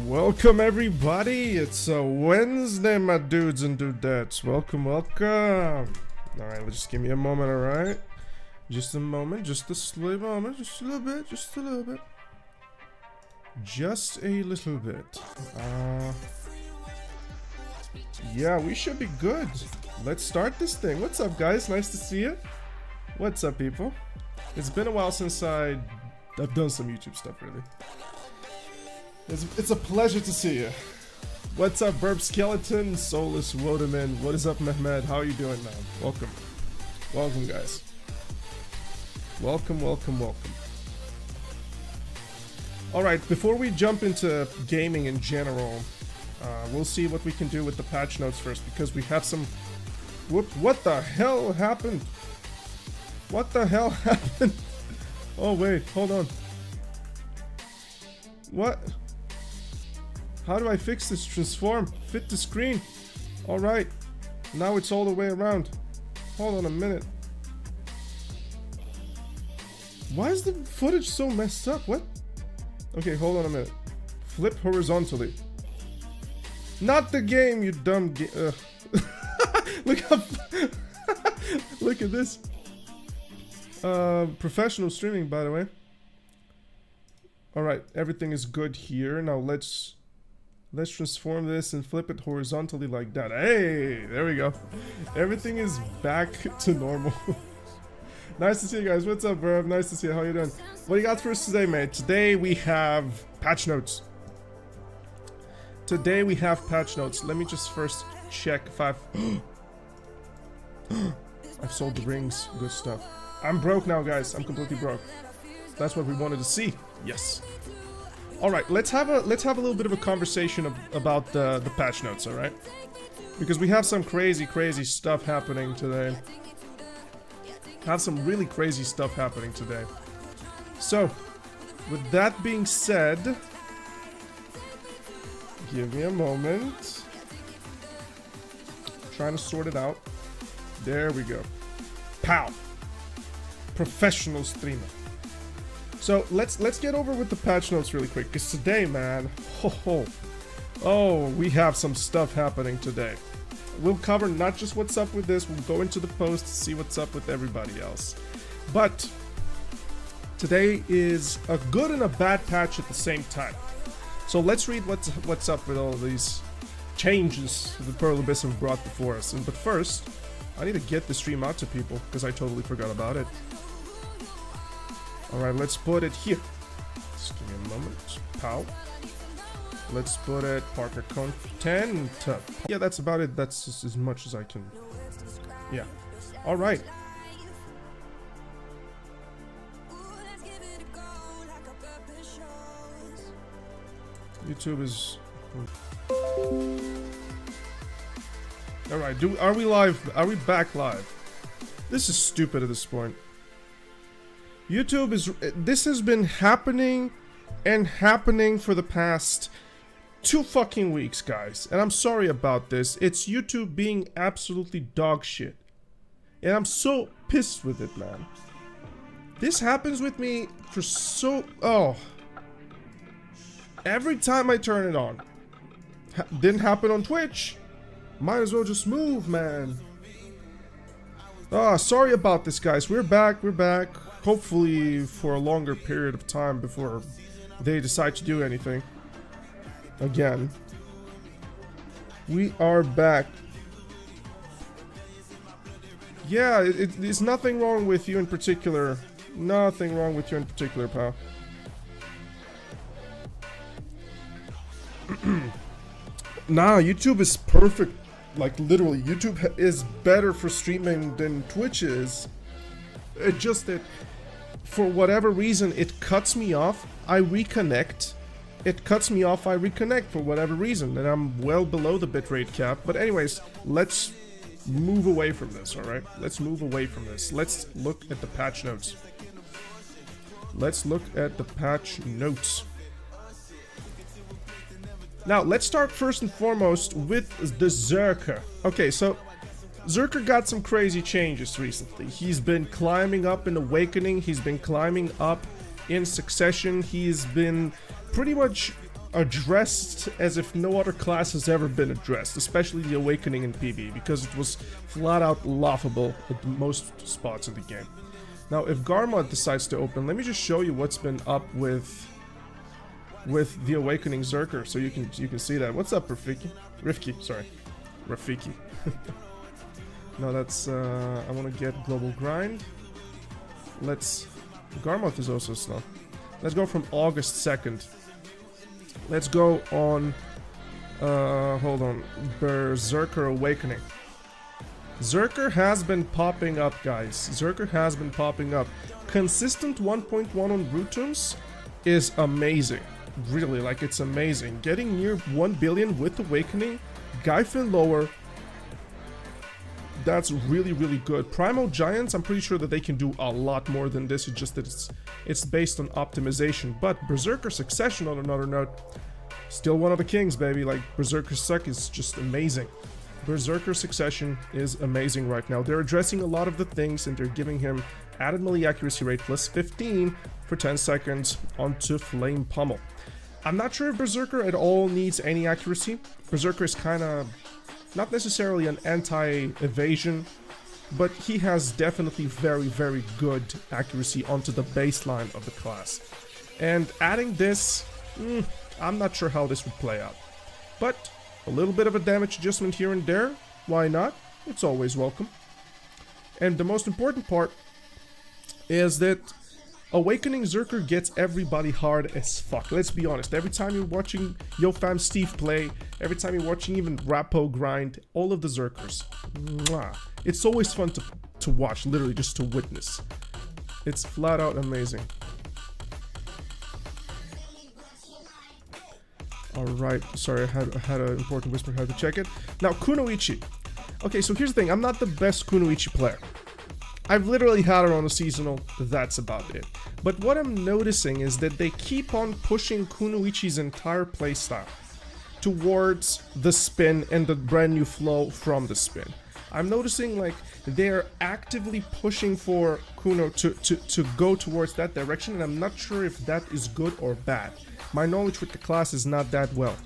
Welcome everybody, it's a Wednesday, my dudes and dudettes. Welcome. Alright, just give me a moment, alright? Just a moment, just a slow moment, just a little bit. Just a little bit. Yeah, we should be good. Let's start this thing. What's up, guys? Nice to see you. What's up, people? It's been a while since I've done some YouTube stuff, really. It's a pleasure to see you. What's up, Burp Skeleton, Soulless Wodaman? What is up, Mehmed? How are you doing, man? Welcome. Welcome, guys. Welcome. Alright, before we jump into gaming in general, we'll see what we can do with the patch notes first, because we have some... What the hell happened? What the hell happened? Oh, wait, hold on. What? How do I fix this? Transform. Fit the screen. Alright. Now it's all the way around. Hold on a minute. Why is the footage so messed up? What? Okay, hold on a minute. Flip horizontally. Not the game, you dumb Look how... Look at this. Professional streaming, by the way. Alright, everything is good here. Now let's transform this and flip it horizontally like that. Hey, there we go. Everything is back to normal. Nice to see you guys. What's up, bro? Nice to see you. How you doing? What do you got for us today, mate? Today we have patch notes. Let me just first check if I've sold the rings. Good stuff. I'm broke now, guys. I'm completely broke. That's what we wanted to see. Yes. All right, let's have a little bit of a conversation about the patch notes, all right? Because we have some crazy stuff happening today. Have some really crazy stuff happening today. So, with that being said, give me a moment. Trying to sort it out. There we go. Pow. Professional streamer. So let's get over with the patch notes really quick, because today, man, we have some stuff happening today. We'll cover not just what's up with this, we'll go into the post to see what's up with everybody else. But today is a good and a bad patch at the same time. So let's read what's up with all of these changes the Pearl Abyss have brought before us. But first, I need to get the stream out to people, because I totally forgot about it. Alright, let's put it here. Just give me a moment. Pow. Let's put it partner content. Yeah, that's about it. That's just as much as I can. Yeah. Alright. YouTube is... Alright, are we live? Are we back live? This is stupid at this point. YouTube is... This has been happening and happening for the past 2 fucking weeks, guys. And I'm sorry about this. It's YouTube being absolutely dog shit. And I'm so pissed with it, man. This happens with me for so... Oh. Every time I turn it on. Didn't happen on Twitch. Might as well just move, man. Oh, sorry about this, guys. We're back. Hopefully for a longer period of time before they decide to do anything. Again. We are back. Yeah, it's nothing wrong with you in particular. Nothing wrong with you in particular, pal. Nah, YouTube is perfect. Like, literally, YouTube is better for streaming than Twitch is. It just that, for whatever reason, it cuts me off, I reconnect. For whatever reason, and I'm well below the bitrate cap. But anyways, let's move away from this, alright? Let's move away from this. Let's look at the patch notes. Now, let's start first and foremost with the Zerker. Okay, so Zerker got some crazy changes recently. He's been climbing up in Awakening. He's been climbing up in Succession. He's been pretty much addressed as if no other class has ever been addressed, especially the Awakening in PvE, because it was flat out laughable at most spots of the game. Now, if Garmod decides to open, let me just show you what's been up with the Awakening Zerker, so you can see that. What's up, Rifki? Sorry, Rafiki. No, that's I want to get global grind. Garmoth is also slow. Let's go from August 2nd. Let's go on, hold on, Berserker Awakening. Zerker has been popping up, guys. Zerker has been popping up. Consistent 1.1 on root tombs is amazing. Really, like, it's amazing. Getting near 1 billion with Awakening, Gyfin lower, that's really, really good. Primal Giants, I'm pretty sure that they can do a lot more than this. It's just that it's based on optimization. But Berserker Succession, on another note, still one of the kings, baby. Like, Berserker Suck is just amazing. Berserker Succession is amazing right now. They're addressing a lot of the things, and they're giving him added melee accuracy rate plus 15 for 10 seconds onto Flame Pummel. I'm not sure if Berserker at all needs any accuracy. Berserker is kind of not necessarily an anti-evasion, but he has definitely very, very good accuracy onto the baseline of the class. And adding this, I'm not sure how this would play out. But a little bit of a damage adjustment here and there, why not? It's always welcome. And the most important part is that Awakening Zerker gets everybody hard as fuck. Let's be honest, every time you're watching YoFam Steve play, every time you're watching even Rappo grind, all of the Zerkers, it's always fun to watch, literally just to witness. It's flat out amazing. Alright, sorry, I had an important whisper, I had to check it. Now, Kunoichi. Okay, so here's the thing, I'm not the best Kunoichi player. I've literally had it on a seasonal, that's about it. But what I'm noticing is that they keep on pushing Kunoichi's entire playstyle towards the spin and the brand new flow from the spin. I'm noticing like they're actively pushing for Kuno to go towards that direction, and I'm not sure if that is good or bad. My knowledge with the class is not that well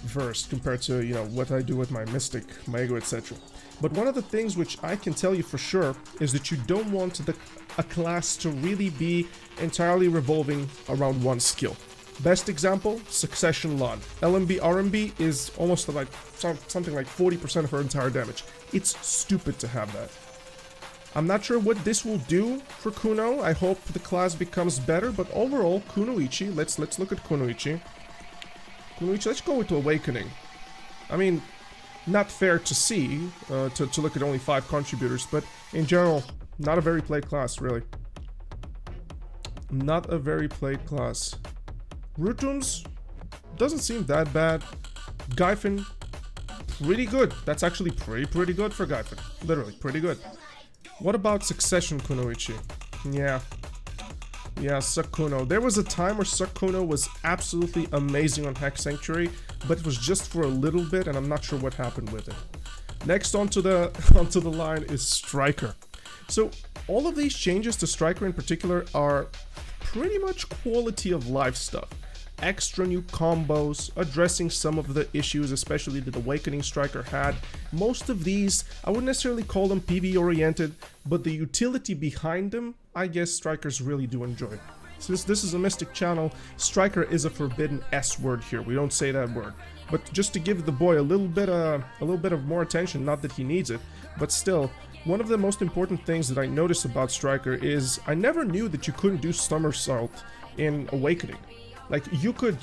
versed compared to, you know, what I do with my Mystic, my Ego, etc. But one of the things which I can tell you for sure is that you don't want a class to really be entirely revolving around one skill. Best example, Succession Lon. LMB RMB is almost like something like 40% of her entire damage. It's stupid to have that. I'm not sure what this will do for Kuno. I hope the class becomes better, but overall, Kunoichi, let's look at Kunoichi. Kunoichi, let's go with Awakening. I mean, not fair to see, to look at only 5 contributors, but in general, not a very played class, really. Not a very played class. Rootrooms doesn't seem that bad. Gyfin, pretty good. That's actually pretty good for Gyfin. Literally, pretty good. What about Succession Kunoichi? Yeah, Suck Kuno. There was a time where Suck Kuno was absolutely amazing on Hex Sanctuary, but it was just for a little bit, and I'm not sure what happened with it. Next onto the line is Striker. So all of these changes to Striker in particular are pretty much quality of life stuff. Extra new combos, addressing some of the issues, especially that Awakening Striker had. Most of these, I wouldn't necessarily call them PvE oriented, but the utility behind them, I guess strikers really do enjoy. Since this is a Mystic channel, Striker is a forbidden S word here. We don't say that word. But just to give the boy a little bit of more attention, not that he needs it, but still, one of the most important things that I noticed about Striker is I never knew that you couldn't do somersault in Awakening. Like, you could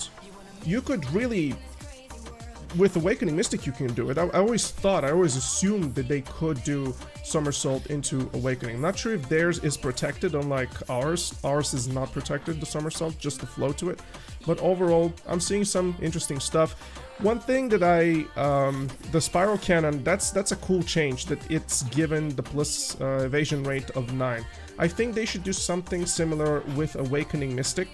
really, with Awakening Mystic you can do it. I always assumed that they could do somersault into Awakening. I'm not sure if theirs is protected, unlike ours. Ours is not protected, the somersault, just the flow to it. But overall, I'm seeing some interesting stuff. One thing that the Spiral Cannon, that's a cool change, that it's given the plus evasion rate of 9. I think they should do something similar with Awakening Mystic.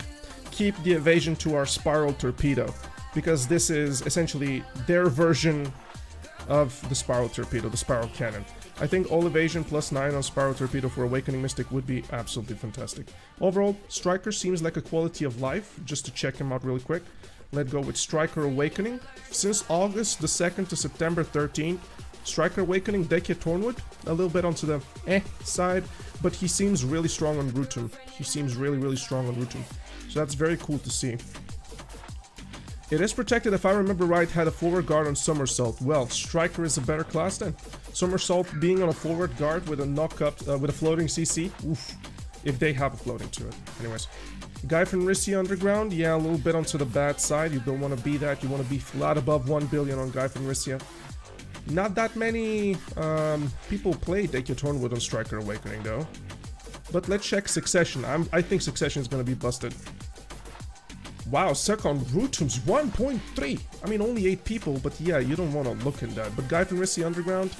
Keep the evasion to our Spiral Torpedo, because this is essentially their version of the Spiral Torpedo, the Spiral Cannon. I think all evasion plus 9 on Spiral Torpedo for Awakening Mystic would be absolutely fantastic. Overall, Striker seems like a quality of life, just to check him out really quick. Let's go with Striker Awakening. Since August the 2nd to September 13th, Striker Awakening, Dekia Tornwood, a little bit onto the side, but he seems really strong on Rotom. He seems really strong on Rotom. So that's very cool to see. It is protected, if I remember right, had a forward guard on Somersault. Well, Striker is a better class then. Somersault being on a forward guard with a knock-up, with a floating CC. Oof. If they have a floating to it. Anyways. Guy from Rissi Underground, yeah, a little bit onto the bad side. You don't want to be that. You want to be flat above 1 billion on Guy from Rissia. Not that many people play Dekia Tornwood on Striker Awakening though. But let's check Succession. I think Succession is going to be busted. Wow, second Rotom's 1.3. I mean, only 8 people, but yeah, you don't want to look in that. But Guy from Rissi Underground,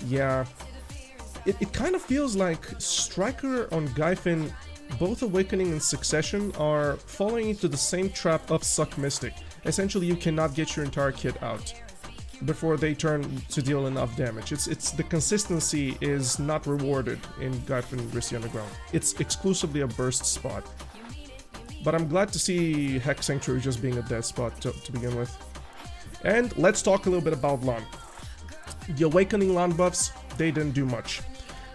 yeah. It kind of feels like Striker on Gyfin, both Awakening and Succession, are falling into the same trap of Suck Mystic. Essentially, you cannot get your entire kit out before they turn to deal enough damage. It's the consistency is not rewarded in Gyfin Rissi Underground. It's exclusively a burst spot. But I'm glad to see Hex Sanctuary just being a dead spot to begin with. And let's talk a little bit about LAN. The Awakening LAN buffs, they didn't do much.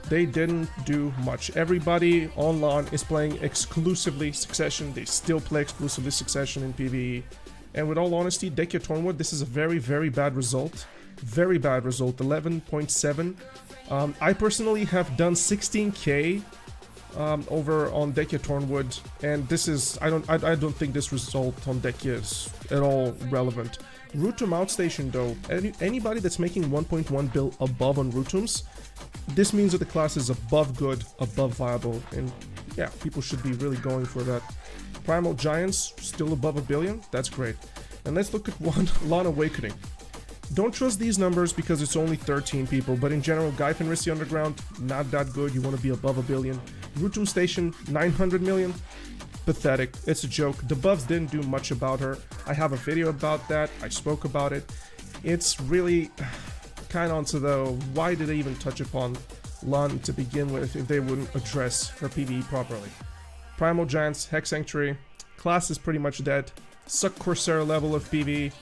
They didn't do much. Everybody on LAN is playing exclusively Succession. They still play exclusively Succession in PvE. And with all honesty, Dekia Tornwood, this is a very bad result. Very bad result, 11.7. I personally have done 16k over on Dekia Tornwood, and this is I don't think this result on Dekia is at all relevant. Rotom Outstation though, anybody that's making 1.1 bill above on Rotoms, this means that the class is above good, above viable, and yeah, people should be really going for that. Primal Giants, still above 1 billion, that's great. And let's look at one LAN Awakening. Don't trust these numbers because it's only 13 people, but in general, Gyfin Rissi Underground, not that good, you want to be above 1 billion. Rotom Station, 900 million, pathetic, it's a joke. The buffs didn't do much about her. I have a video about that, I spoke about it. It's really kind of onto the, why did they even touch upon LAN to begin with if they wouldn't address her PvE properly? Primal Giants, Hex Sanctuary, class is pretty much dead. Suck Corsair level of PvE,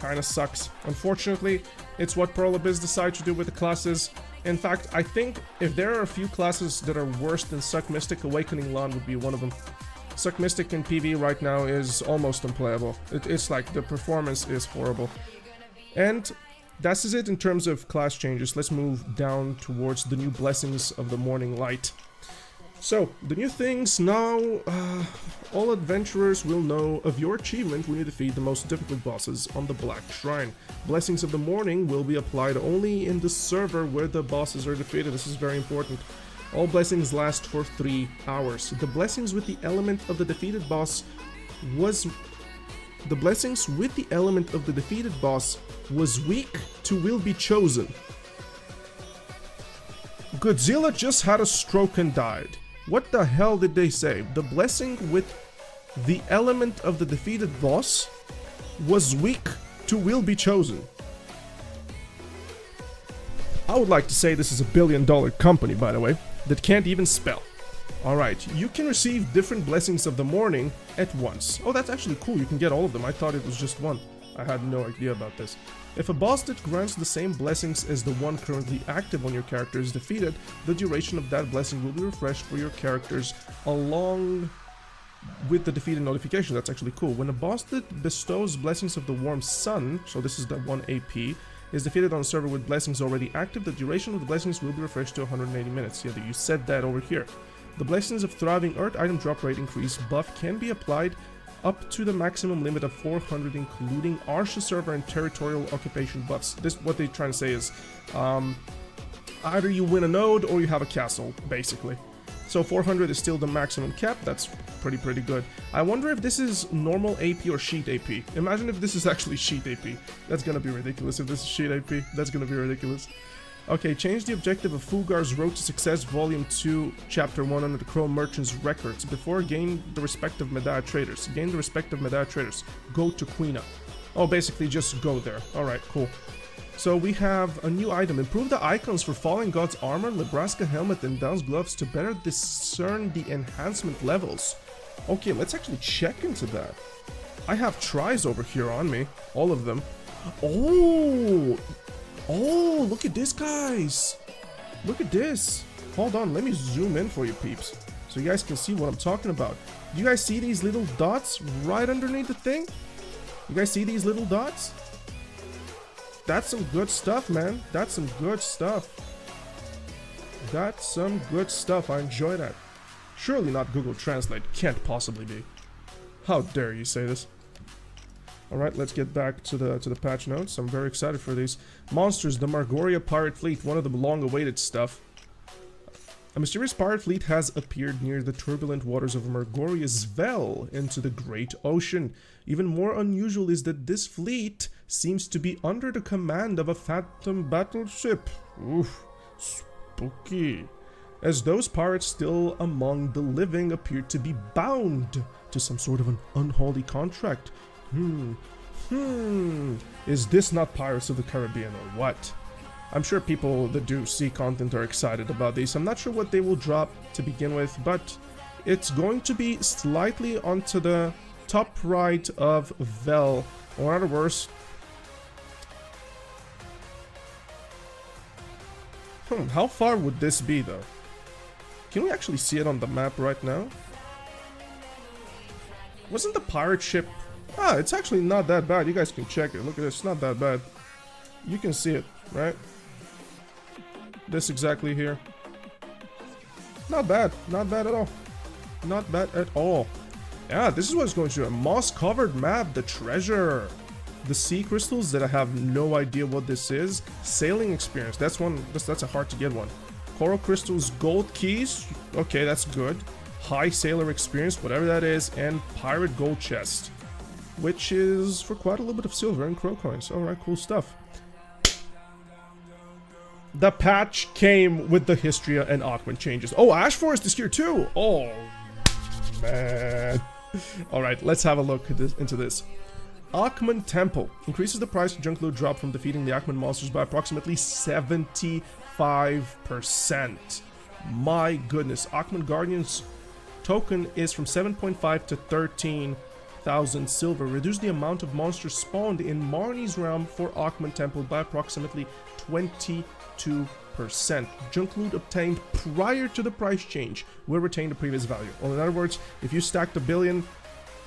kinda sucks. Unfortunately, it's what Pearl Abyss decide to do with the classes. In fact, I think if there are a few classes that are worse than Suck Mystic, Awakening LAN would be one of them. Suck Mystic in PvE right now is almost unplayable. It's like the performance is horrible. And that's it in terms of class changes. Let's move down towards the new Blessings of the Morning Light. So, the new things now, all adventurers will know of your achievement when you defeat the most difficult bosses on the Black Shrine. Blessings of the Morning will be applied only in the server where the bosses are defeated. This is very important. All blessings last for 3 hours. The blessings with the element of the defeated boss was... The blessings with the element of the defeated boss was weak to will be chosen. Godzilla just had a stroke and died. What the hell did they say? The blessing with the element of the defeated boss was weak to will be chosen. I would like to say this is a billion-dollar company, by the way, that can't even spell. Alright, you can receive different blessings of the morning at once. Oh, that's actually cool, you can get all of them. I thought it was just one. I had no idea about this. If a boss that grants the same blessings as the one currently active on your character is defeated, the duration of that blessing will be refreshed for your characters along with the defeated notification. That's actually cool. When a boss that bestows blessings of the warm sun, so this is the 1 AP, is defeated on a server with blessings already active, the duration of the blessings will be refreshed to 180 minutes. Yeah, you said that over here. The blessings of Thriving Earth item drop rate increase buff can be applied up to the maximum limit of 400, including Arsha server and territorial occupation buffs. This, what they're trying to say is, either you win a node or you have a castle, basically. So 400 is still the maximum cap. That's pretty good. I wonder if this is normal AP or sheet AP. Imagine if this is actually sheet AP. That's gonna be ridiculous. If this is sheet AP, that's gonna be ridiculous. Okay, change the objective of Fulgar's Road to Success Volume 2, Chapter 1 under the Chrome Merchant's Records. Before, gain the respect of Medaya traders. Gain the respect of Medaya traders. Go to Quina. Oh, basically just go there. Alright, cool. So we have a new item. Improve the icons for Fallen God's Armor, Nebraska Helmet, and Down's Gloves to better discern the enhancement levels. Okay, let's actually check into that. I have tries over here on me. All of them. Oh! Oh, look at this, guys! Look at this. Hold on, let me zoom in for you peeps, so you guys can see what I'm talking about. Do you guys see these little dots right underneath the thing? You guys see these little dots? That's some good stuff, man. That's some good stuff. That's some good stuff. I enjoy that. Surely not Google Translate. Can't possibly be. How dare you say this? Alright, let's get back to the patch notes. I'm very excited for these. Monsters, the Margoria pirate fleet, one of the long-awaited stuff. A mysterious pirate fleet has appeared near the turbulent waters of Margoria's Vel into the Great Ocean. Even more unusual is that this fleet seems to be under the command of a phantom battleship. Oof, spooky. As those pirates still among the living appear to be bound to some sort of an unholy contract. Is this not Pirates of the Caribbean or what? I'm sure people that do see content are excited about these. I'm not sure what they will drop to begin with, but it's going to be slightly onto the top right of Vel, or in other words, how far would this be though? Can we actually see it on the map right now? Wasn't the pirate ship... Ah, it's actually not that bad. You guys can check it. Look at this. It's not that bad. You can see it, right? This exactly here. Not bad. Not bad at all. Not bad at all. Yeah, this is what it's going to do. A moss-covered map. The treasure. The sea crystals that I have no idea what this is. Sailing experience. That's one. That's a hard to get one. Coral crystals, gold keys. Okay, that's good. High sailor experience, whatever that is, and pirate gold chest, which is for quite a little bit of silver and crow coins. All right, cool stuff. The patch came with the Histria and Aquan changes. Oh, Ash Forest is here too. Oh man. All right, let's have a look into this. Ackman Temple increases the price of junk loot drop from defeating the Ackman monsters by approximately 75%. My goodness. Ackman Guardians token is from 7.5 to 13,000 silver. Reduce the amount of monsters spawned in Marnie's realm for Ackman Temple by approximately 22%. Junk loot obtained prior to the price change will retain the previous value. Or in other words, if you stacked a billion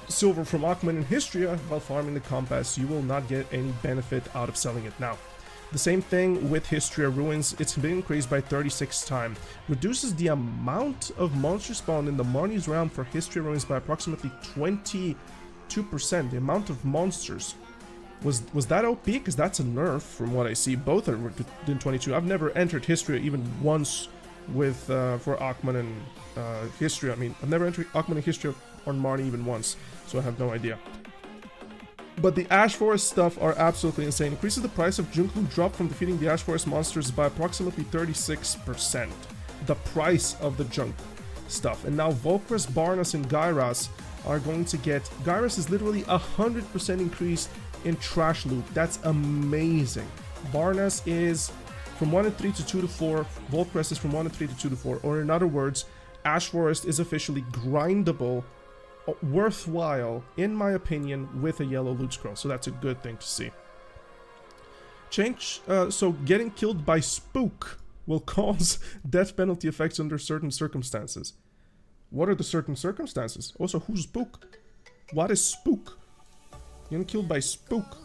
silver from Ackman in Histria while farming the compass, you will not get any benefit out of selling it now. The same thing with Histria Ruins. It's been increased by 36 times. Reduces the amount of monsters spawned in the Marnie's realm for Histria Ruins by approximately 22%. The amount of monsters. Was that OP? Because that's a nerf from what I see. Both are within 22. I've never entered Histria even once with for Ackman and Histria. I mean, I've never entered Ackman and Histria on Marnie even once, so I have no idea. But the Ash Forest stuff are absolutely insane. Increases the price of junk loot drop from defeating the Ash Forest monsters by approximately 36%. The price of the junk stuff. And now Volcrest, Barnas, and Gyras are going to get... Gyras is literally 100% increase in trash loot. That's amazing. Barnas is from 1 to 3 to 2 to 4. Volcrest is from 1 to 3 to 2 to 4. Or in other words, Ash Forest is officially grindable, worthwhile, in my opinion, with a yellow loot scroll. So that's a good thing to see. So getting killed by Spook will cause death penalty effects under certain circumstances. What are the certain circumstances? Also, who's Spook? What is Spook? Getting killed by Spook.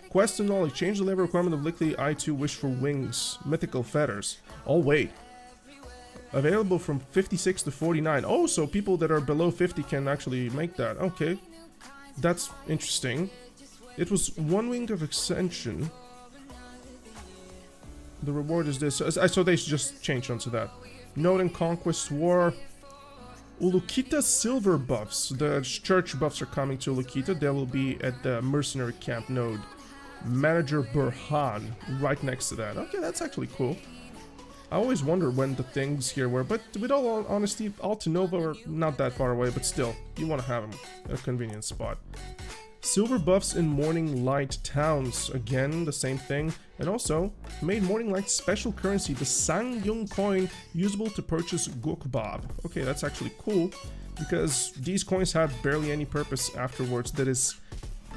Quest and knowledge. Change the level requirement of Lickly I2 Wish for Wings. Mythical Feathers. Oh wait. Available from 56 to 49. Oh, so people that are below 50 can actually make that. Okay. That's interesting. It was 1 wing of extension. The reward is this. So they just changed onto that. Node and Conquest War. Ulukita silver buffs. The church buffs are coming to Ulukita. They will be at the mercenary camp node. Manager Burhan. Right next to that. Okay, that's actually cool. I always wonder when the things here were, but with all honesty, Altanova are not that far away, but still, you want to have them a convenient spot. Silver buffs in Morning Light towns, again, the same thing, and also made Morning Light special currency, the Sangyung coin, usable to purchase Gukbab. Okay, that's actually cool. because these coins have barely any purpose afterwards that is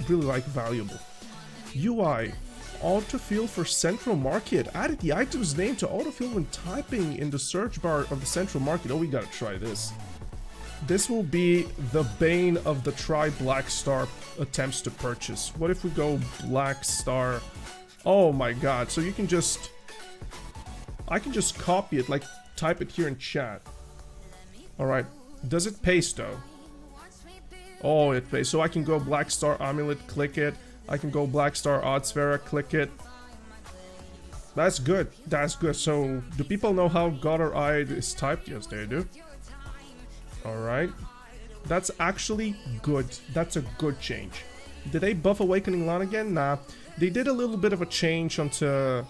really like valuable. UI, autofill for central market. Added the item's name to autofill when typing in the search bar of the central market. Oh, we gotta try this. This will be the bane of the try Black Star attempts to purchase. What if we go Black Star? Oh my god, so you can just... I can just copy it, like type it here in chat. Alright, does it paste though? Oh, it pays. So I can go Black Star Amulet, click it. I can go Black Star Oddsfera, click it. That's good. That's good. So, do people know how Godder-Eyed is typed? Yes, they do. Alright. That's actually good. That's a good change. Did they buff Awakening Lan again? Nah. They did a little bit of a change onto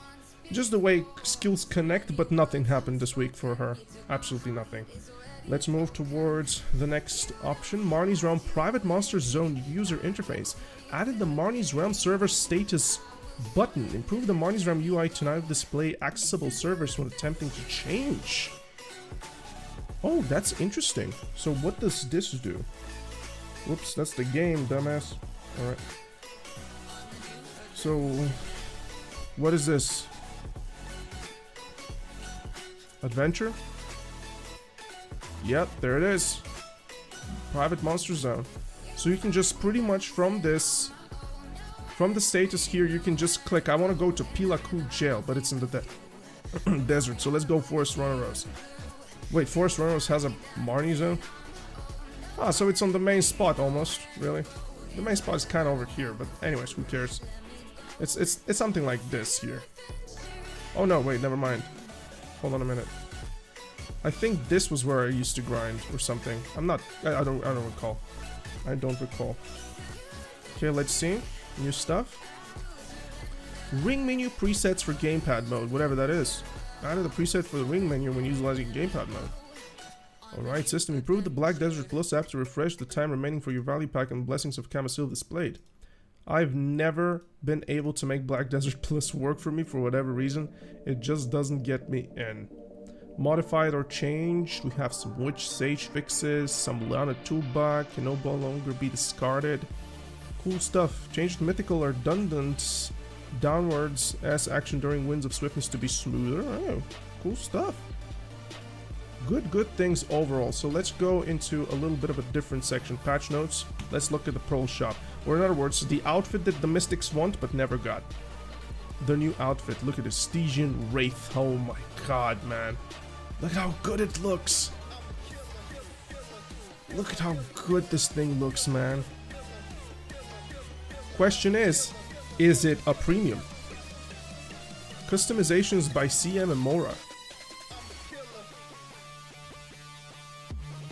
just the way skills connect, but nothing happened this week for her. Absolutely nothing. Let's move towards the next option. Marnie's Realm Private Monster Zone User Interface. Added the Marnie's Realm Server Status button. Improved the Marnie's Realm UI to now display accessible servers when attempting to change. Oh, that's interesting. So what does this do? Whoops, that's the game, dumbass. Alright. So, what is this? Adventure? Yep, there it is. Private Monster Zone. So you can just pretty much from this, from the status here, you can just click, I want to go to Pilaku Jail, but it's in the desert. So let's go Forest Runneros. Wait, Forest Runneros has a Marnie Zone? Ah, so it's on the main spot almost, really. The main spot is kind of over here, but anyways, who cares? It's something like this here. Oh no, wait, never mind. Hold on a minute. I think this was where I used to grind or something. I don't recall. I don't recall. Okay, let's see. New stuff. Ring menu presets for gamepad mode, whatever that is. Added a preset for the ring menu when utilizing gamepad mode. Alright, system improved the Black Desert Plus app to refresh the time remaining for your value pack and Blessings of Camasil displayed. I've never been able to make Black Desert Plus work for me for whatever reason. It just doesn't get me in. Modified or changed. We have some Witch Sage fixes, some Lana toolbar can no longer be discarded. Cool stuff. Changed mythical or redundant downwards as action during winds of swiftness to be smoother. Oh, cool stuff. Good things overall. So let's go into a little bit of a different section. Patch notes. Let's look at the Pearl shop. Or in other words, the outfit that the Mystics want but never got. The new outfit. Look at the Stygian Wraith. Oh my god, man. Look how good it looks. Look at how good this thing looks, man. Question is it a premium? Customizations by CM and Mora.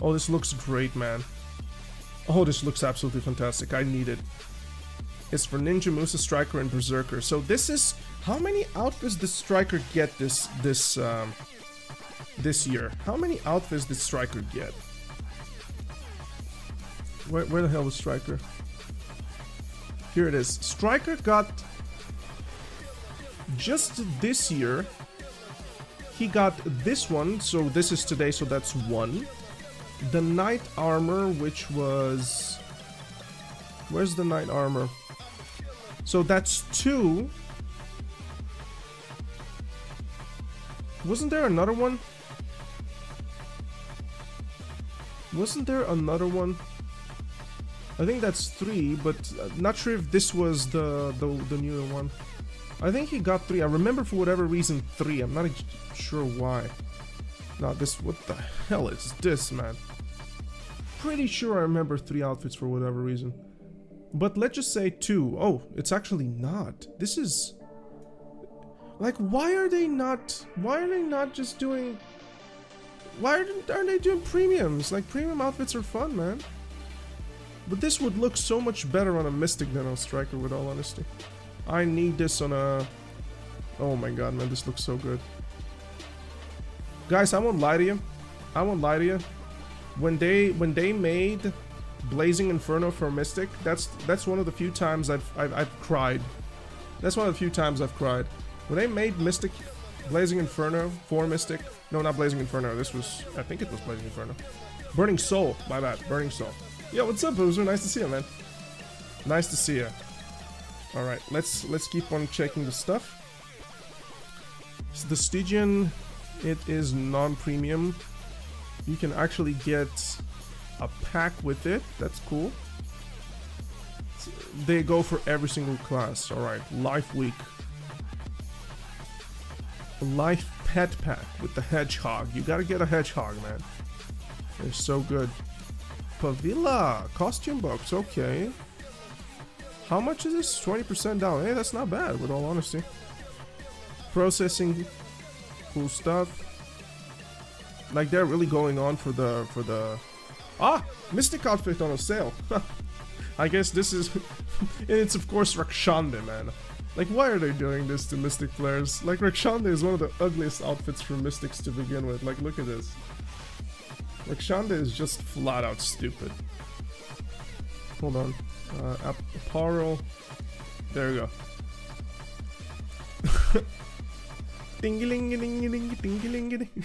Oh, this looks great, man. Oh, this looks absolutely fantastic. I need it. It's for Ninja, Musa, Striker, and Berserker. So this is... How many outfits did Striker get this year? How many outfits did Striker get? Where the hell was Striker? Here it is. Striker got... Just this year, he got this one. So this is today, so that's one. The Knight Armor, which was... Where's the Knight Armor? So that's two. Wasn't there another one? Wasn't there another one? I think that's three, but not sure if this was the newer one. I think he got three. I remember for whatever reason three. I'm not sure why. Now this, what the hell is this, man? Pretty sure I remember three outfits for whatever reason. But let's just say two. Oh, it's actually not. This is... Like, why are they not just doing... Why aren't they doing premiums? Like, premium outfits are fun, man. But this would look so much better on a Mystic than on Striker, with all honesty. I need this on a... Oh my god, man, this looks so good. Guys, I won't lie to you. I won't lie to you. When they made Blazing Inferno for Mystic, that's one of the few times I've cried. That's one of the few times I've cried. When they made Mystic Blazing Inferno for Mystic, no, not Blazing Inferno. This was, I think it was Blazing Inferno. Burning Soul, my bad, Burning Soul. Yo, what's up, Boozer? Nice to see you, man. Nice to see you. Alright, let's keep on checking the stuff. So the Stygian, it is non-premium. You can actually get a pack with it. That's cool. They go for every single class. Alright, Life Week. Life Pet Pack with the Hedgehog. You gotta get a Hedgehog, man. They're so good. Pavilla costume box, okay. How much is this? 20% down. Hey, that's not bad, with all honesty. Processing, cool stuff. Like they're really going on for the Mystic outfit on a sale. I guess this is, and it's of course Rakshande, man. Like, why are they doing this to Mystic players? Like, Rakshande is one of the ugliest outfits for Mystics to begin with. Like, look at this. Rakshande is just flat out stupid. Hold on. Apparel. There you go. Ding-a-ling-a-ding-a-ding-a-ding-a-ding.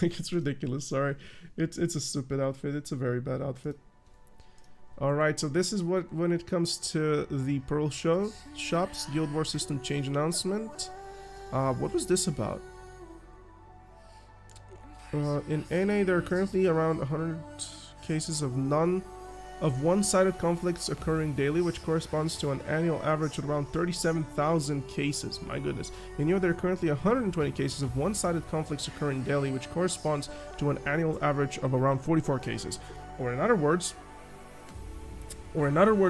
Like, it's ridiculous, sorry. It's a stupid outfit. It's a very bad outfit. Alright, so this is what, when it comes to the Pearl shops, Guild War system change announcement. What was this about? In NA, there are currently around 100 cases of one-sided conflicts occurring daily, which corresponds to an annual average of around 37,000 cases. My goodness. In Europe, there are currently 120 cases of one-sided conflicts occurring daily, which corresponds to an annual average of around 44 cases. Or in other words,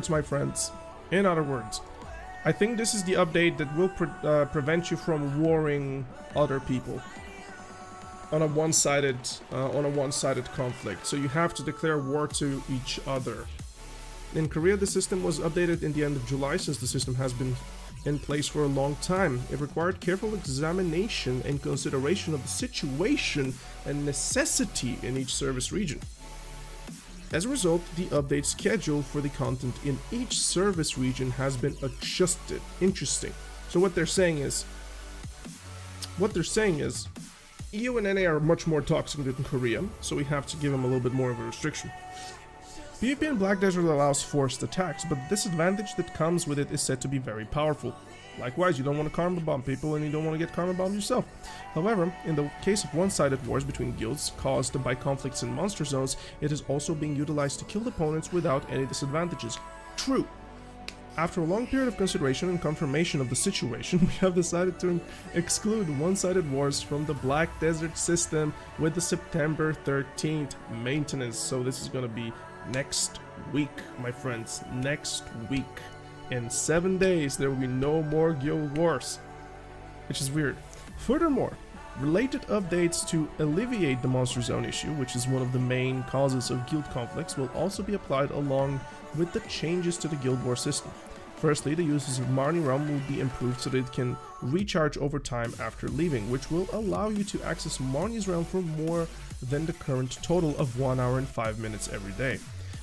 my friends, I think this is the update that will prevent you from warring other people on a one-sided conflict. So you have to declare war to each other. In Korea, the system was updated in the end of July, since the system has been in place for a long time. It required careful examination and consideration of the situation and necessity in each service region. As a result, the update schedule for the content in each service region has been adjusted. Interesting. So what they're saying is, EU and NA are much more toxic than Korea, so we have to give them a little bit more of a restriction. PvP in Black Desert allows forced attacks, but the disadvantage that comes with it is said to be very powerful. Likewise, you don't want to karma bomb people, and you don't want to get karma bombed yourself. However, in the case of one-sided wars between guilds caused by conflicts in monster zones, it is also being utilized to kill opponents without any disadvantages. True. After a long period of consideration and confirmation of the situation, we have decided to exclude one-sided wars from the Black Desert system with the September 13th maintenance. So this is going to be next week, my friends. Next week. In 7 days, there will be no more guild wars, which is weird. Furthermore, related updates to alleviate the monster zone issue, which is one of the main causes of guild conflicts, will also be applied along with the changes to the guild war system. Firstly, the uses of Marnie Realm will be improved so that it can recharge over time after leaving, which will allow you to access Marnie's Realm for more than the current total of 1 hour and 5 minutes every day.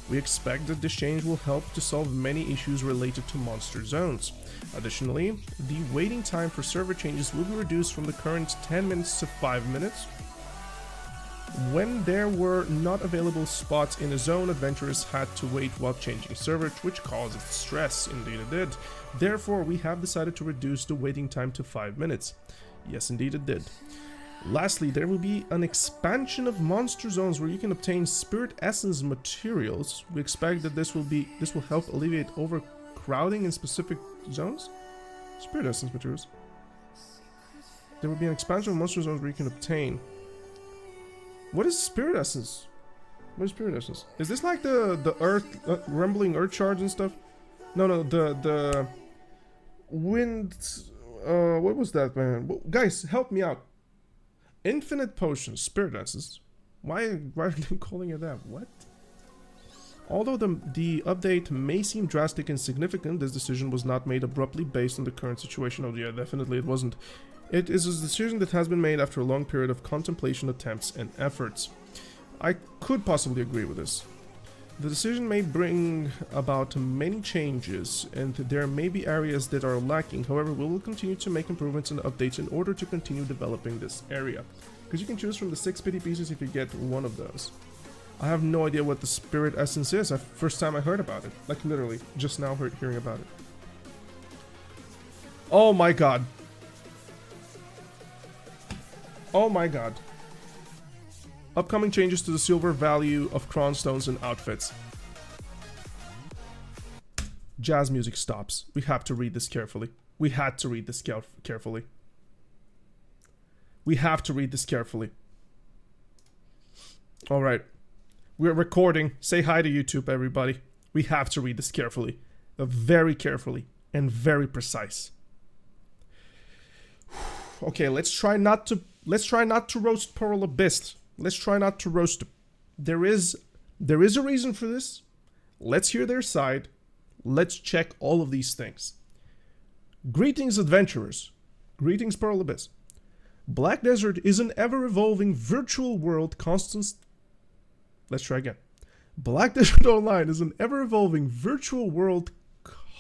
We expect that this change will help to solve many issues related to monster zones. Additionally, the waiting time for server changes will be reduced from the current 10 minutes to 5 minutes. When there were not available spots in a zone, adventurers had to wait while changing servers, which caused stress. Indeed it did. Therefore, we have decided to reduce the waiting time to 5 minutes. Yes, indeed it did. Lastly, there will be an expansion of monster zones where you can obtain spirit essence materials. We expect that this will help alleviate overcrowding in specific zones. Spirit essence materials. There will be an expansion of monster zones where you can obtain. What is spirit essence? What is spirit essence? Is this like the earth rumbling earth shards and stuff? No, the wind. What was that, man? Guys, help me out. Infinite potions, spirit essence. Why are they calling it that? What? Although the update may seem drastic and significant, this decision was not made abruptly based on the current situation. Oh yeah, definitely it wasn't. It is a decision that has been made after a long period of contemplation, attempts, and efforts. I could possibly agree with this. The decision may bring about many changes, and there may be areas that are lacking. However, we will continue to make improvements and updates in order to continue developing this area. Because you can choose from the 6 pity pieces if you get one of those. I have no idea what the spirit essence is. First time I heard about it. Like literally, just now hearing about it. Oh my god. Oh my god. Upcoming changes to the silver value of Cron stones and outfits. Jazz music stops. We have to read this carefully. We had to read this carefully. We have to read this carefully. Alright. We're recording. Say hi to YouTube, everybody. We have to read this carefully. Very carefully. And very precise. Okay, let's try not to roast Pearl Abyss. Let's try not to roast them. There is a reason for this. Let's hear their side. Let's check all of these things. Greetings, adventurers. Greetings, Pearl Abyss. Black Desert is an ever-evolving virtual world constant... Let's try again. Black Desert Online is an ever-evolving virtual world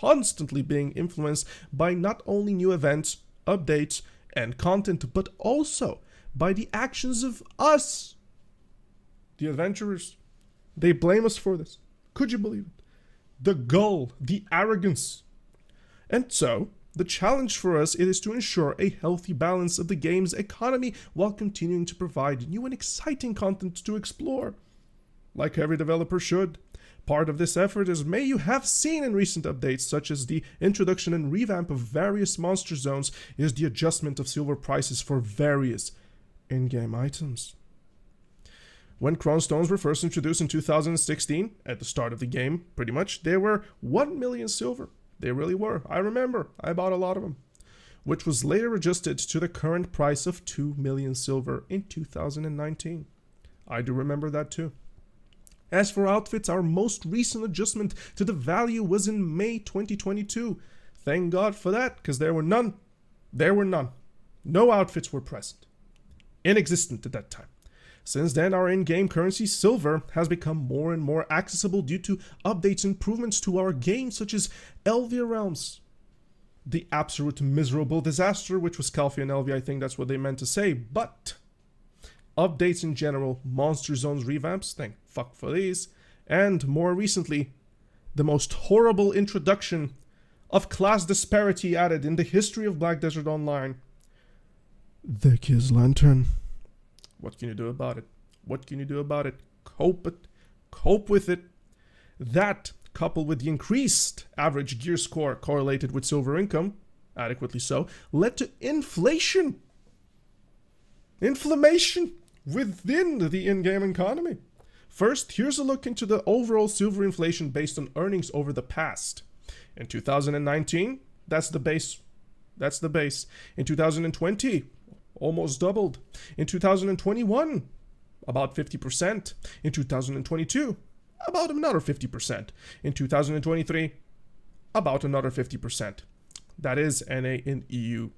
constantly being influenced by not only new events, updates, and content, but also by the actions of us, the adventurers. They blame us for this. Could you believe it? The gall, the arrogance. And so, the challenge for us is to ensure a healthy balance of the game's economy while continuing to provide new and exciting content to explore. Like every developer should. Part of this effort, as may you have seen in recent updates, such as the introduction and revamp of various monster zones, is the adjustment of silver prices for various in-game items. When Cron stones were first introduced in 2016, at the start of the game, pretty much, they were 1 million silver. They really were. I remember. I bought a lot of them. Which was later adjusted to the current price of 2 million silver in 2019. I do remember that too. As for outfits, our most recent adjustment to the value was in May 2022. Thank God for that, because there were none. There were none. No outfits were present. Inexistent at that time. Since then, our in-game currency, silver, has become more and more accessible due to updates and improvements to our game, such as Elvia Realms. The absolute miserable disaster, which was Calfia and Elvia, I think that's what they meant to say, but... updates in general, Monster Zones revamps, thank fuck for these, and more recently, the most horrible introduction of class disparity added in the history of Black Desert Online. The Kiss Lantern. What can you do about it? What can you do about it? Cope with it. That, coupled with the increased average gear score correlated with silver income, adequately so, led to inflation. Inflammation within the in-game economy. First, here's a look into the overall silver inflation based on earnings over the past. In 2019, that's the base. That's the base. In 2020, almost doubled. In 2021, about 50%. In 2022, about another 50%. In 2023, about another 50%. That is NA in EU.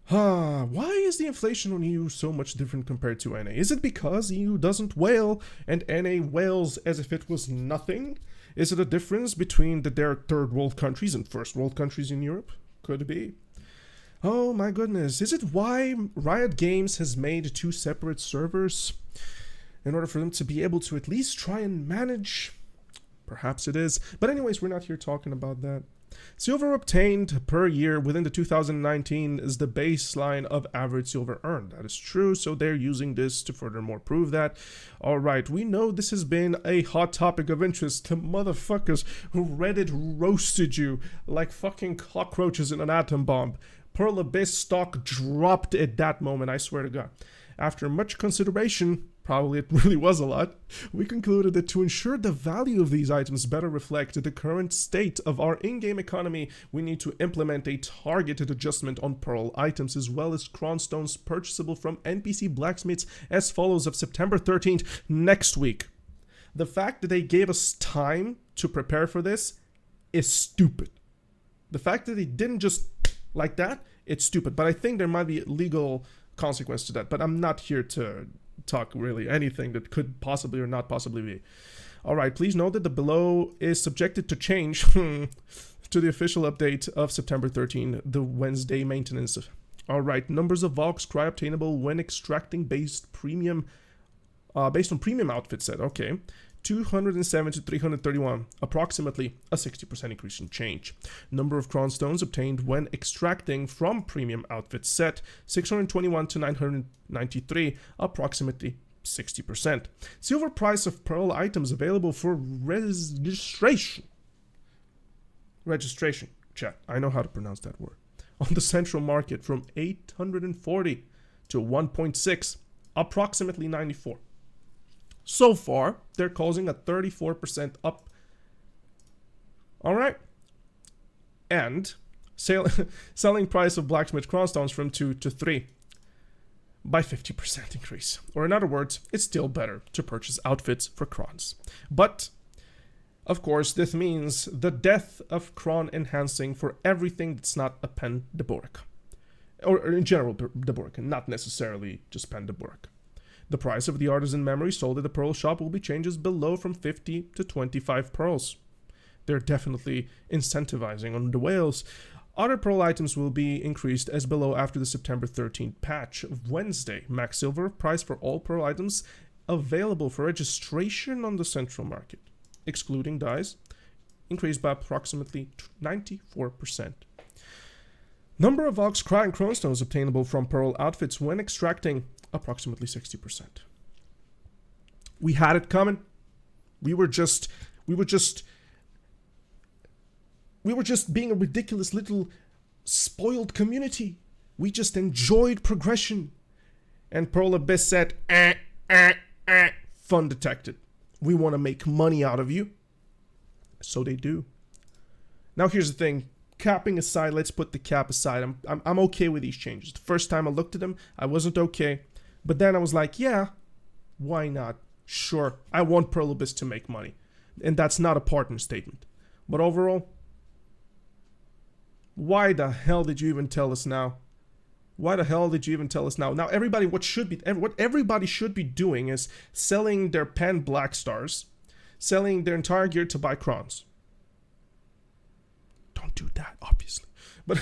Why is the inflation on EU so much different compared to NA? Is it because EU doesn't wail and NA wails as if it was nothing? Is it a difference between their third world countries and first world countries in Europe? Could be. Oh my goodness, is it why Riot Games has made 2 separate servers? In order for them to be able to at least try and manage? Perhaps it is. But anyways, we're not here talking about that. Silver obtained per year within the 2019 is the baseline of average silver earned. That is true, so they're using this to furthermore prove that. Alright, we know this has been a hot topic of interest to motherfuckers who Reddit roasted you like fucking cockroaches in an atom bomb. Pearl Abyss stock dropped at that moment, I swear to God. After much consideration, probably it really was a lot, we concluded that to ensure the value of these items better reflect the current state of our in-game economy, we need to implement a targeted adjustment on Pearl items as well as Cron stones purchasable from NPC blacksmiths as follows of September 13th next week. The fact that they gave us time to prepare for this is stupid. The fact that they didn't just like that, it's stupid. But I think there might be a legal consequence to that. But I'm not here to talk really anything that could possibly or not possibly be. Alright, please note that the below is subjected to change to the official update of September 13, the Wednesday maintenance. Alright, numbers of Vox Cry obtainable when extracting based premium based on premium outfit set, okay, 207 to 331, approximately a 60% increase in change. Number of Cron stones obtained when extracting from premium outfit set, 621 to 993, approximately 60%. Silver price of pearl items available for registration. Chat, I know how to pronounce that word. On the central market from 840 to 1.6, approximately 94. So far, they're causing a 34% up. All right. And selling price of blacksmith cronstones from 2 to 3 by 50% increase. Or in other words, it's still better to purchase outfits for crons. But, of course, this means the death of cron enhancing for everything that's not a pen de Bourg. Or in general, de Bourg, not necessarily just pen de Bourg. The price of the artisan memory sold at the pearl shop will be changes below from 50 to 25 pearls. They're definitely incentivizing on the whales. Other pearl items will be increased as below after the September 13th patch. Wednesday, max silver price for all pearl items available for registration on the central market, excluding dyes, increased by approximately 94%. Number of Ox Cry and Cronstones obtainable from pearl outfits when extracting, approximately 60%. We had it coming. We were just being a ridiculous little spoiled community. We just enjoyed progression. And Pearl Abyss said, fun detected. We want to make money out of you. So they do. Now here's the thing. Capping aside, let's put the cap aside. I'm okay with these changes. The first time I looked at them, I wasn't okay. But then I was like, yeah, why not? Sure, I want Pearl Abyss to make money. And that's not a partner statement. But overall, why the hell did you even tell us now? Why the hell did you even tell us now? Now everybody, what everybody should be doing is selling their pen black stars, selling their entire gear to buy crons. Don't do that, obviously. But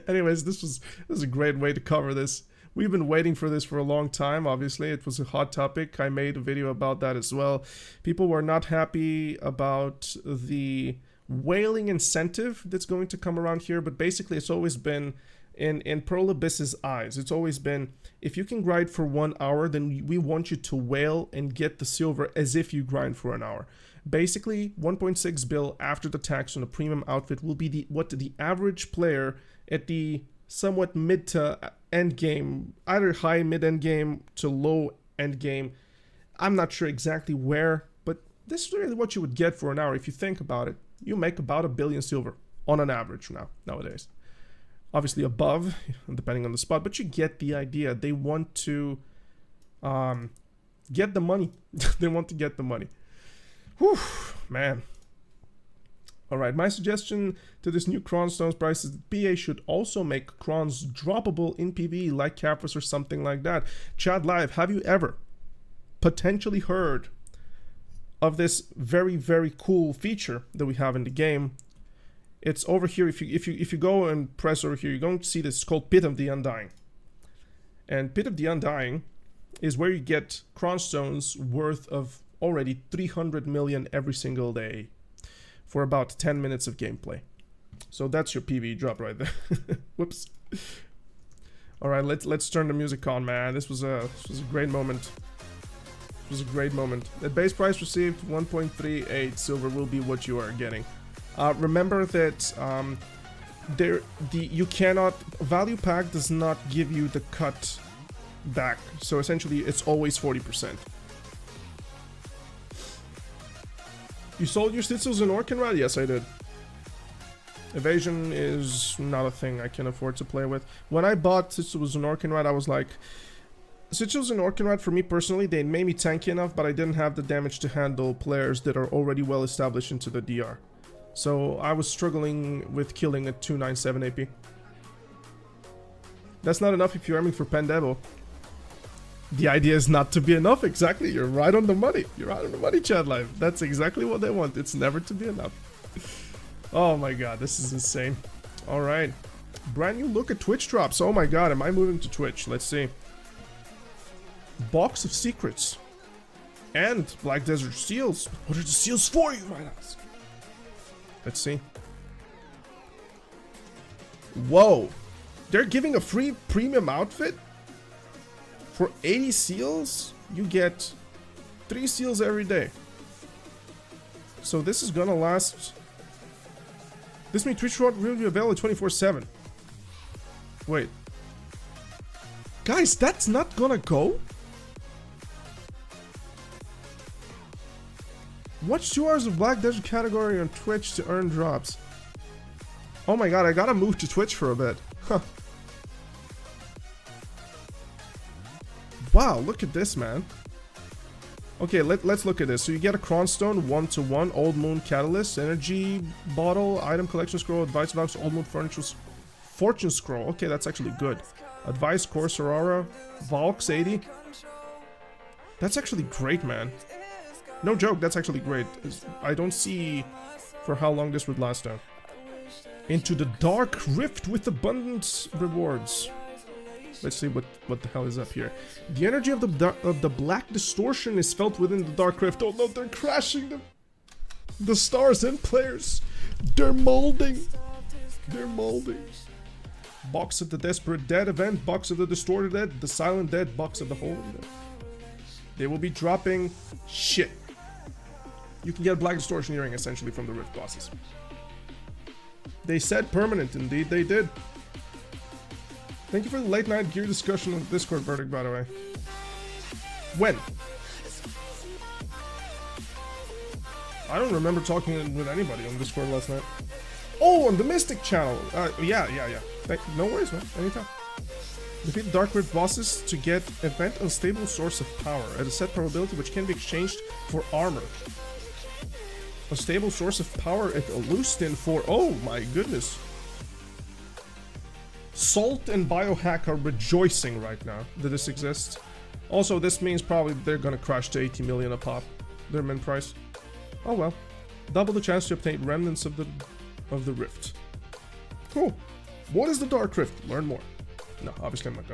anyways, this was a great way to cover this. We've been waiting for this for a long time, obviously. It was a hot topic. I made a video about that as well. People were not happy about the whaling incentive that's going to come around here, but basically it's always been, in Pearl Abyss's eyes, it's always been, if you can grind for 1 hour, then we want you to whale and get the silver as if you grind for an hour. Basically, 1.6 bill after the tax on a premium outfit will be what the average player at the somewhat mid to end game, either high mid end game to low end game. I'm not sure exactly where, but this is really what you would get for an hour. If you think about it, you make about 1 billion silver on an average nowadays. Obviously above, depending on the spot, but you get the idea. They want to get the money. They want to get the money. Whew, man. Alright, my suggestion to this new Cron Stones price is that PA should also make Crons droppable in PvE like Caphras or something like that. Chad Live, have you ever potentially heard of this very, very cool feature that we have in the game? It's over here. If you go and press over here, you're going to see this. It's called Pit of the Undying. And Pit of the Undying is where you get Cron Stones worth of already 300 million every single day for about 10 minutes of gameplay. So that's your PvE drop right there. Whoops. All right, let's turn the music on, man. This was a great moment. It was a great moment. At base price received 1.38 silver will be what you are getting. Remember that you cannot, value pack does not give you the cut back. So essentially it's always 40%. You sold your Stitzels in Orkenrad? Yes, I did. Evasion is not a thing I can afford to play with. When I bought Stitzels in Orkenrad, I was like, Stitzels in Orkenrad, for me personally, they made me tanky enough, but I didn't have the damage to handle players that are already well established into the DR. So I was struggling with killing at 297 AP. That's not enough if you're aiming for Pendevo. The idea is not to be enough, exactly. You're right on the money. You're right on the money, Chad Live. That's exactly what they want. It's never to be enough. Oh my god, this is insane. Alright. Brand new look at Twitch drops. Oh my god, am I moving to Twitch? Let's see. Box of Secrets. And Black Desert Seals. What are the seals for, you might ask? Let's see. Whoa. They're giving a free premium outfit? For 80 seals, you get 3 seals every day. So this is gonna last... This means Twitch Rod will be available 24/7. Wait. Guys, that's not gonna go? Watch 2 hours of Black Desert category on Twitch to earn drops. Oh my god, I gotta move to Twitch for a bit. Huh. Wow, look at this, man. Okay, let's look at this. So you get a Cron Stone, 1-to-1, Old Moon Catalyst, Energy Bottle, Item Collection Scroll, Advice Box, Old Moon Fortune Scroll. Okay, that's actually good. Advice, Course Aurora, Valks 80. That's actually great, man. No joke, that's actually great. I don't see for how long this would last though. Into the Dark Rift with abundant rewards. Let's see what the hell is up here. The energy of the Black Distortion is felt within the Dark Rift. Oh no, they're crashing the stars and players. They're molding. They're molding. Box of the Desperate Dead event, Box of the Distorted Dead, the Silent Dead, Box of the Holy Dead. They will be dropping shit. You can get Black Distortion Earring essentially from the Rift bosses. They said permanent, indeed they did. Thank you for the late night gear discussion on the Discord verdict, by the way. When? I don't remember talking with anybody on Discord last night. Oh, on the Mystic channel. Yeah. No worries, man. Anytime. Defeat Dark Rift bosses to get event unstable source of power at a set probability which can be exchanged for armor. A stable source of power at Alustin for... Oh my goodness. Salt and Biohack are rejoicing right now that this exists. Also, this means probably they're gonna crash to 80 million a pop. Their min price. Oh well. Double the chance to obtain remnants of the Rift. Cool. What is the Dark Rift? Learn more. No, obviously I'm not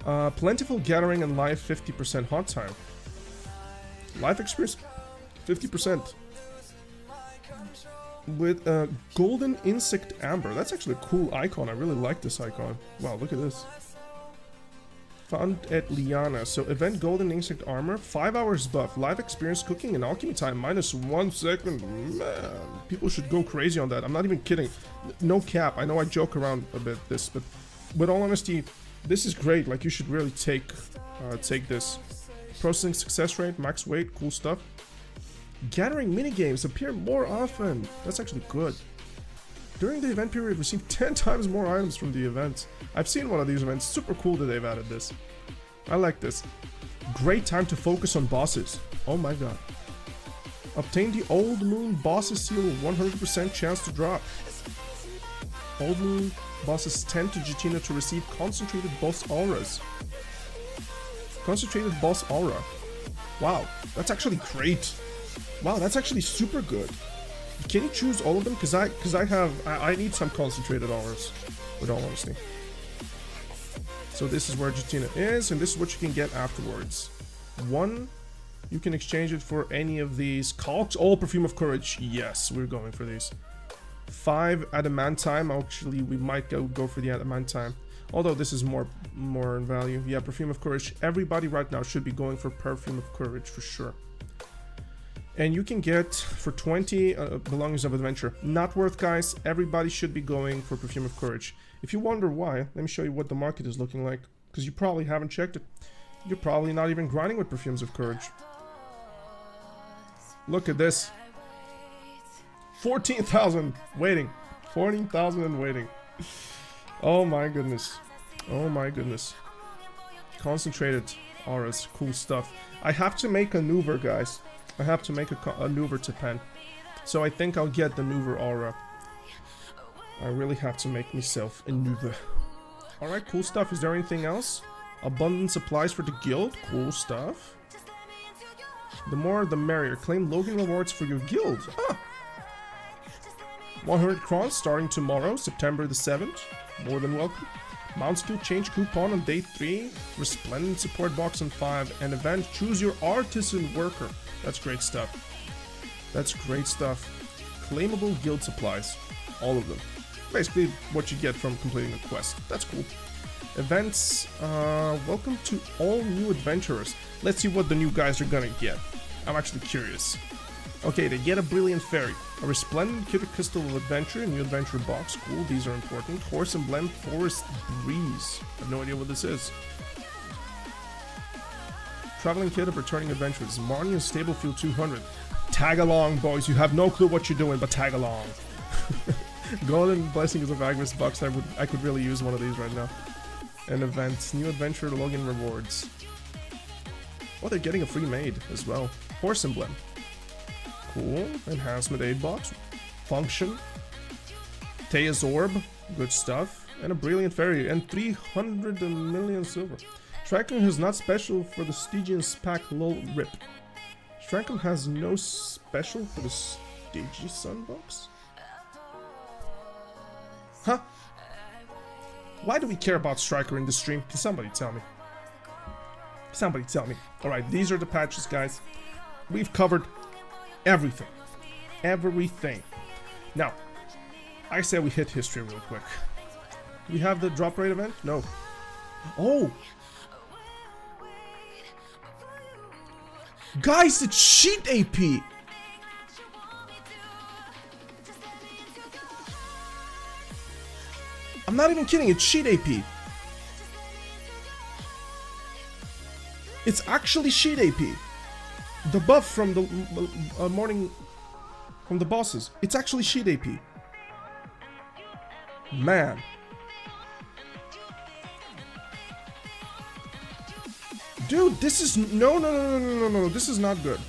gonna. Plentiful Gathering and Life 50% hot time. Life experience 50%. With Golden Insect Amber. That's actually a cool icon. I really like this icon. Wow, look at this. Found at Liana. So event Golden Insect Armor. 5 hours buff. Life experience cooking and alchemy time. -1 second. Man, people should go crazy on that. I'm not even kidding. No cap. I know I joke around a bit this, but with all honesty, this is great. Like, you should really take this. Processing success rate, max weight, cool stuff. Gathering minigames appear more often. That's actually good. During the event period, receive 10 times more items from the event. I've seen one of these events. Super cool that they've added this. I like this. Great time to focus on bosses. Oh my god. Obtain the Old Moon Bosses Seal, 100% chance to drop. Old Moon Bosses 10 to Jutina to receive Concentrated Boss Auras. Concentrated Boss Aura. Wow, that's actually great. Wow, that's actually super good. Can you choose all of them? Because I need some concentrated auras, with all honesty. So this is where Jutina is, and this is what you can get afterwards. 1, you can exchange it for any of these calcs. Oh, Perfume of Courage. Yes, we're going for these. 5 Adamantine. Actually, we might go for the Adamantine. Although this is more in value. Yeah, Perfume of Courage. Everybody right now should be going for Perfume of Courage for sure. And you can get for 20 Belongings of Adventure. Not worth, guys. Everybody should be going for Perfume of Courage. If you wonder why, let me show you what the market is looking like. Because you probably haven't checked it. You're probably not even grinding with Perfumes of Courage. Look at this. 14,000 waiting. 14,000 and waiting. Oh my goodness. Oh my goodness. Concentrated auras. Cool stuff. I have to make a Nuver, guys. I have to make a Nuver to pen. So I think I'll get the Nuver aura. I really have to make myself a Nuver. Alright, cool stuff. Is there anything else? Abundant supplies for the guild. Cool stuff. The more the merrier. Claim Logan rewards for your guild. Ah. 100 crons starting tomorrow, September the 7th. More than welcome. Mount skill change coupon on day 3. Resplendent support box on 5. And event choose your artisan worker. That's great stuff. That's great stuff. Claimable guild supplies. All of them. Basically what you get from completing a quest. That's cool. Events, welcome to all new adventurers. Let's see what the new guys are gonna get. I'm actually curious. Okay, they get a Brilliant Fairy, a Resplendent Cubic Crystal of Adventure, a new adventure box. Cool, these are important. Horse Emblem, Forest Breeze. I have no idea what this is. Traveling Kit of Returning Adventurers, Marnie and Stablefield 200. Tag along, boys. You have no clue what you're doing, but tag along. Golden Blessings of Agnes box. I could really use one of these right now. And events, new adventure login rewards. Oh, they're getting a free maid as well. Horse Emblem. Cool. Enhancement aid box. Function. Tea's Orb. Good stuff. And a Brilliant Fairy. And 300 million silver. Striker is not special for the Stygian's pack lol rip. Striker has no special for the Stygian Sun box? Huh? Why do we care about Striker in this stream? Can somebody tell me? Somebody tell me. Alright, these are the patches, guys. We've covered everything. Everything. Now, I say we hit history real quick. Do we have the drop rate event? No. Oh! Guys, it's sheet AP! I'm not even kidding, it's sheet AP. It's actually sheet AP. The buff from the morning, from the bosses. It's actually sheet AP. Man. Dude, this is, no, this is not good.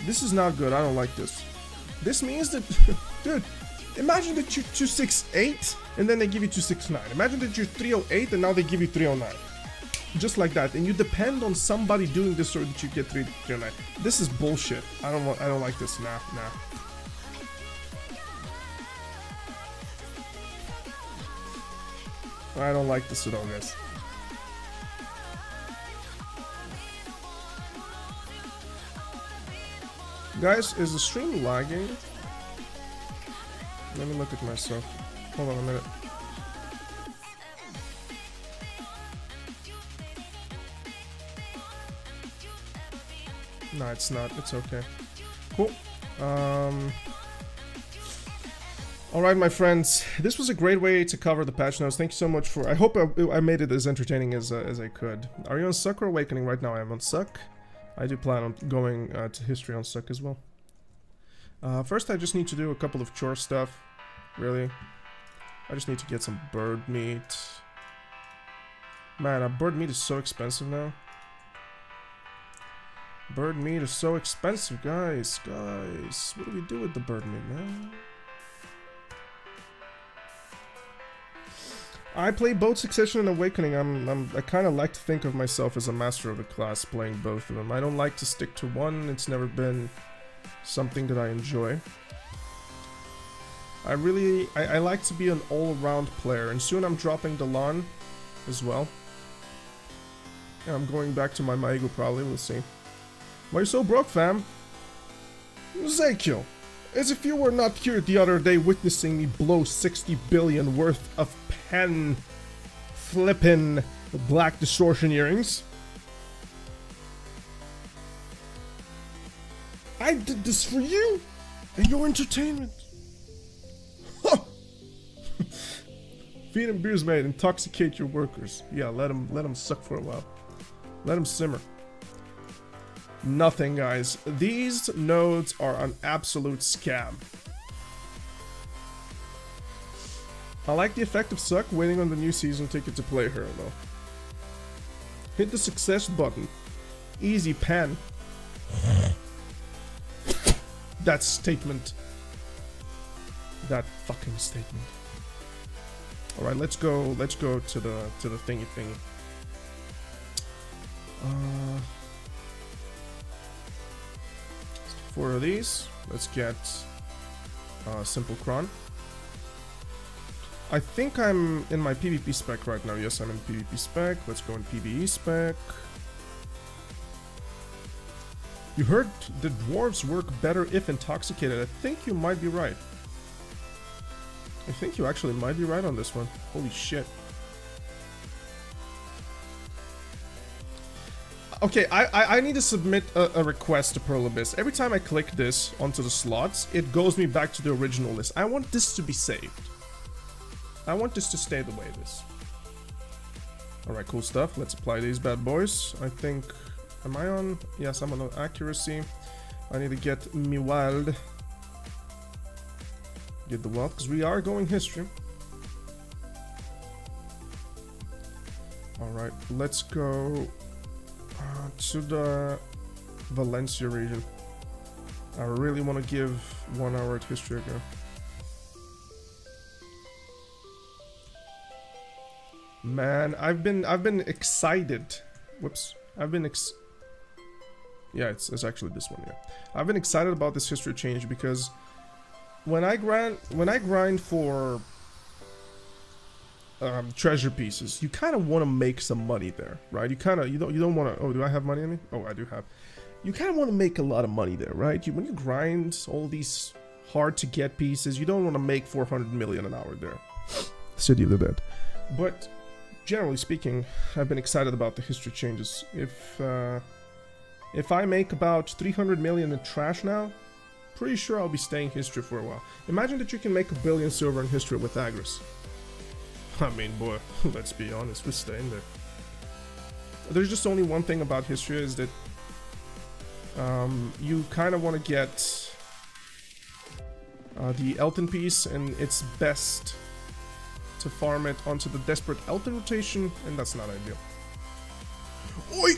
This is not good, I don't like this. This means that, dude, imagine that you're 268 and then they give you 269. Imagine that you're 308 and now they give you 309. Just like that. And you depend on somebody doing this so that you get 309. This is bullshit. I don't like this. Nah. I don't like this at all, guys. Guys, is the stream lagging? Let me look at myself. Hold on a minute. No, it's not. It's okay. Cool. Alright, my friends. This was a great way to cover the patch notes. Thank you so much for... I hope I made it as entertaining as I could. Are you on Suck or Awakening right now? I am on Suck. I do plan on going to History on Suck as well. First, I just need to do a couple of chore stuff. Really. I just need to get some bird meat. Man, bird meat is so expensive now. Bird meat is so expensive, guys. Guys, what do we do with the bird meat, man? I play both Succession and Awakening. I kind of like to think of myself as a master of a class playing both of them. I don't like to stick to one. It's never been something that I enjoy. I like to be an all-around player, and soon I'm dropping Dalan as well. And I'm going back to my Maigo probably, we'll see. Why you so broke, fam? Ezekiel, as if you were not here the other day witnessing me blow 60 billion worth of pen flippin' black distortion earrings. I did this for you and your entertainment. Feed and beers, mate. Intoxicate your workers. Yeah, let them suck for a while. Let them simmer. Nothing, guys. These nodes are an absolute scam. I like the effect of Suck, waiting on the new season ticket to play her, though. Hit the success button. Easy pen. That statement. That fucking statement. Alright, let's go to the thingy. 4 of these. Let's get simple Cron. I think I'm in my PvP spec right now. Yes, I'm in PvP spec. Let's go in PvE spec. You heard the dwarves work better if intoxicated. I think you might be right. I think you actually might be right on this one. Holy shit. Okay, I need to submit a request to Pearl Abyss. Every time I click this onto the slots, it goes me back to the original list. I want this to be saved. I want this to stay the way it is. Alright, cool stuff. Let's apply these bad boys. I think... Am I on? Yes, I'm on accuracy. I need to get me wild. Get the wealth, because we are going history. Alright, let's go to the Valencia region. I really want to give 1 hour at history ago. Man, I've been excited. Whoops. Yeah, it's actually this one, yeah. I've been excited about this history change because when I grind for treasure pieces, you kind of want to make some money there, right? You don't want to. Oh, do I have money on me? Oh, I do have. You kind of want to make a lot of money there, right? When you grind all these hard to get pieces, you don't want to make 400 million an hour there. City of the Dead. But generally speaking, I've been excited about the history changes. If I make about 300 million in trash now, pretty sure I'll be staying history for a while. Imagine that you can make 1 billion silver in history with Agris. I mean, boy, let's be honest, we're staying there. There's just only one thing about history is that you kind of want to get the Elton piece, and it's best to farm it onto the Desperate Elton rotation, and that's not ideal. Oi!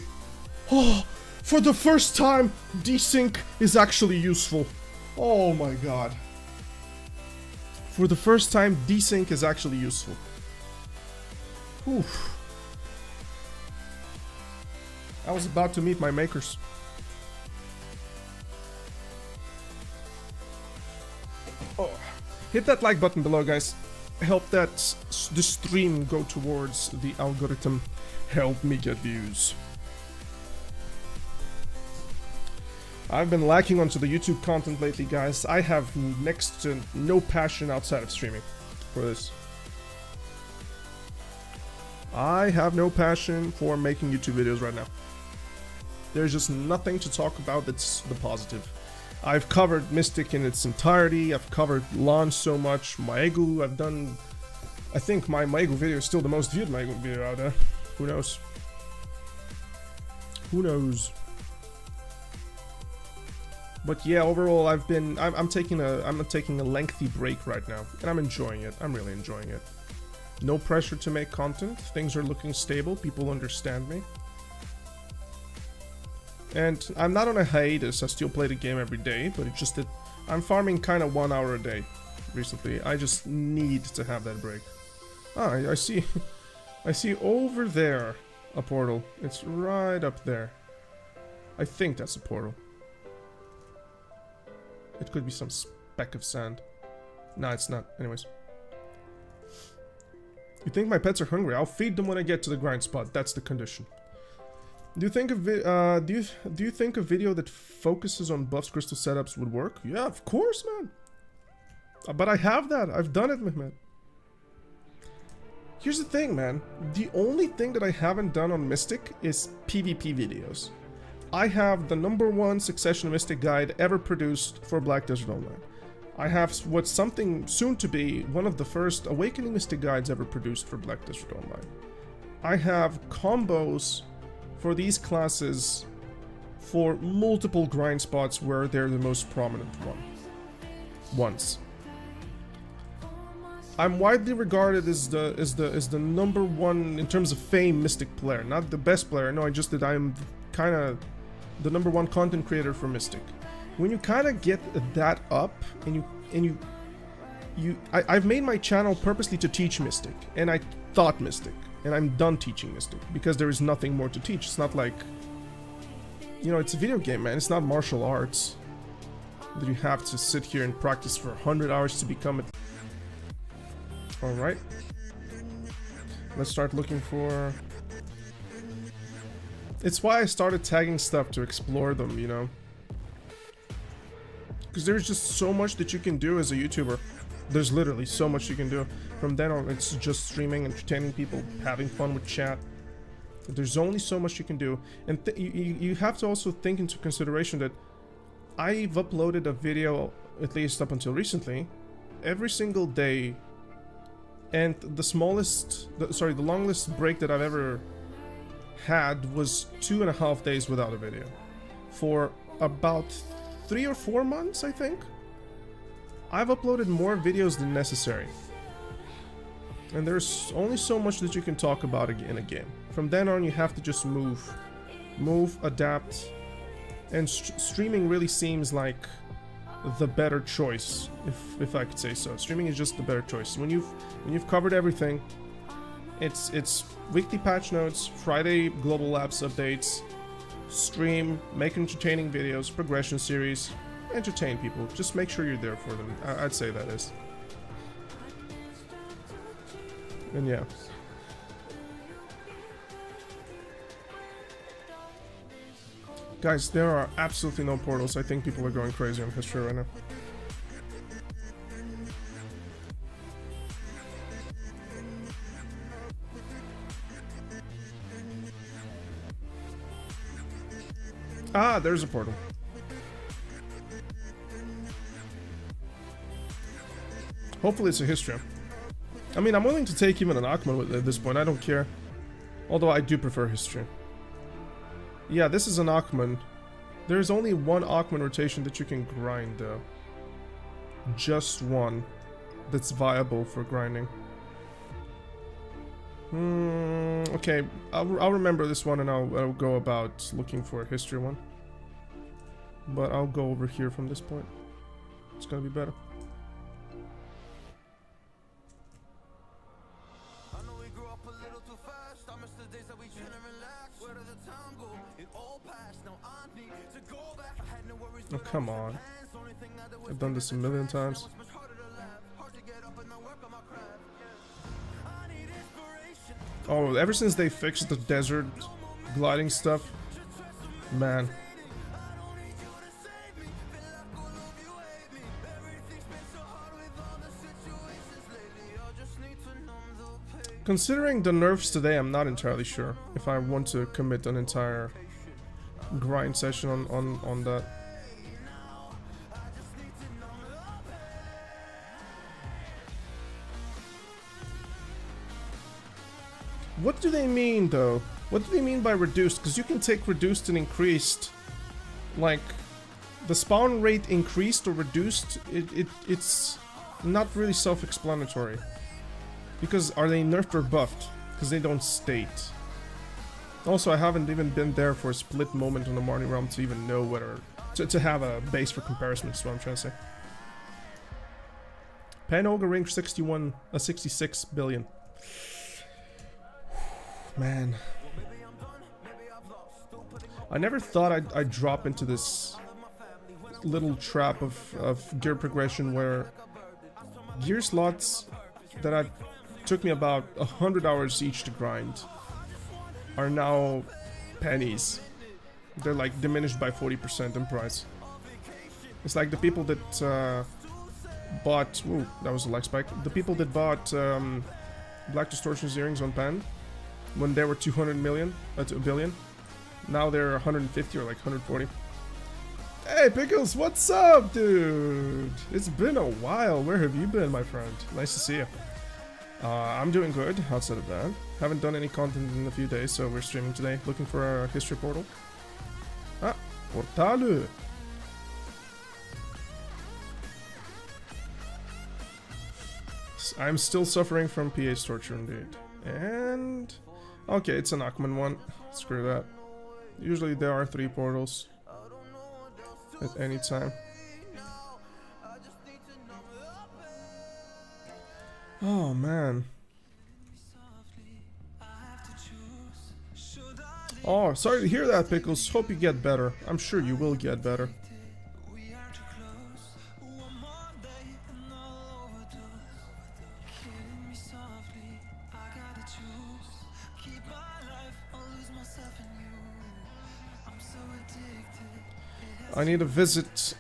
Oh, for the first time, desync is actually useful. Oh my god. For the first time, desync is actually useful. Oof. I was about to meet my makers. Oh. Hit that like button below, guys. Help the stream go towards the algorithm. Help me get views. I've been lacking onto the YouTube content lately, guys. I have next to no passion outside of streaming for this. I have no passion for making YouTube videos right now. There's just nothing to talk about that's the positive. I've covered Mystic in its entirety. I've covered Launch so much. Maegu, I've done... I think my Maegu video is still the most viewed Maegu video out there. Who knows? Who knows? But yeah, overall, I'm taking a lengthy break right now, and I'm enjoying it. I'm really enjoying it. No pressure to make content. Things are looking stable. People understand me. And I'm not on a hiatus. I still play the game every day, but it's just that I'm farming kind of 1 hour a day recently. I just need to have that break. Ah, I see. I see over there a portal. It's right up there. I think that's a portal. It could be some speck of sand. No, it's not. Anyways. You think my pets are hungry? I'll feed them when I get to the grind spot. That's the condition. Do you think do you think a video that focuses on buffs crystal setups would work? Yeah, of course, man. But I have that. I've done it, man. Here's the thing, man. The only thing that I haven't done on Mystic is PvP videos. I have the #1 Succession Mystic guide ever produced for Black Desert Online. I have what's something soon to be one of the first Awakening Mystic guides ever produced for Black Desert Online. I have combos for these classes for multiple grind spots where they're the most prominent ones. I'm widely regarded as the #1 in terms of fame Mystic player, not the best player. No, I just that I'm kind of the #1 content creator for Mystic. When you kind of get that up, and I've made my channel purposely to teach Mystic, and I taught Mystic, and I'm done teaching Mystic because there is nothing more to teach. It's not like, you know, it's a video game, man. It's not martial arts that you have to sit here and practice for 100 hours to become it. Alright. Let's start looking for... It's why I started tagging stuff to explore them, you know? Because there's just so much that you can do as a YouTuber. There's literally so much you can do. From then on, it's just streaming, entertaining people, having fun with chat. There's only so much you can do. And you have to also think into consideration that I've uploaded a video, at least up until recently, every single day. And the longest break that I've ever had was 2.5 days without a video. For about 3 or 4 months, I think. I've uploaded more videos than necessary. And there's only so much that you can talk about in a game. From then on, you have to just move, adapt, and streaming really seems like the better choice, if I could say so. Streaming is just the better choice. When you've covered everything, it's weekly patch notes, Friday global labs updates, stream, make entertaining videos, progression series, entertain people. Just make sure you're there for them. I'd say that is. And yeah. Guys, there are absolutely no portals. I think people are going crazy on history right now. Ah, there's a portal. Hopefully it's a history. I mean, I'm willing to take even an Akhman at this point. I don't care. Although I do prefer history. Yeah, this is an Akhman. There's only one Akhman rotation that you can grind, though. Just one. That's viable for grinding. Okay, I'll remember this one and I'll go about looking for a history one. But I'll go over here from this point. It's gonna be better. Oh, come on. I've done this a million times. Oh, ever since they fixed the desert gliding stuff, man. Considering the nerfs today, I'm not entirely sure if I want to commit an entire grind session on that. What do they mean, though? What do they mean by reduced? Because you can take reduced and increased. Like, the spawn rate increased or reduced, it's not really self-explanatory. Because are they nerfed or buffed? Because they don't state. Also, I haven't even been there for a split moment on the Morning Realm to even know whether... To have a base for comparison, is what I'm trying to say. Pan Ogre range 66 billion. Man. I never thought I'd drop into this little trap of gear progression where gear slots that took me about 100 hours each to grind are now pennies. They're like diminished by 40% in price. It's like the people that bought... Ooh, that was a lag spike. The people that bought Black Distortion's earrings on Pan when they were 200 billion. Now they're 150 or like 140. Hey Pickles, what's up, dude? It's been a while. Where have you been, my friend? Nice to see you. I'm doing good outside of that. Haven't done any content in a few days, so we're streaming today, looking for a history portal. Ah, Portale. I'm still suffering from pH torture indeed. And... okay, it's an Akhman one. Screw that. Usually there are 3 portals at any time. Oh man. Oh, sorry to hear that, Pickles. Hope you get better. I'm sure you will get better. I need to visit.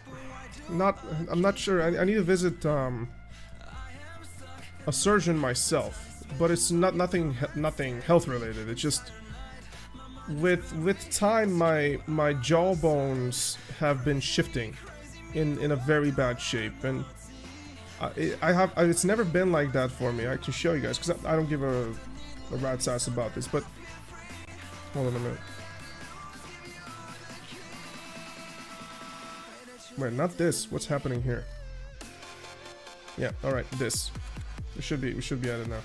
I'm not sure. I need to visit a surgeon myself, but it's nothing health related. It's just with time my jawbones have been shifting in a very bad shape, and it's never been like that for me. I can show you guys because I don't give a rat's ass about this, but hold on a minute. Wait, not this. What's happening here? Yeah, alright, this. We should be at it now.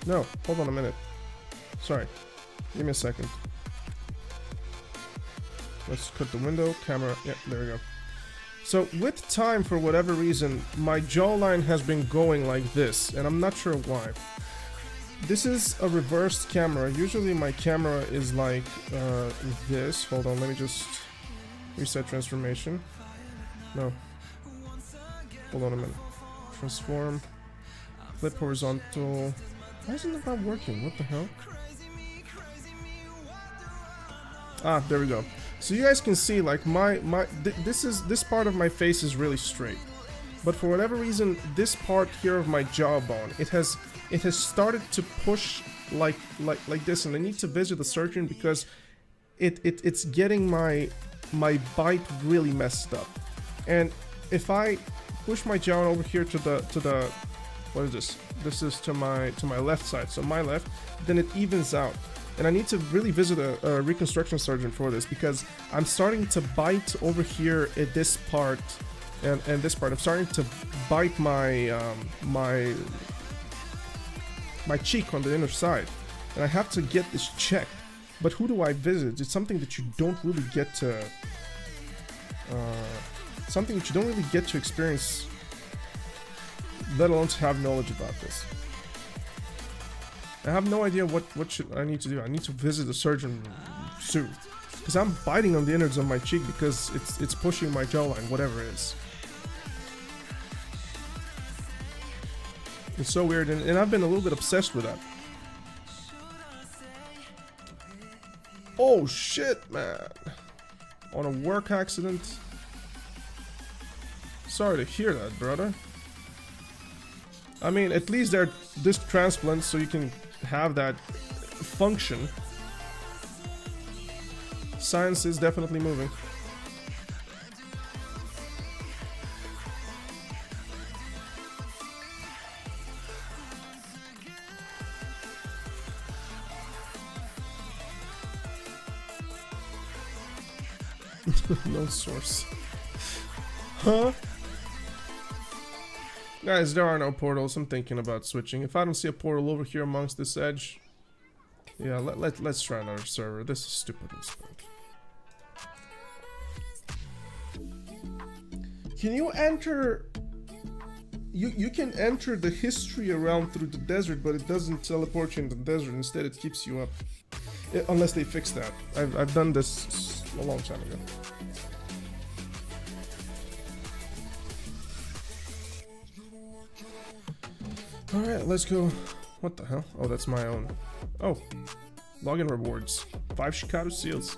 No, hold on a minute. Sorry. Give me a second. Let's cut the window, camera. Yeah, there we go. So, with time, for whatever reason, my jawline has been going like this, and I'm not sure why. This is a reversed camera. Usually my camera is like this. Hold on, let me just reset transformation. No. Hold on a minute. Transform. Flip horizontal. Why isn't it not working? What the hell? Ah, there we go. So you guys can see, like, this part of my face is really straight, but for whatever reason, this part here of my jawbone, it has started to push like this, and I need to visit the surgeon because it's getting my bite really messed up. And if I push my jaw over here to the what is this? This is to my left side, so my left, then it evens out. And I need to really visit a reconstruction surgeon for this because I'm starting to bite over here at this part and this part. I'm starting to bite my my cheek on the inner side, and I have to get this checked. But who do I visit? It's something that you don't really get to experience, let alone to have knowledge about this. I have no idea what should I need to do. I need to visit a surgeon soon because I'm biting on the innards of my cheek because it's pushing my jawline, whatever it is. It's so weird, and I've been a little bit obsessed with that. Oh shit, man! On a work accident. Sorry to hear that, brother. I mean, at least they're disc transplants, so you can have that function. Science is definitely moving. No source. Huh? Guys, there are no portals. I'm thinking about switching. If I don't see a portal over here amongst this edge, yeah, let's try another server. This is stupid as fuck. Can you enter? You can enter the history around through the desert, but it doesn't teleport you in the desert. Instead, it keeps you up. Unless they fix that. I've done this a long time ago. Alright, let's go. What the hell? Oh, that's my own. Oh. Login rewards. 5 Shikado seals.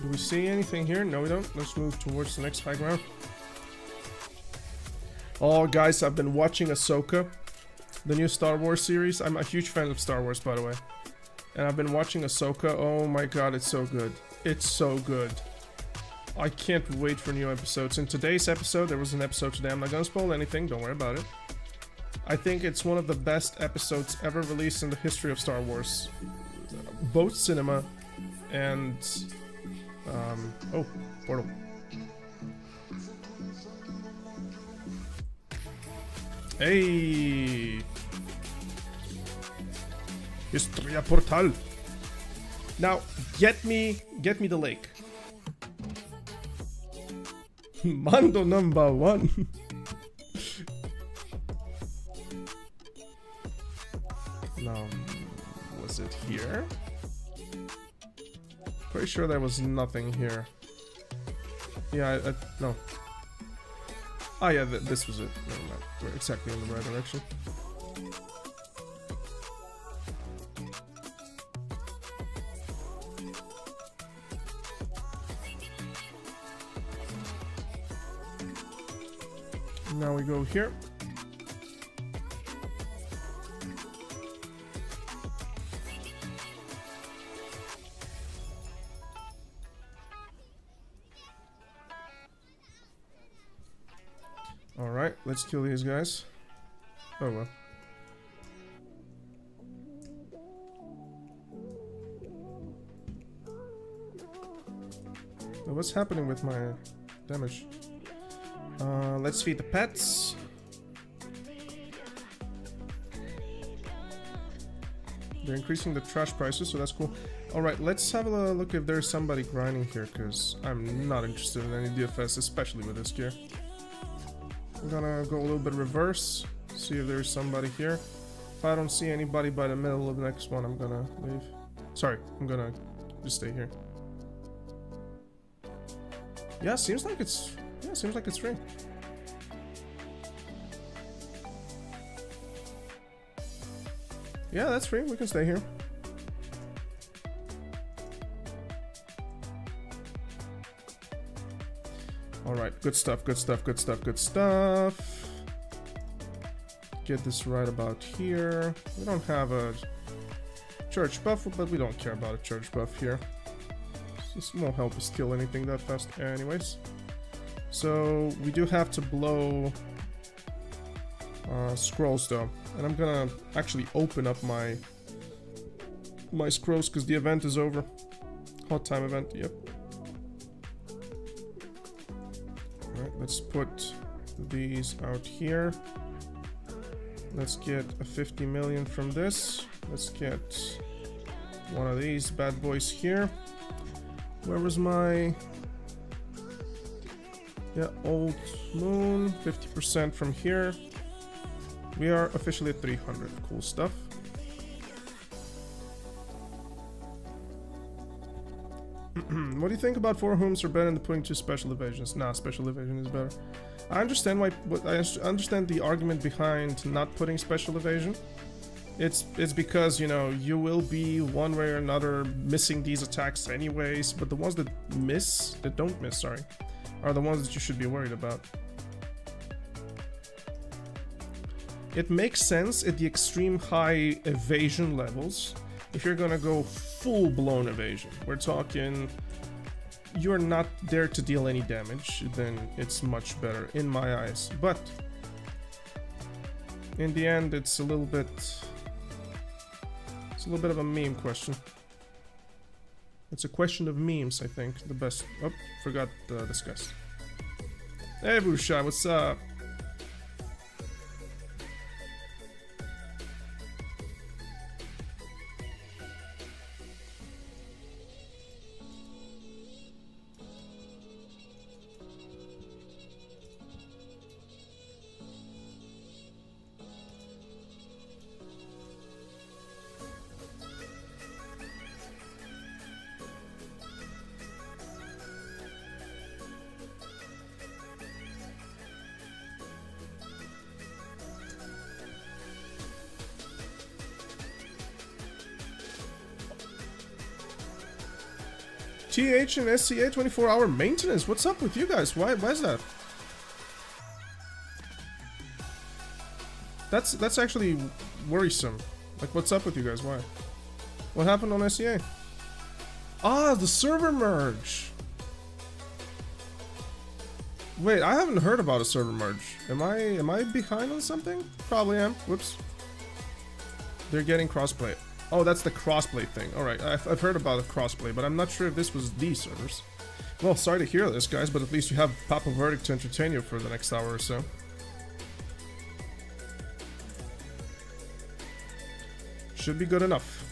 Do we see anything here? No, we don't. Let's move towards the next high ground. Oh, guys, I've been watching Ahsoka, the new Star Wars series. I'm a huge fan of Star Wars, by the way. And I've been watching Ahsoka. Oh my god, it's so good. It's so good. I can't wait for new episodes. In today's episode, there was an episode today. I'm not gonna spoil anything. Don't worry about it. I think it's one of the best episodes ever released in the history of Star Wars. Both cinema and... oh, portal. Hey! Historia Portal. Now, get me the lake. Mando number 1. Now, was it here? Pretty sure there was nothing here. Yeah, no. Oh yeah, this was it. Never mind. We're exactly in the right direction. Now we go here. Alright, let's kill these guys. Oh well. What's happening with my damage? Let's feed the pets. They're increasing the trash prices, so that's cool. Alright, let's have a look if there's somebody grinding here, because I'm not interested in any DFS, especially with this gear. I'm gonna go a little bit reverse, see if there's somebody here. If I don't see anybody by the middle of the next one, I'm gonna leave. Sorry, I'm gonna just stay here. Yeah, seems like it's free. Yeah, that's free. We can stay here. Alright, good stuff, good stuff, good stuff, good stuff. Get this right about here. We don't have a church buff, but we don't care about a church buff here. This won't help us kill anything that fast anyways. So we do have to blow scrolls though. And I'm gonna actually open up my scrolls because the event is over. Hot time event, yep. Alright, let's put these out here. Let's get a 50 million from this. Let's get one of these bad boys here. Where was my... Yeah, old moon, 50% from here. We are officially at 300. Cool stuff. What do you think about 4 homes are better than putting 2 special evasions? Nah, special evasion is better. I understand why. I understand the argument behind not putting special evasion. It's because, you know, you will be one way or another missing these attacks anyways. But the ones that don't miss, sorry, are the ones that you should be worried about. It makes sense at the extreme high evasion levels. If you're gonna go full-blown evasion, we're talking you're not there to deal any damage, then it's much better in my eyes. But in the end, it's a little bit of a meme question. It's a question of memes, I think. The best. Oh, forgot to discuss. Hey, Busha, what's up? TH and SCA 24-hour maintenance. What's up with you guys? Why is that? That's actually worrisome. Like, what's up with you guys? Why? What happened on SCA? Ah, the server merge. Wait, I haven't heard about a server merge. Am I behind on something? Probably am. Whoops. They're getting crossplay. Oh, that's the crossplay thing. Alright, I've heard about a crossplay, but I'm not sure if this was the servers. Well, sorry to hear this, guys, but at least you have Papa Verdict to entertain you for the next hour or so. Should be good enough.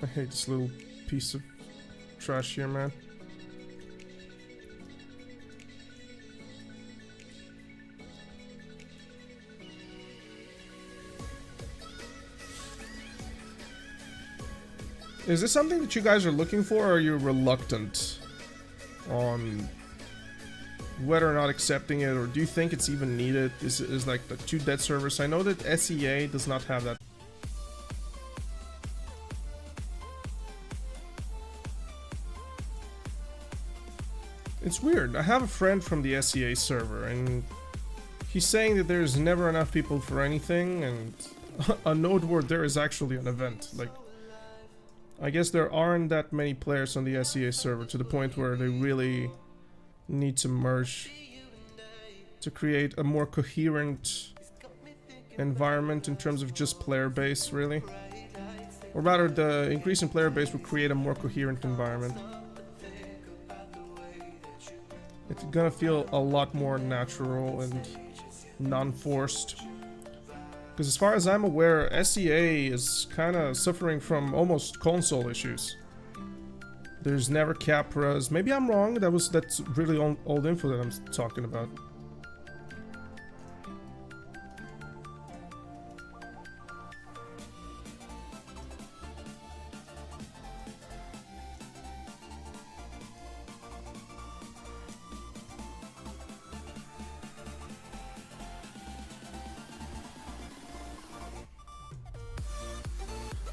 I hate this little piece of trash here, man. Is this something that you guys are looking for, or are you reluctant on whether or not accepting it, or do you think it's even needed? Is like the 2 dead servers? I know that SEA does not have that. It's weird. I have a friend from the SEA server, and he's saying that there's never enough people for anything, and a node where there is actually an event. Like, I guess there aren't that many players on the SEA server to the point where they really need to merge to create a more coherent environment in terms of just player base, really. Or rather, the increase in player base would create a more coherent environment. It's gonna feel a lot more natural and non-forced. Because as far as I'm aware, SEA is kind of suffering from almost console issues. There's never capras. Maybe I'm wrong. That's really old info that I'm talking about.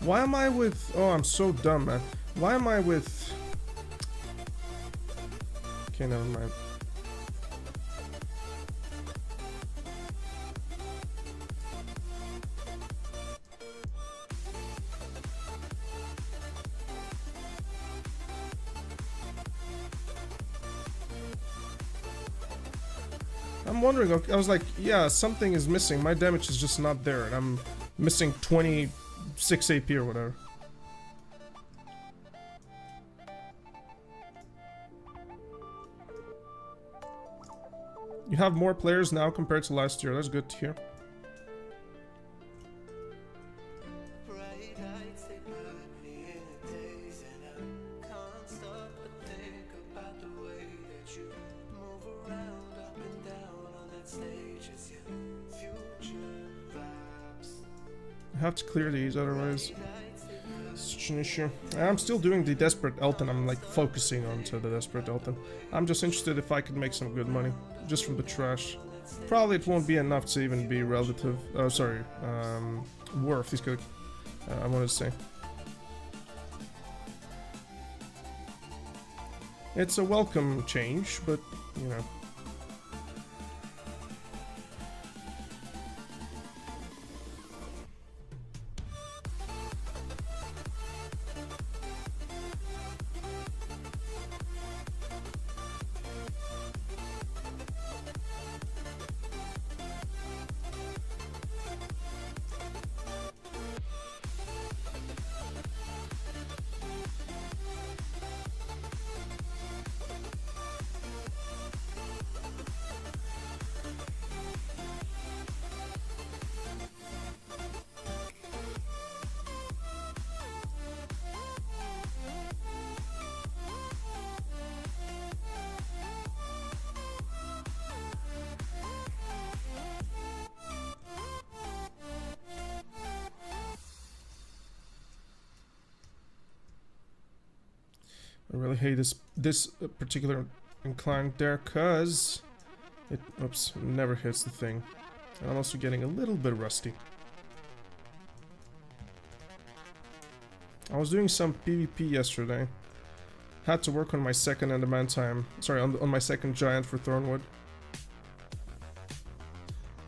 Why am I with... Oh, I'm so dumb, man. Why am I with... Okay, never mind. I'm wondering, I was like, yeah, something is missing. My damage is just not there, and I'm missing 26 AP or whatever. You have more players now compared to last year. That's good to hear. I have to clear these, otherwise it's such an issue. I'm still doing the Desperate Elton. I'm like focusing onto the Desperate Elton. I'm just interested if I could make some good money just from the trash. Probably it won't be enough to even be relative. Oh, sorry, worth. He's good. I wanted to say it's a welcome change, but you know. I really hate this particular incline there, cause it never hits the thing. And I'm also getting a little bit rusty. I was doing some PvP yesterday. Had to work on my second Enderman time. Sorry, on my second giant for Thornwood.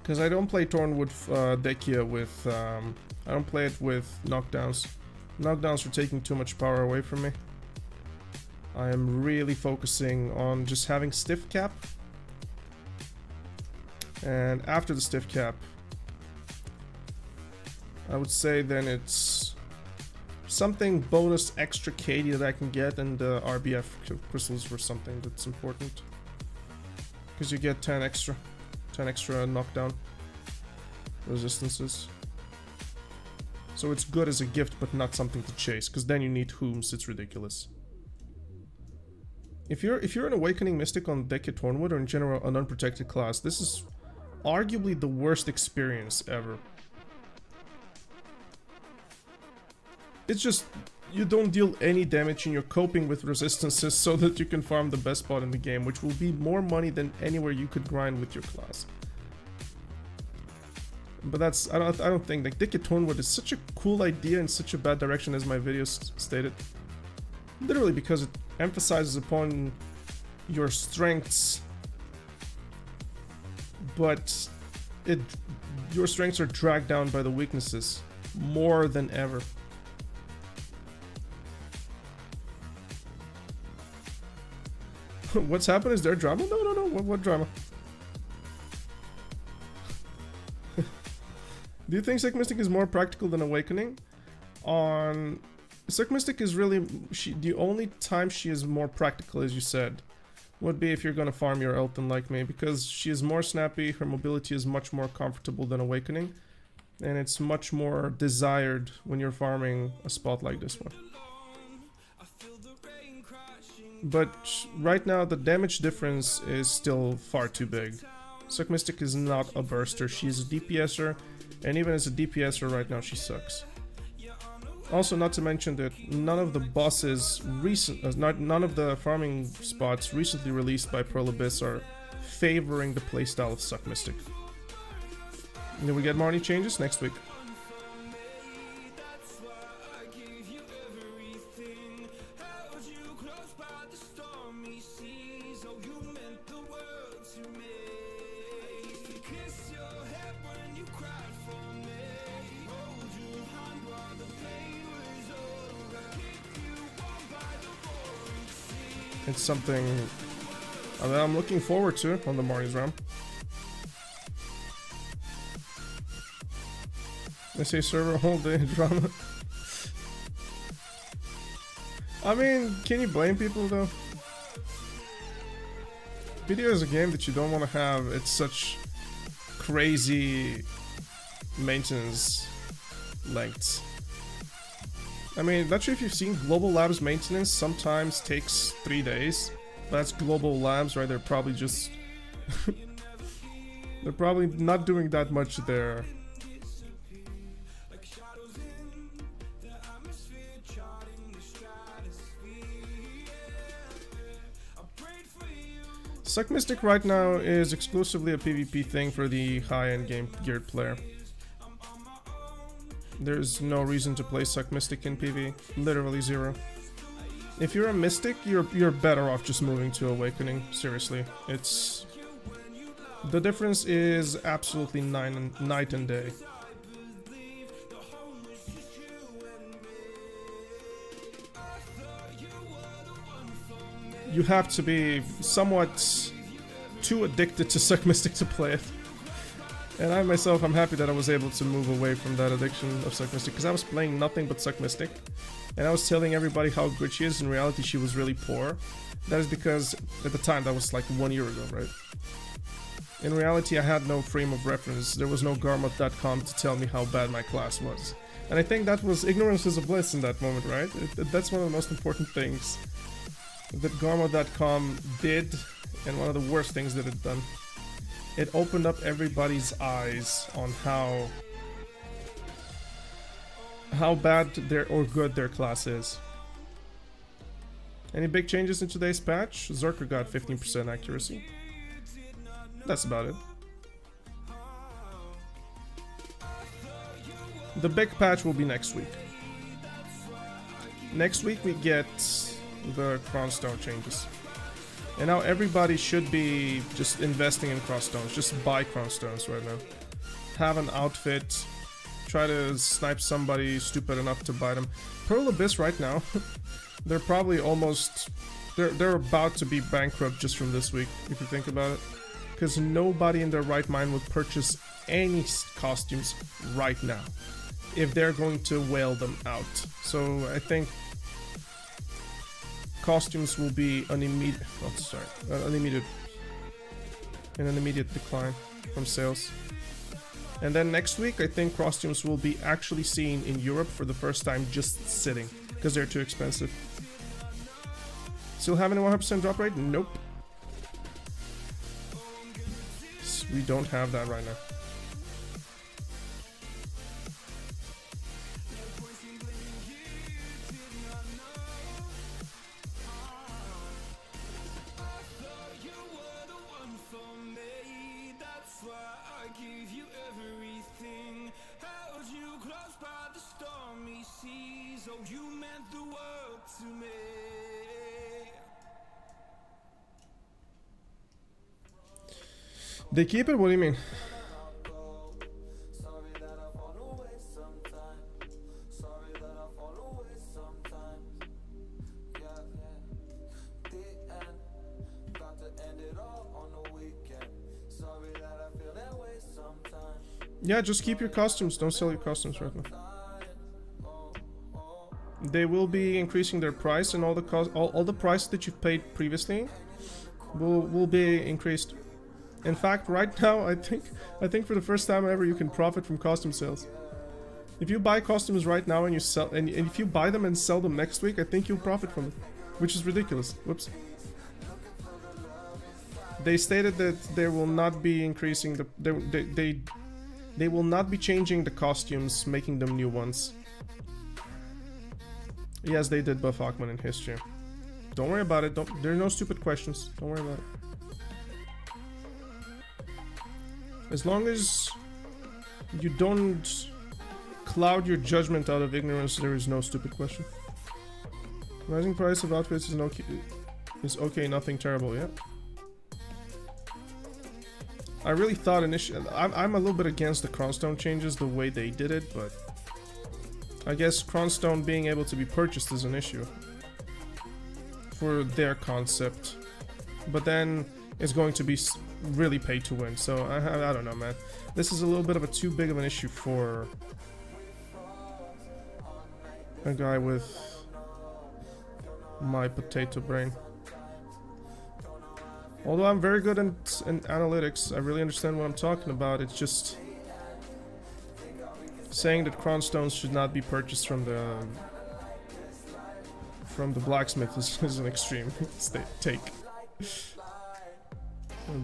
Because I don't play Thornwood Dekia with I don't play it with knockdowns. Knockdowns are taking too much power away from me. I am really focusing on just having stiff cap. And after the stiff cap, I would say then it's something bonus extra KD that I can get, and RBF crystals for something that's important. Because you get 10 extra knockdown resistances. So it's good as a gift, but not something to chase, because then you need Whooms, it's ridiculous. If you're an Awakening Mystic on Decade Tornwood, or in general an unprotected class, this is arguably the worst experience ever. It's just, you don't deal any damage and you're coping with resistances so that you can farm the best spot in the game, which will be more money than anywhere you could grind with your class. But that's, I don't think, like, Decade Tornwood is such a cool idea in such a bad direction, as my videos stated. Literally because it emphasizes upon your strengths, but your strengths are dragged down by the weaknesses more than ever. What's happened? Is there drama? No. What drama? Do you think Sick Mystic is more practical than Awakening? Sick Mystic is really... the only time she is more practical, as you said, would be if you're gonna farm your Elton like me, because she is more snappy, her mobility is much more comfortable than Awakening, and it's much more desired when you're farming a spot like this one. But right now the damage difference is still far too big. Sick Mystic is not a burster, she's a DPSer, and even as a DPSer right now she sucks. Also, not to mention that none of the bosses none of the farming spots recently released by Pearl Abyss are favoring the playstyle of Suck Mystic. And then we get more any changes next week. It's something that I'm looking forward to on the Marnie's RAM. They say server whole day drama. I mean, can you blame people though? Video is a game that you don't want to have. It's such crazy maintenance lengths. I mean, not sure if you've seen Global Labs maintenance sometimes takes 3 days. That's Global Labs, right? They're probably just... they're probably not doing that much there. Suck Mystic right now is exclusively a PvP thing for the high-end game geared player. There's no reason to play Suck Mystic in PV. Literally zero. If you're a Mystic, you're better off just moving to Awakening. Seriously. It's... the difference is absolutely night and day. You have to be somewhat too addicted to Suck Mystic to play it. And I myself, I'm happy that I was able to move away from that addiction of Suck Mystic, because I was playing nothing but Suck Mystic, and I was telling everybody how good she is. In reality, she was really poor. That is because, at the time, that was like 1 year ago, right? In reality, I had no frame of reference. There was no Garmot.com to tell me how bad my class was. And I think that was ignorance is a bliss in that moment, right? That's one of the most important things that Garmot.com did, and one of the worst things that it done. It opened up everybody's eyes on how bad or good their class is. Any big changes in today's patch? Zerker got 15% accuracy. That's about it. The big patch will be next week. Next week we get the Cron stone changes. And now everybody should be just investing in cross stones. Just buy cross stones right now. Have an outfit. Try to snipe somebody stupid enough to buy them. Pearl Abyss right now, they're probably almost... They're about to be bankrupt just from this week, if you think about it. Because nobody in their right mind would purchase any costumes right now if they're going to whale them out. So I think costumes will be an immediate decline from sales. And then next week, I think costumes will be actually seen in Europe for the first time just sitting, because they're too expensive. Still having a 100% drop rate? Nope. We don't have that right now. They keep it? What do you mean? Yeah, just keep your costumes. Don't sell your costumes right now. They will be increasing their price, and all the price that you've paid previously will be increased. In fact, right now, I think for the first time ever, you can profit from costume sales. If you buy costumes right now and you sell, and if you buy them and sell them next week, I think you'll profit from it, which is ridiculous. Whoops. They stated that they will not be increasing the they will not be changing the costumes, making them new ones. Yes, they did buff Aquaman in history. Don't worry about it. There are no stupid questions. Don't worry about it. As long as you don't cloud your judgment out of ignorance, there is no stupid question. Rising price of outfits is okay, nothing terrible, yeah. I really thought initially... I'm a little bit against the Cronstone changes, the way they did it, but... I guess Cronstone being able to be purchased is an issue. For their concept. But then, it's going to be really pay to win, so I don't know, man. This is a little bit of a too big of an issue for a guy with my potato brain. Although I'm very good in analytics, I really understand what I'm talking about. It's just saying that Cronstones should not be purchased from the blacksmith is an extreme take.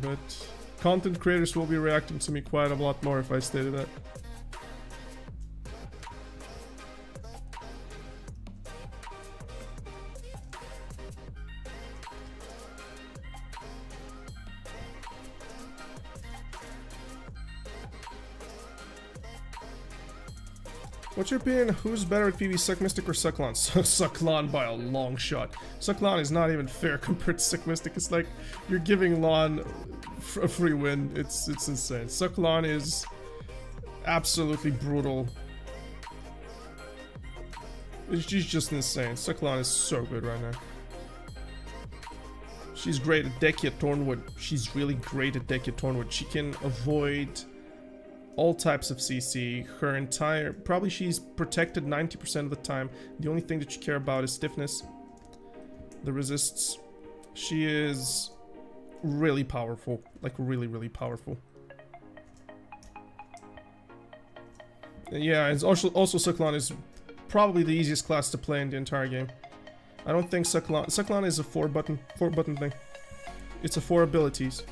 But content creators will be reacting to me quite a lot more if I stated that. What's your opinion? Who's better at PvE, Suck Mystic or Sucklon? Sucklon by a long shot. Sucklon is not even fair compared to Suck Mystic. It's like you're giving Lon a free win. It's insane. Sucklon is absolutely brutal. She's just insane. Sucklon is so good right now. She's great at Dekia Thornwood. She's really great at Dekia Thornwood. She can avoid all types of CC. Her entire... Probably she's protected 90% of the time. The only thing that you care about is stiffness. The resists. She is really powerful. Like, really, really powerful. And yeah, it's also Sucklon is probably the easiest class to play in the entire game. I don't think Sucklon is a 4-button thing. It's a 4 abilities,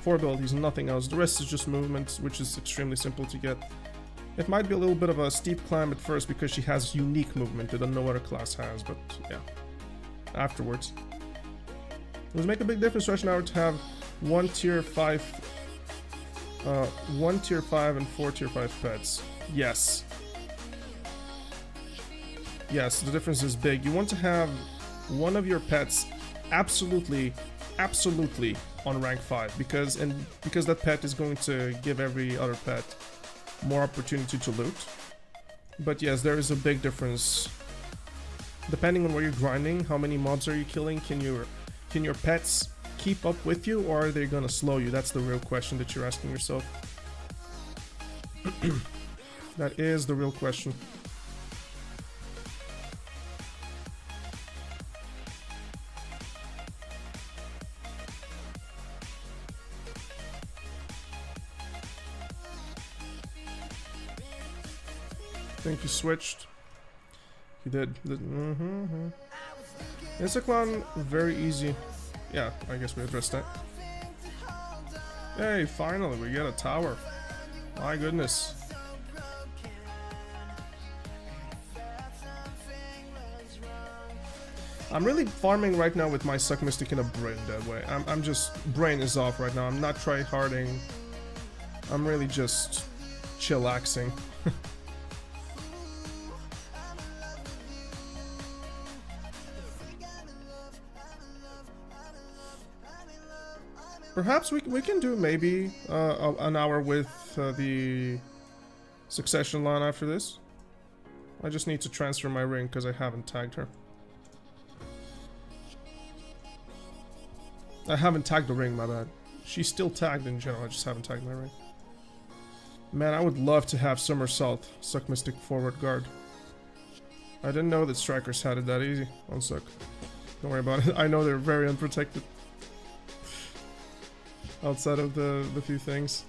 nothing else. The rest is just movement, which is extremely simple to get. It might be a little bit of a steep climb at first because she has unique movement that no other class has, but yeah, afterwards. It would make a big difference right now to have 1 tier 5 and 4 tier 5 pets. Yes. Yes, the difference is big. You want to have one of your pets absolutely on rank 5 because that pet is going to give every other pet more opportunity to loot. But yes, there is a big difference depending on where you're grinding. How many mobs are you killing? Can your pets keep up with you, or are they gonna slow you? That's the real question that you're asking yourself. That is the real question. think you switched. You did. Cron, very easy. Yeah, I guess we addressed that. Hey, finally, we get a tower. My goodness. I'm really farming right now with my Suck Mystic in a Brain that way. I'm just... Brain is off right now. I'm not try-harding. I'm really just chillaxing. Perhaps we can do maybe an hour with the Succession line after this. I just need to transfer my ring because I haven't tagged her. I haven't tagged the ring, my bad. She's still tagged in general, I just haven't tagged my ring. Man, I would love to have Somersault, Suck Mystic forward guard. I didn't know that strikers had it that easy on Suck. Don't worry about it, I know they're very unprotected. Outside of the few things.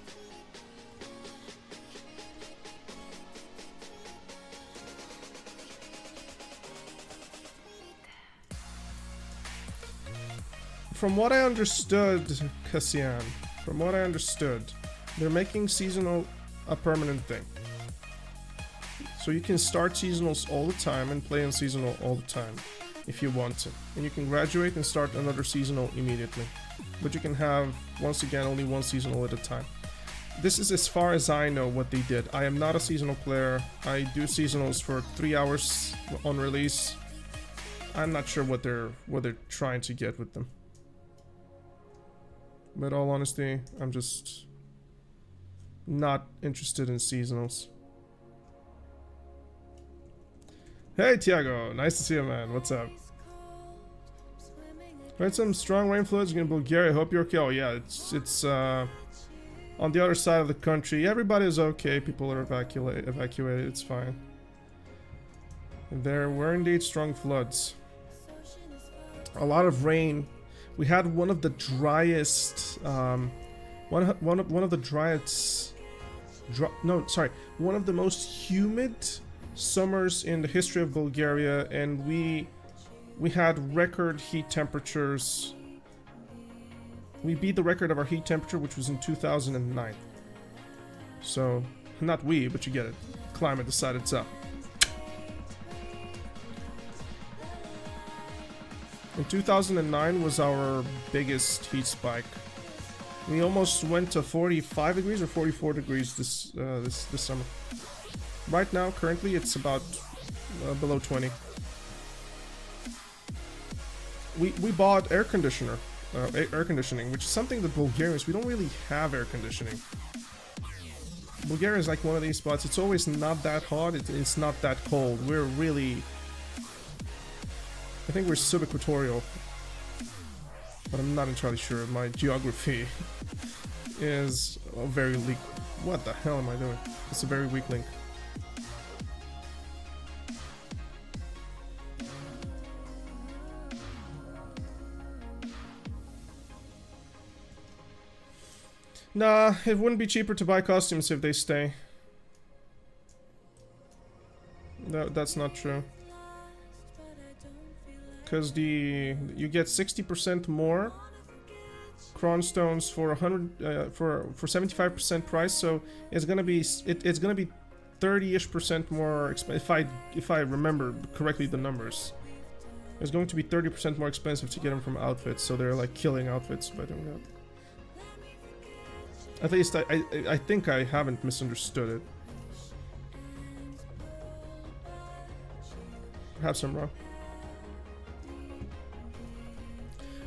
From what I understood, Cassian, from what I understood, they're making seasonal a permanent thing. So you can start seasonals all the time and play on seasonal all the time, if you want to. And you can graduate and start another seasonal immediately. But you can have, once again, only one seasonal at a time. This is as far as I know what they did. I am not a seasonal player. I do seasonals for 3 hours on release. I'm not sure what they're trying to get with them. But all honesty, I'm just not interested in seasonals. Hey Tiago, nice to see you, man. What's up? Had some strong rain floods in Bulgaria. Hope you're okay. Oh yeah, it's on the other side of the country. Everybody is okay. People are evacuated. It's fine. There were indeed strong floods. A lot of rain. We had one of the driest, one of the driest, one of the most humid summers in the history of Bulgaria, and we had record heat temperatures. We beat the record of our heat temperature, which was in 2009. So, not we, but you get it. Climate decided so. In 2009 was our biggest heat spike. We almost went to 45 degrees or 44 degrees this summer. Right now, currently, it's about below 20. We bought air conditioning, which is something that Bulgarians, we don't really have air conditioning. Bulgaria is like one of these spots. It's always not that hot. It's not that cold. We're really... I think we're subequatorial, but I'm not entirely sure. My geography is a very weak... What the hell am I doing? It's a very weak link. Nah, it wouldn't be cheaper to buy costumes if they stay. That's not true. Because you get 60% more Cron stones for 100 for 75% price, so it's gonna be 30-ish% more expensive. If I remember correctly the numbers, it's going to be 30% more expensive to get them from outfits. So they're like killing outfits by doing that. At least I think I haven't misunderstood it. Perhaps I'm wrong.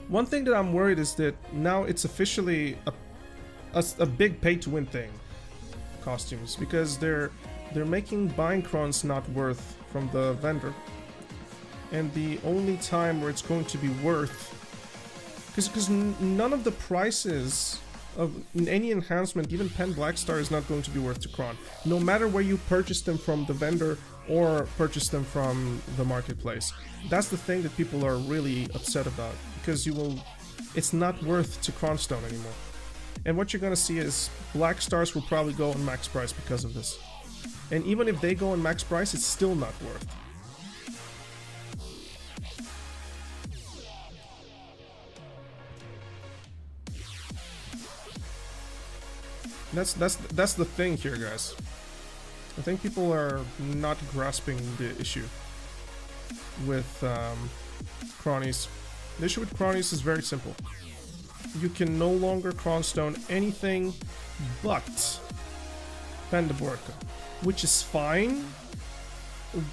One thing that I'm worried is that now it's officially a big pay-to-win thing, costumes, because they're making buying crons not worth from the vendor, and the only time where it's going to be worth, because none of the prices of any enhancement, even Pen Blackstar, is not going to be worth to Cron, no matter where you purchase them from the vendor or purchase them from the marketplace. That's the thing that people are really upset about, because it's not worth to Cronstone anymore. And what you're gonna see is Black Stars will probably go on max price because of this. And even if they go on max price, it's still not worth. That's the thing here, guys. I think people are not grasping the issue with cronies. The issue with cronies is very simple. You can no longer cronstone anything but Pendaborka, which is fine,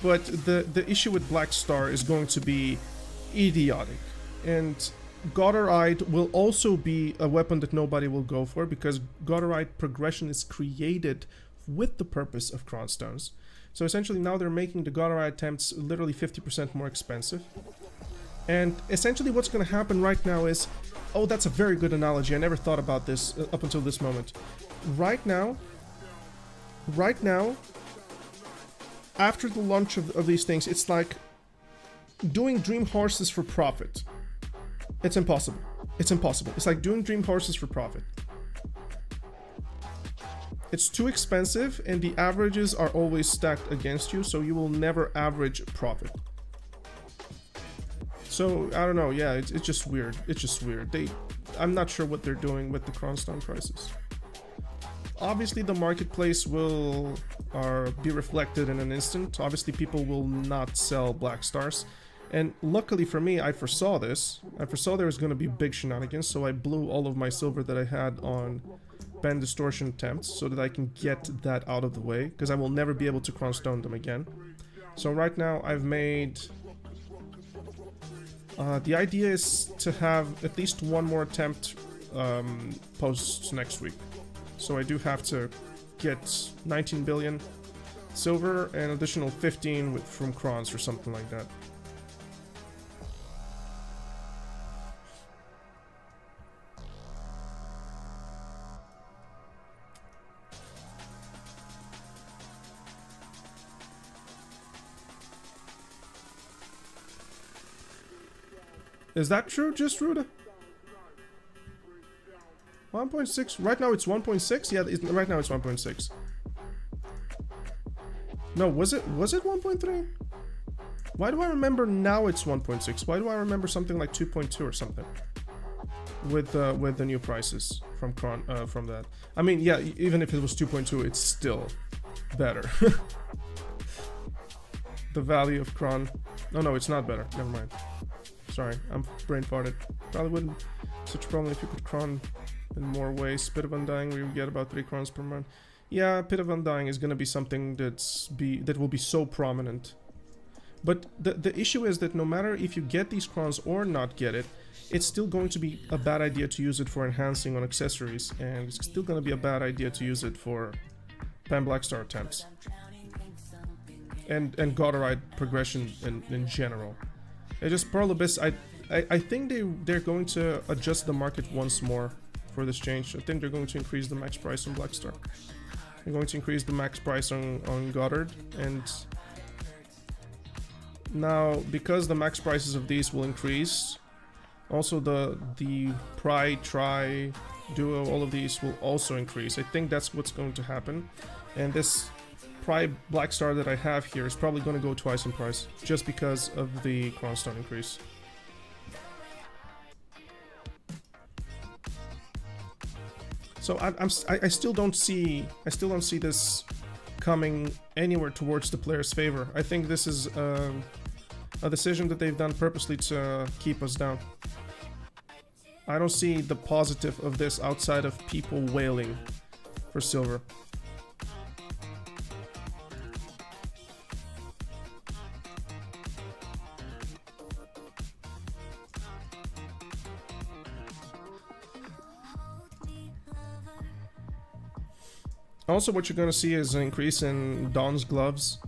but the issue with Black Star is going to be idiotic. And Gotterite will also be a weapon that nobody will go for, because Gotterite progression is created with the purpose of cronstones. So essentially now they're making the Gotterite attempts literally 50% more expensive. And essentially what's going to happen right now is, oh, that's a very good analogy. I never thought about this up until this moment. Right now, after the launch of these things, it's like doing dream horses for profit. It's impossible. It's impossible. It's like doing dream horses for profit. It's too expensive, and the averages are always stacked against you, so you will never average profit. So, I don't know, yeah, it's just weird. It's just weird. I'm not sure what they're doing with the Cronstone prices. Obviously, the marketplace will be reflected in an instant. Obviously, people will not sell Black Stars. And luckily for me, I foresaw this. I foresaw there was going to be big shenanigans, so I blew all of my silver that I had on Band Distortion attempts so that I can get that out of the way, because I will never be able to Cronstone them again. So right now, I've made... the idea is to have at least one more attempt post next week. So I do have to get 19 billion silver and additional 15 from Crons or something like that. Is that true, just Ruda? 1.6? Right now it's 1.6? Yeah, right now it's 1.6. No, was it 1.3? Why do I remember now it's 1.6? Why do I remember something like 2.2 or something? With the new prices from Cron, from that. I mean, yeah, even if it was 2.2, it's still better. The value of Cron. No, it's not better. Never mind. Sorry, I'm brain farted. Probably wouldn't be such a problem if you could Cron in more ways. Pit of Undying, we get about 3 crons per month. Yeah, Pit of Undying is gonna be something that will be so prominent. But the issue is that no matter if you get these crons or not get it, it's still going to be a bad idea to use it for enhancing on accessories, and it's still gonna be a bad idea to use it for Pan Black Star attempts. And Gotterite progression in general. It just Pearl Abyss, I think they're going to adjust the market once more for this change. I think they're going to increase the max price on Black Star. They're going to increase the max price on Goddard, and now because the max prices of these will increase, also the Pride, Tri, Duo, all of these will also increase. I think that's what's going to happen, and this Pride Black Star that I have here is probably going to go twice in price, just because of the Cronstone increase. So I still don't see this coming anywhere towards the player's favor. I think this is a decision that they've done purposely to keep us down. I don't see the positive of this outside of people wailing for silver. Also, what you're gonna see is an increase in Dawn's gloves.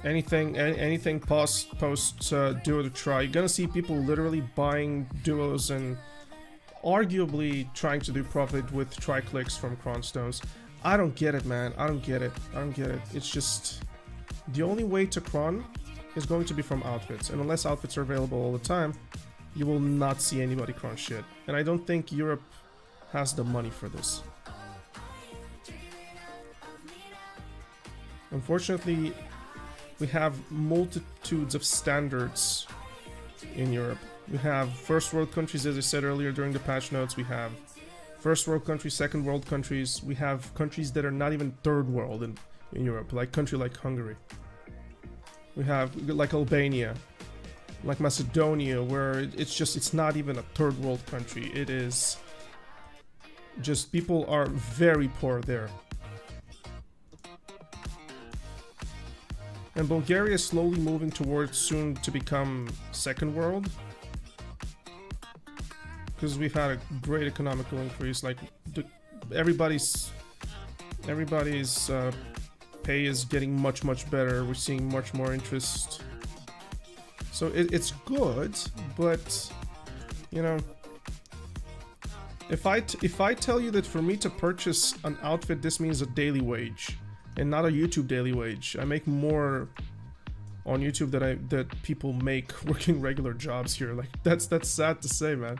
Anything post duo to try. You're gonna see people literally buying duos and arguably trying to do profit with tri-clicks from Cronstones. I don't get it, man. I don't get it. It's just the only way to Cron is going to be from outfits, and unless outfits are available all the time, you will not see anybody Cron shit. And I don't think Europe has the money for this. Unfortunately, we have multitudes of standards in Europe. We have first world countries, as I said earlier during the patch notes. We have first world countries, second world countries. We have countries that are not even third world in Europe, like country like Hungary. We have like Albania, like Macedonia, where it's not even a third world country. It is just, people are very poor there. And Bulgaria is slowly moving towards soon to become second world, because we've had a great economical increase. Like everybody's pay is getting much better. We're seeing much more interest, so it's good. But you know, if I tell you that for me to purchase an outfit, this means a daily wage and not a YouTube daily wage. I make more on YouTube that people make working regular jobs here. Like that's sad to say, man.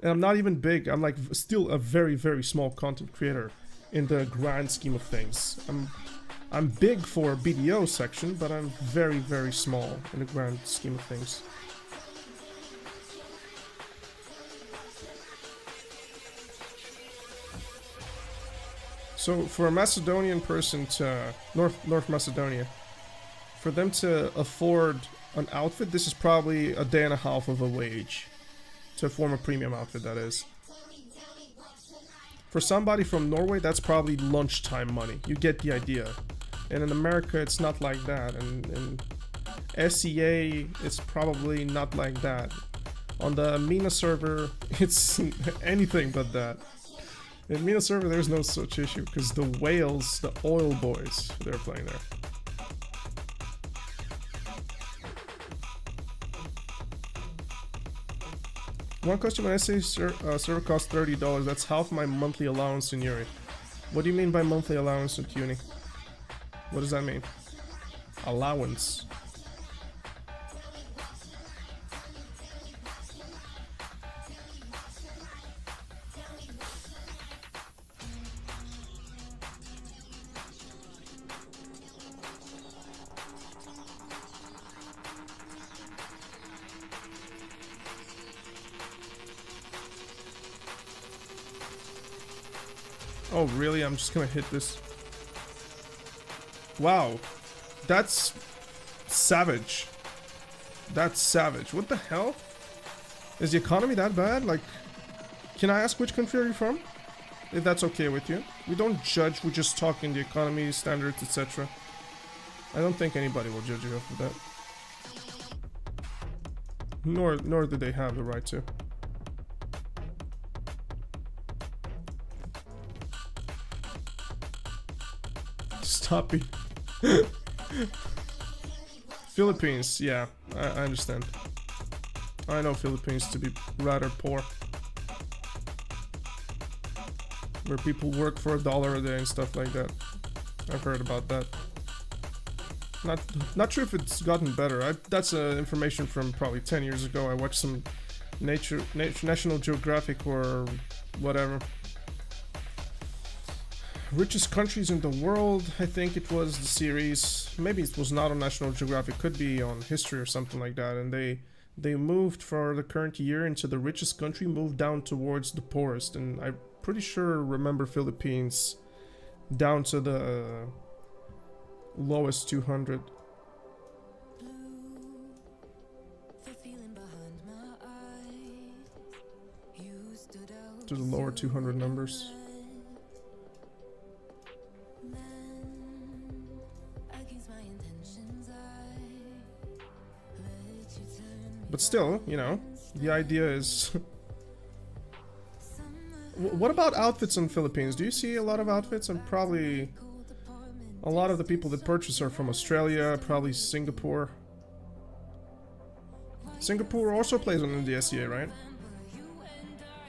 And I'm not even big. I'm like still a very small content creator in the grand scheme of things. I'm big for BDO section, but I'm very small in the grand scheme of things. So for a Macedonian person to North Macedonia, for them to afford an outfit, this is probably a day and a half of a wage to form a premium outfit, that is. For somebody from Norway, that's probably lunchtime money. You get the idea. And in America, it's not like that. And in SEA, it's probably not like that. On the MENA server, it's anything but that. In MENA server, there's no such issue, because the whales, the oil boys, they're playing there. One customer essay server costs $30. That's half my monthly allowance in Yuri. What do you mean by monthly allowance in CUNY? What does that mean? Allowance. Oh, really? I'm just gonna hit this. Wow. That's savage. That's savage. What the hell? Is the economy that bad? Like, can I ask which country are you from? If that's okay with you. We don't judge, we're just talking the economy, standards, etc. I don't think anybody will judge you off of that. Nor do they have the right to. Stop it. Philippines, yeah, I understand. I know Philippines to be rather poor, where people work for $1 a day and stuff like that. I've heard about that. Not sure if it's gotten better. That's information from probably 10 years ago. I watched some National Geographic or whatever. Richest countries in the world, I think it was the series. Maybe it was not on National Geographic, could be on History or something like that. And they moved for the current year into the richest country, moved down towards the poorest. And I'm pretty sure remember Philippines down to the lowest 200. To the lower 200 numbers. But still, you know, the idea is... What about outfits in Philippines? Do you see a lot of outfits? And probably a lot of the people that purchase are from Australia, probably Singapore. Singapore also plays on the SEA, right?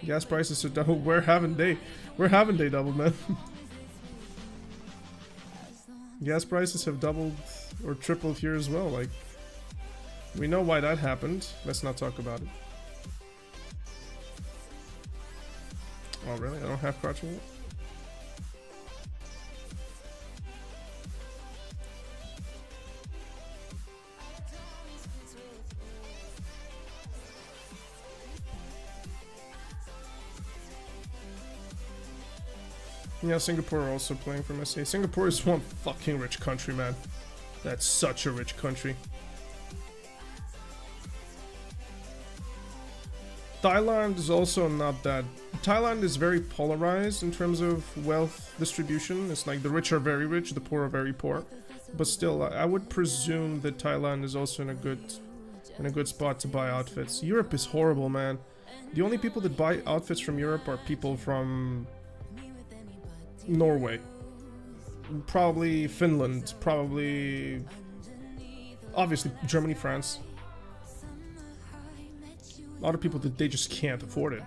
Gas prices are double. Where haven't they doubled, man? Gas prices have doubled or tripled here as well. Like, we know why that happened. Let's not talk about it. Oh, really? I don't have crouching yet? Yeah, Singapore are also playing from SA. Singapore is one fucking rich country, man. That's such a rich country. Thailand is also not that... Thailand is very polarized in terms of wealth distribution. It's like the rich are very rich, the poor are very poor. But still, I would presume that Thailand is also in a good spot to buy outfits. Europe is horrible, man. The only people that buy outfits from Europe are people from Norway. Probably Finland, probably... obviously Germany, France. A lot of people that they just can't afford it.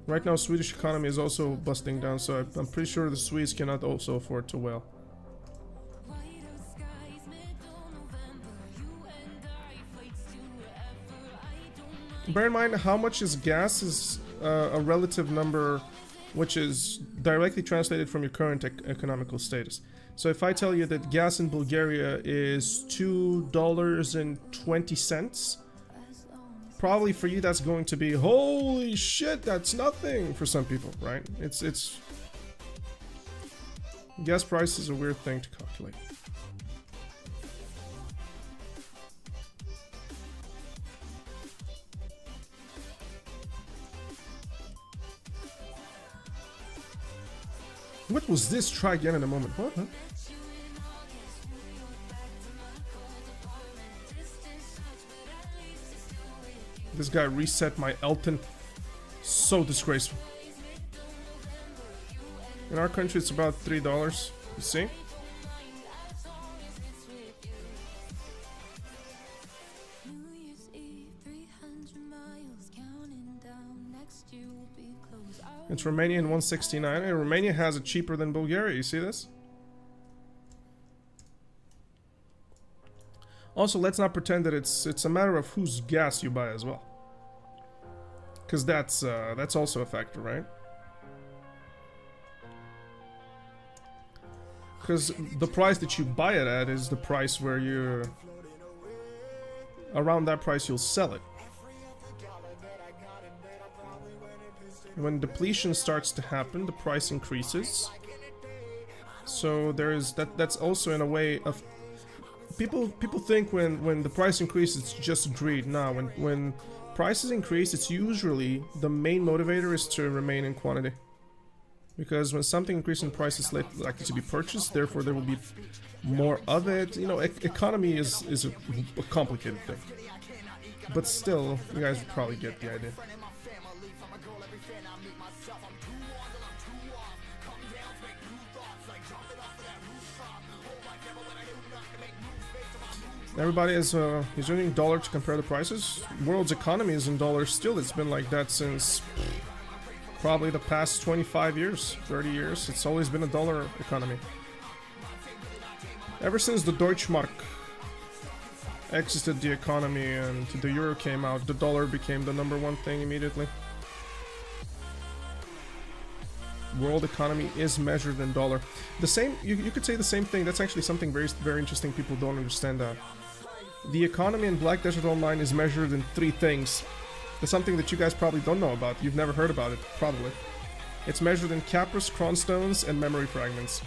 Right now, Swedish economy is also busting down, so I'm pretty sure the Swedes cannot also afford to well. Bear in mind how much is gas is a relative number which is directly translated from your current economical status. So if I tell you that gas in Bulgaria is $2.20, probably for you that's going to be, holy shit, that's nothing for some people, right? It's gas price is a weird thing to calculate. What was this? Try again in a moment. What? Huh? This guy reset my Elton. So disgraceful. In our country, it's about $3. You see? It's Romania in 169, and Romania has it cheaper than Bulgaria. You see this? Also, let's not pretend that it's a matter of whose gas you buy as well, because that's also a factor, right? Because the price that you buy it at is the price where you're around that price you'll sell it. When depletion starts to happen, the price increases. So there is that's also in a way of people think when the price increases it's just greed. No, when prices increase, it's usually the main motivator is to remain in quantity. Because when something increases in price, it's likely to be purchased, therefore there will be more of it. You know, economy is a complicated thing. But still, you guys would probably get the idea. Everybody is using dollar to compare the prices. World's economy is in dollars still. It's been like that since probably the past 25 years, 30 years. It's always been a dollar economy. Ever since the Deutschmark exited the economy and the euro came out, the dollar became the #1 thing immediately. World economy is measured in dollar. The same, you could say the same thing. That's actually something very interesting people don't understand. The economy in Black Desert Online is measured in 3 things. It's something that you guys probably don't know about. You've never heard about it, probably. It's measured in capras, cron stones, and memory fragments.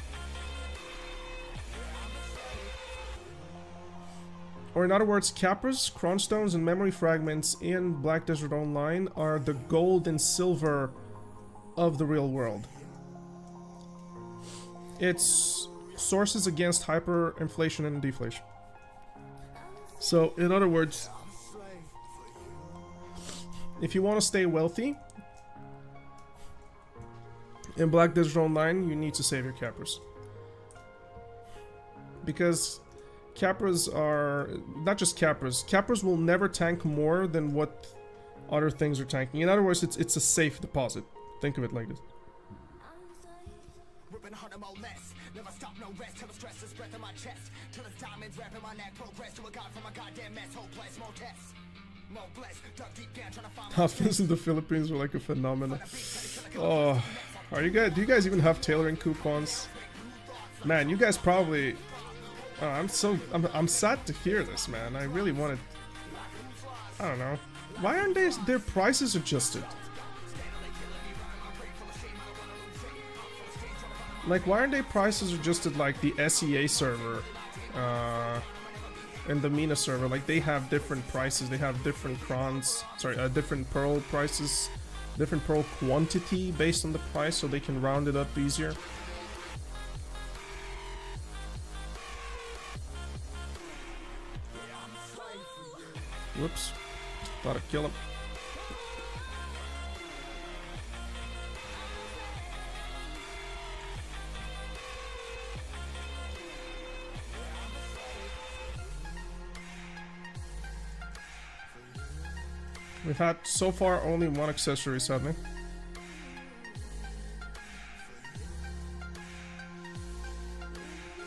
Or in other words, capras, cron stones, and memory fragments in Black Desert Online are the gold and silver of the real world. It's sources against hyperinflation and deflation. So, in other words, if you want to stay wealthy in Black Desert Online, you need to save your capras. Because capras are not just capras. Capras will never tank more than what other things are tanking. In other words, it's a safe deposit. Think of it like this. Outfits in the Philippines were like a phenomenon. Oh, do you guys even have tailoring coupons? Man, you guys probably. I'm sad to hear this, man. I really wanted. I don't know. Why aren't their prices adjusted? Like, why aren't they prices adjusted like the SEA server and the Mina server? Like, they have different prices. They have different crons, sorry, different pearl prices, different pearl quantity based on the price, so they can round it up easier. Whoops, thought I'd kill him. We've had so far only one accessory, sadly.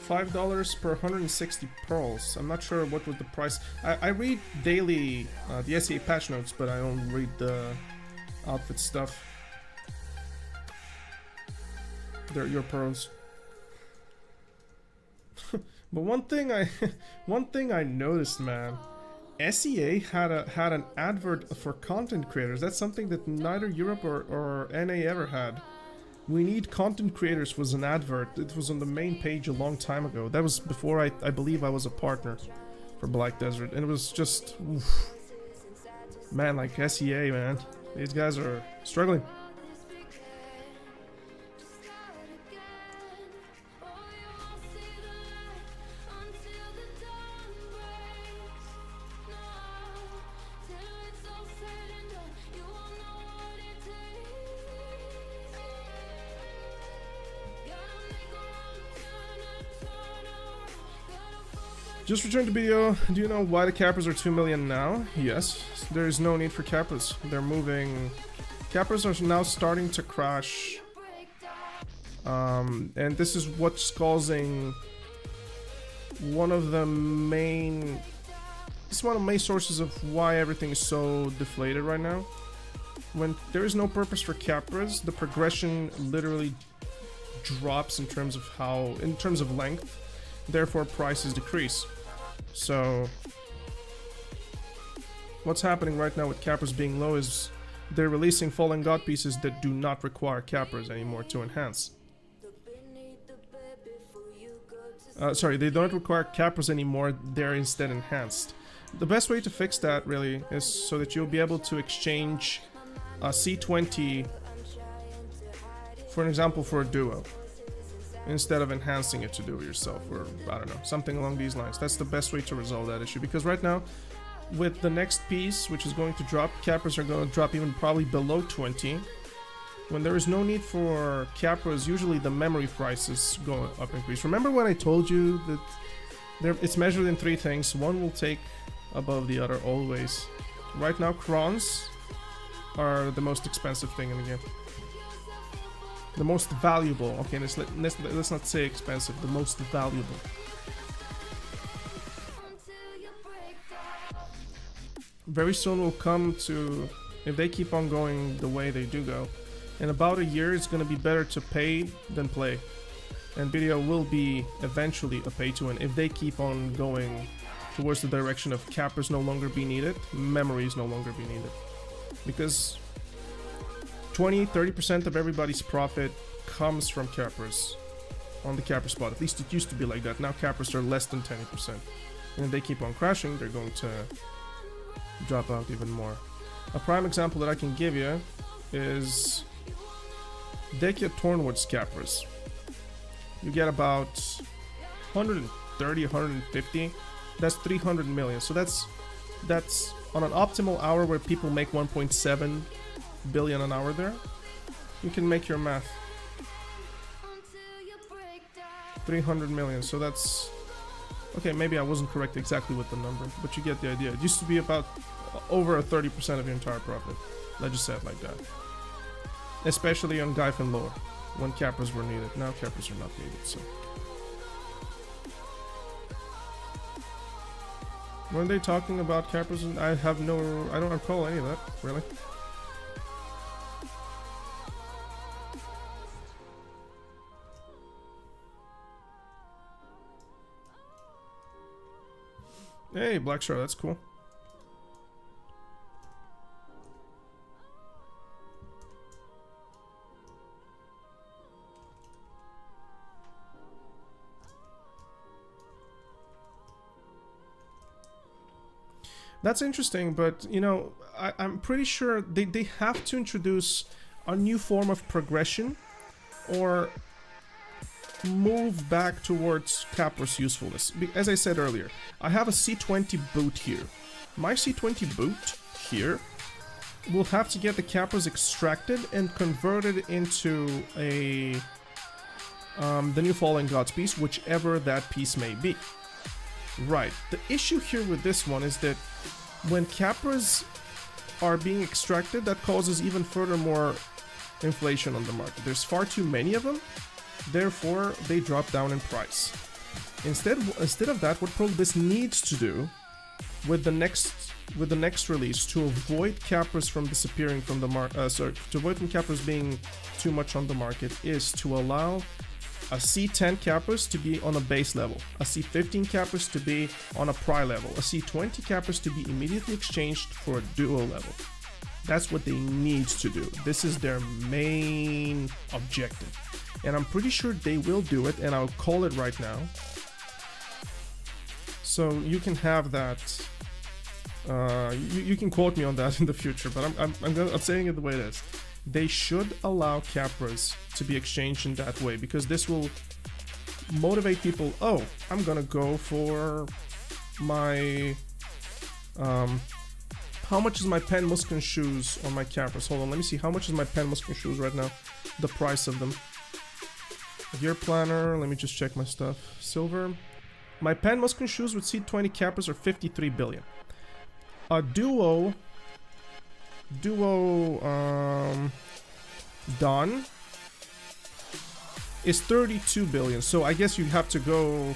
$5 per 160 pearls. I'm not sure what was the price. I read daily the SEA patch notes, but I don't read the outfit stuff. They're your pearls. But one thing I noticed, man. SEA had an advert for content creators. That's something that neither Europe or NA ever had. We need content creators was an advert. It was on the main page a long time ago. That was before I believe I was a partner for Black Desert, and it was just oof. Man, like SEA, man, these guys are struggling. Just returned to video. Do you know why the cappers are 2 million now? Yes, there is no need for cappers. They're moving. Cappers are now starting to crash. And this is what's causing one of the main... It's one of the main sources of why everything is so deflated right now. When there is no purpose for cappers, the progression literally drops in terms of length. Therefore, prices decrease. So, what's happening right now with cappers being low is they're releasing Fallen God pieces that do not require cappers anymore to enhance. Sorry, they don't require cappers anymore, they're instead enhanced. The best way to fix that, really, is so that you'll be able to exchange a C20, for an example, for a duo, instead of enhancing it to do it yourself, or I don't know, something along these lines. That's the best way to resolve that issue, because right now with the next piece, which is going to drop, cappers are going to drop even probably below 20. When there is no need for cappers, usually the memory prices go up increase. Remember when I told you that it's measured in 3 things, one will take above the other always. Right now crons are the most expensive thing in the game. The most valuable. Okay, let's not say expensive. The most valuable. Very soon will come to, if they keep on going the way they do go, in about a year it's going to be better to pay than play. And video will be eventually a pay to win if they keep on going towards the direction of cappers no longer be needed, memories no longer be needed. Because 20-30% of everybody's profit comes from cappers on the capper spot. At least it used to be like that. Now cappers are less than 20%. And if they keep on crashing, they're going to drop out even more. A prime example that I can give you is Dekia Tornwood's cappers. You get about 130, 150. That's 300 million. So that's on an optimal hour where people make 1.7 billion an hour there. You can make your math. 300 million, so that's okay. Maybe I wasn't correct exactly with the number, but you get the idea. It used to be about over 30% of your entire profit. Let's just say it like that. Especially on Gaif and lower, when cappers were needed. Now cappers are not needed. So when they talking about cappers, I don't recall any of that really. Hey, Black Star, that's cool. That's interesting, but you know, I'm pretty sure they have to introduce a new form of progression or move back towards Capra's usefulness. As I said earlier, I have a C20 boot here. My C20 boot here will have to get the Capras extracted and converted into a the new Fallen Gods piece, whichever that piece may be. Right. The issue here with this one is that when Capras are being extracted, that causes even further more inflation on the market. There's far too many of them, therefore they drop down in price. Instead of that, what Probus needs to do with the next release to avoid Capras from disappearing from the market, to avoid from Capras being too much on the market, is to allow a C10 Capras to be on a base level, a C15 Capras to be on a Pry level, a C20 Capras to be immediately exchanged for a Duo level. That's what they need to do. This is their main objective. And I'm pretty sure they will do it, and I'll call it right now. So you can have that. You can quote me on that in the future, but I'm saying it the way it is. They should allow Capras to be exchanged in that way, because this will motivate people. Oh, I'm gonna go for my how much is my Pen Muskin shoes on my Capras? Hold on, let me see. How much is my Pen Muskin shoes right now? The price of them. Gear planner, let me just check my stuff. Silver. My Pen Muskin shoes with C20 Capras are 53 billion. A Duo Dawn is 32 billion. So I guess you have to go.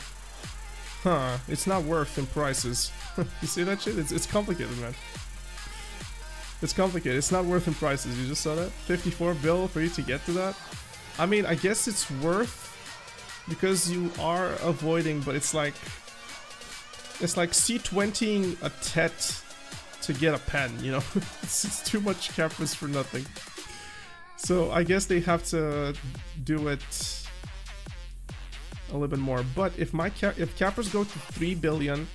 It's not worth in prices. You see that shit? It's complicated, man. It's complicated. It's not worth in prices. You just saw that? 54 bill for you to get to that? I mean, I guess it's worth because you are avoiding, but it's like C20ing a TET to get a pen, you know? It's too much Capras for nothing. So I guess they have to do it a little bit more. But if Capras go to 3 billion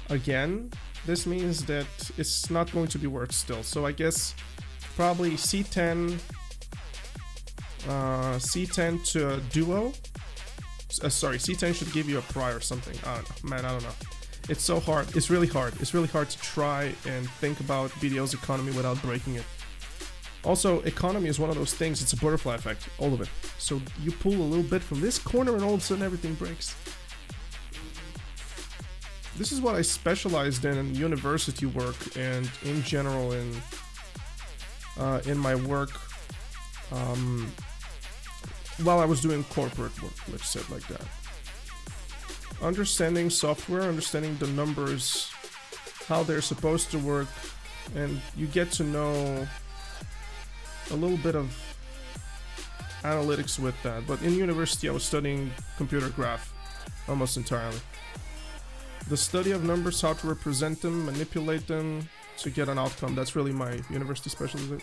again, this means that it's not going to be worth still. So I guess probably C10 to Duo. Sorry, C10 should give you a Pry or something. I don't know. Man, I don't know. It's so hard. It's really hard. It's really hard to try and think about BDO's economy without breaking it. Also, economy is one of those things. It's a butterfly effect. All of it. So you pull a little bit from this corner and all of a sudden everything breaks. This is what I specialized in university work and in general in my work while I was doing corporate work, let's say it like that. Understanding software, understanding the numbers, how they're supposed to work, and you get to know a little bit of analytics with that. But in university I was studying computer graph almost entirely. The study of numbers, how to represent them, manipulate them to get an outcome. That's really my university specialty,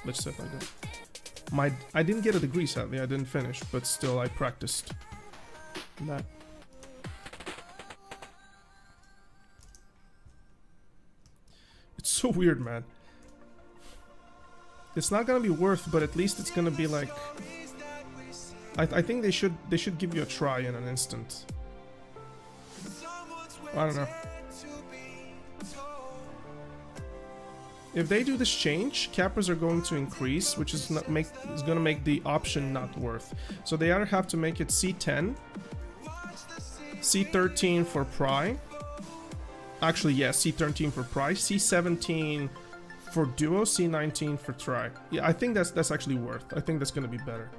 let's say it like that. I didn't get a degree, sadly. I didn't finish, but still I practiced that. It's so weird, man. It's not gonna be worth, but at least it's gonna be like. I think they should give you a try in an instant. I don't know. If they do this change, Capras are going to increase, which is gonna make the option not worth. So they either have to make it C10, C13 for Pry. Actually, yes, C13 for Pry, C17 for Duo, C19 for Try. Yeah, I think that's actually worth. I think that's gonna be better.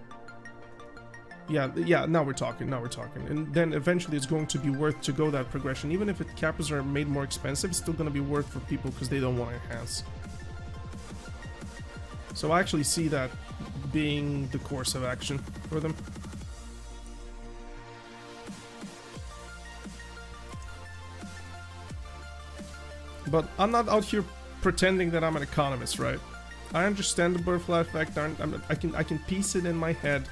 Yeah, now we're talking, And then eventually it's going to be worth to go that progression. Even if Capras are made more expensive, it's still going to be worth for people because they don't want to enhance. So I actually see that being the course of action for them. But I'm not out here pretending that I'm an economist, right? I understand the butterfly effect, I can piece it in my head.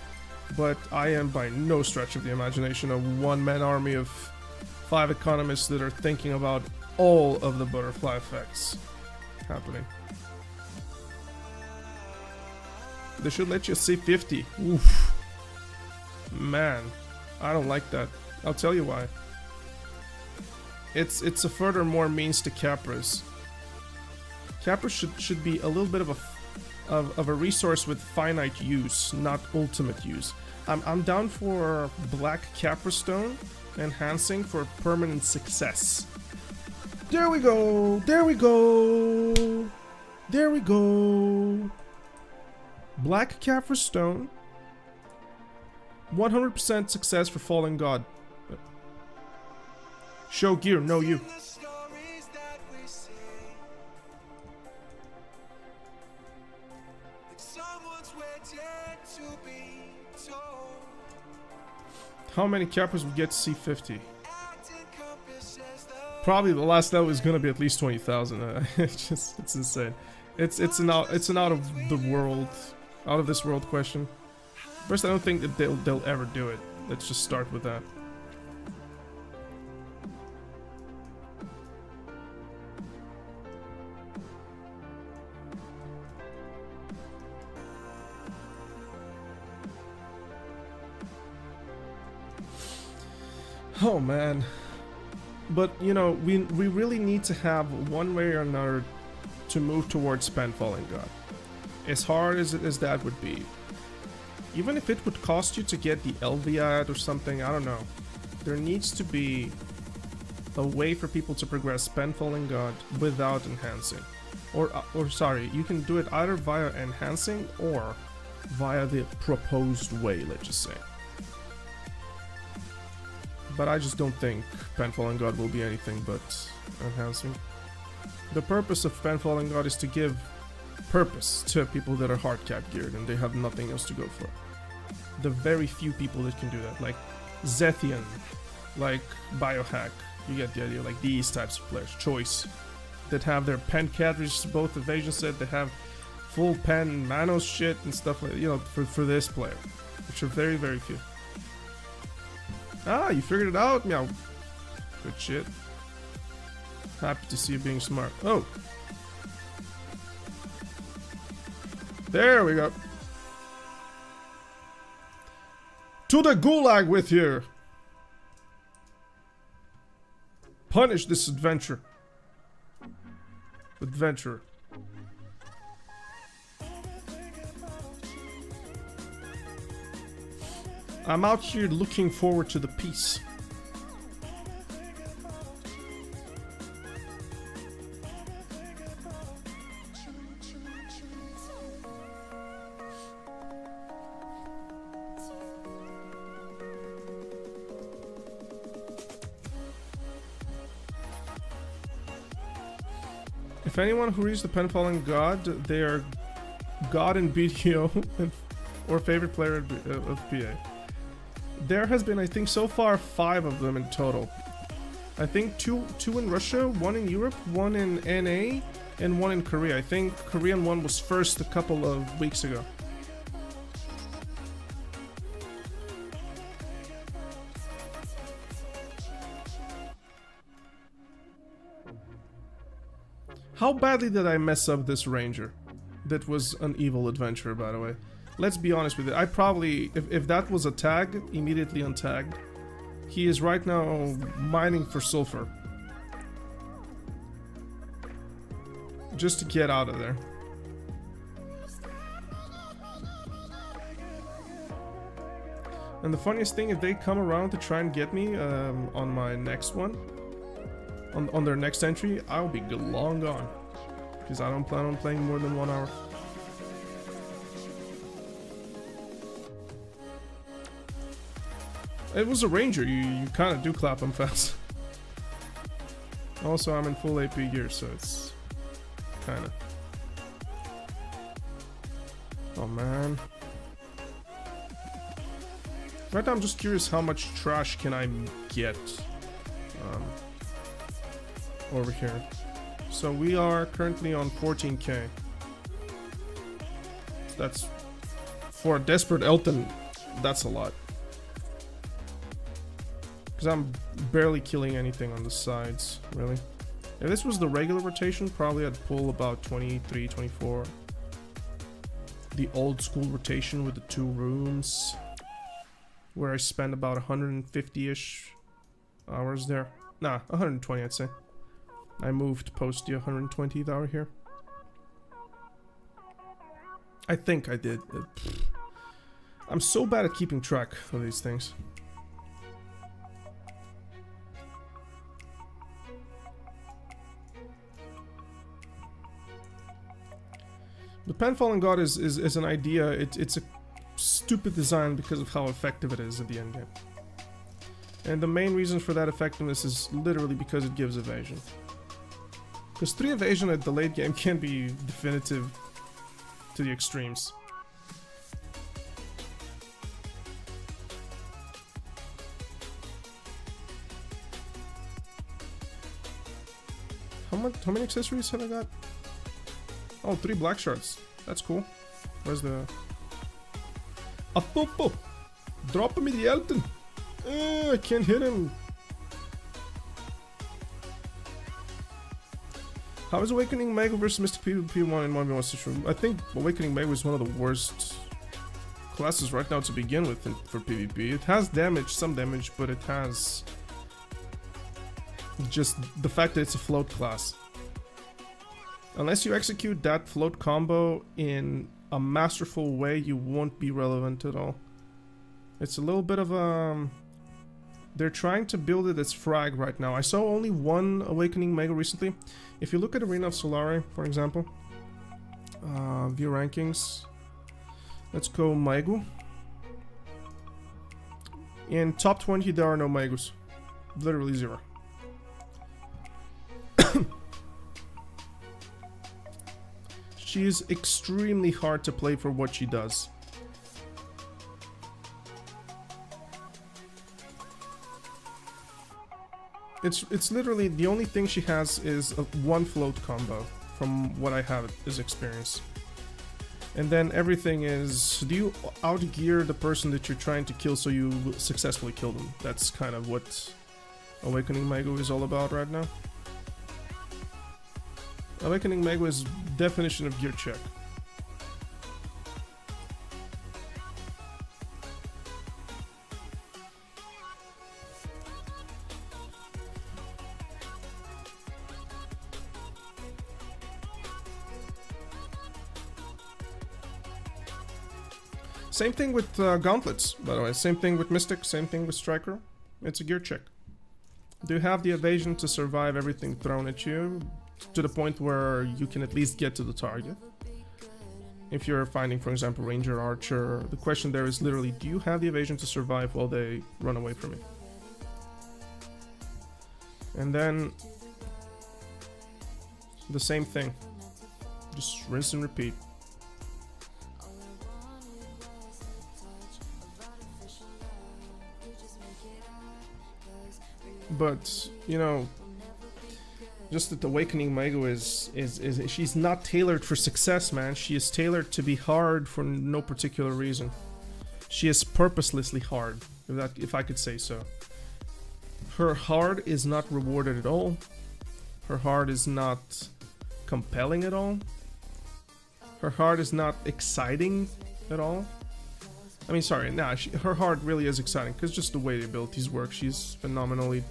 But I am by no stretch of the imagination a one-man army of 5 economists that are thinking about all of the butterfly effects happening. They should let you see 50. Oof. Man, I don't like that. I'll tell you why. It's a furthermore means to Capras. Capras should be a little bit of a resource with finite use, not ultimate use. I'm down for black Capra stone enhancing for permanent success. There we go. There we go. There we go. Black Capra stone. 100% success for fallen god. Show gear, no you. How many Capras would get to see 50? Probably the last level is gonna be at least 20,000. It's insane. It's an out of the world, out of this world question. First, I don't think that they'll ever do it. Let's just start with that. Oh man, but you know, we really need to have one way or another to move towards spend falling god. As hard as that would be, even if it would cost you to get the Elviad or something, I don't know. There needs to be a way for people to progress spend falling god without enhancing, or sorry, you can do it either via enhancing or via the proposed way. Let's just say. But I just don't think Penfallen God will be anything but enhancing. The purpose of Penfallen God is to give purpose to people that are hardcap geared and they have nothing else to go for. The very few people that can do that, like Zethian, like Biohack, you get the idea, like these types of players, Choice, that have their pen cartridges, both evasion set, that have full pen Manos shit and stuff like, you know, for this player, which are very, very few. Ah, you figured it out? Meow. Good shit. Happy to see you being smart. Oh. There we go. To the gulag with you. Punish this adventurer. I'm out here looking forward to the peace. If anyone who reads the Penfallen God, they are God in BDO or favorite player of PA. There has been, I think, so far 5 of them in total. I think two in Russia, 1 in Europe, 1 in NA, and 1 in Korea. I think Korean one was first a couple of weeks ago. How badly did I mess up this ranger? That was an evil adventurer, by the way. Let's be honest with it. I probably, if that was a tag, immediately untagged. He is right now mining for sulfur. Just to get out of there. And the funniest thing, if they come around to try and get me on my next one, on their next entry, I'll be long gone. Because I don't plan on playing more than 1 hour. It was a ranger, you kind of do clap him fast. Also, I'm in full AP gear, so it's kind of... Oh man. Right now I'm just curious how much trash can I get over here. So we are currently on 14k. That's, for a desperate Elton, that's a lot. Because I'm barely killing anything on the sides, really. If this was the regular rotation, probably I'd pull about 23, 24. The old school rotation with the 2 rooms, where I spend about 150-ish hours there. Nah, 120 I'd say. I moved post the 120th hour here. I think I did. I'm so bad at keeping track of these things. The Penfallen God is an idea. It's a stupid design because of how effective it is at the end game. And the main reason for that effectiveness is literally because it gives evasion. Because 3 evasion at the late game can be definitive to the extremes. How many accessories have I got? Oh, 3 black shards. That's cool. Where's the... A popo! Drop me the Elton! I can't hit him. How is Awakening Mega versus Mystic PvP 1 and 1v1 situation? I think Awakening Mega is one of the worst classes right now to begin with for PvP. It has damage, some damage, but it has just the fact that it's a float class. Unless you execute that float combo in a masterful way, you won't be relevant at all. It's a little bit of a... They're trying to build it as frag right now. I saw only 1 Awakening Mega recently. If you look at Arena of Solari, for example, view rankings, let's go Maigu. In top 20 there are no Maigus. Literally 0. She is extremely hard to play for what she does. It's literally the only thing she has is a 1 float combo from what I have as experience. And then everything is, do you outgear the person that you're trying to kill so you successfully kill them? That's kind of what Awakening Maigu is all about right now. Awakening Maigu is definition of gear check. Same thing with gauntlets, by the way. Same thing with Mystic, same thing with Striker. It's a gear check. Do you have the evasion to survive everything thrown at you to the point where you can at least get to the target? If you're finding, for example, Ranger, Archer, the question there is literally, do you have the evasion to survive while they run away from you? And then the same thing. Just rinse and repeat. But, you know, just that Awakening Maigu is she's not tailored for success, man. She is tailored to be hard for no particular reason. She is purposelessly hard, if I could say so. Her hard is not rewarded at all. Her hard is not compelling at all. Her hard is not exciting at all. I mean, sorry, nah, her hard really is exciting, because just the way the abilities work, she's phenomenally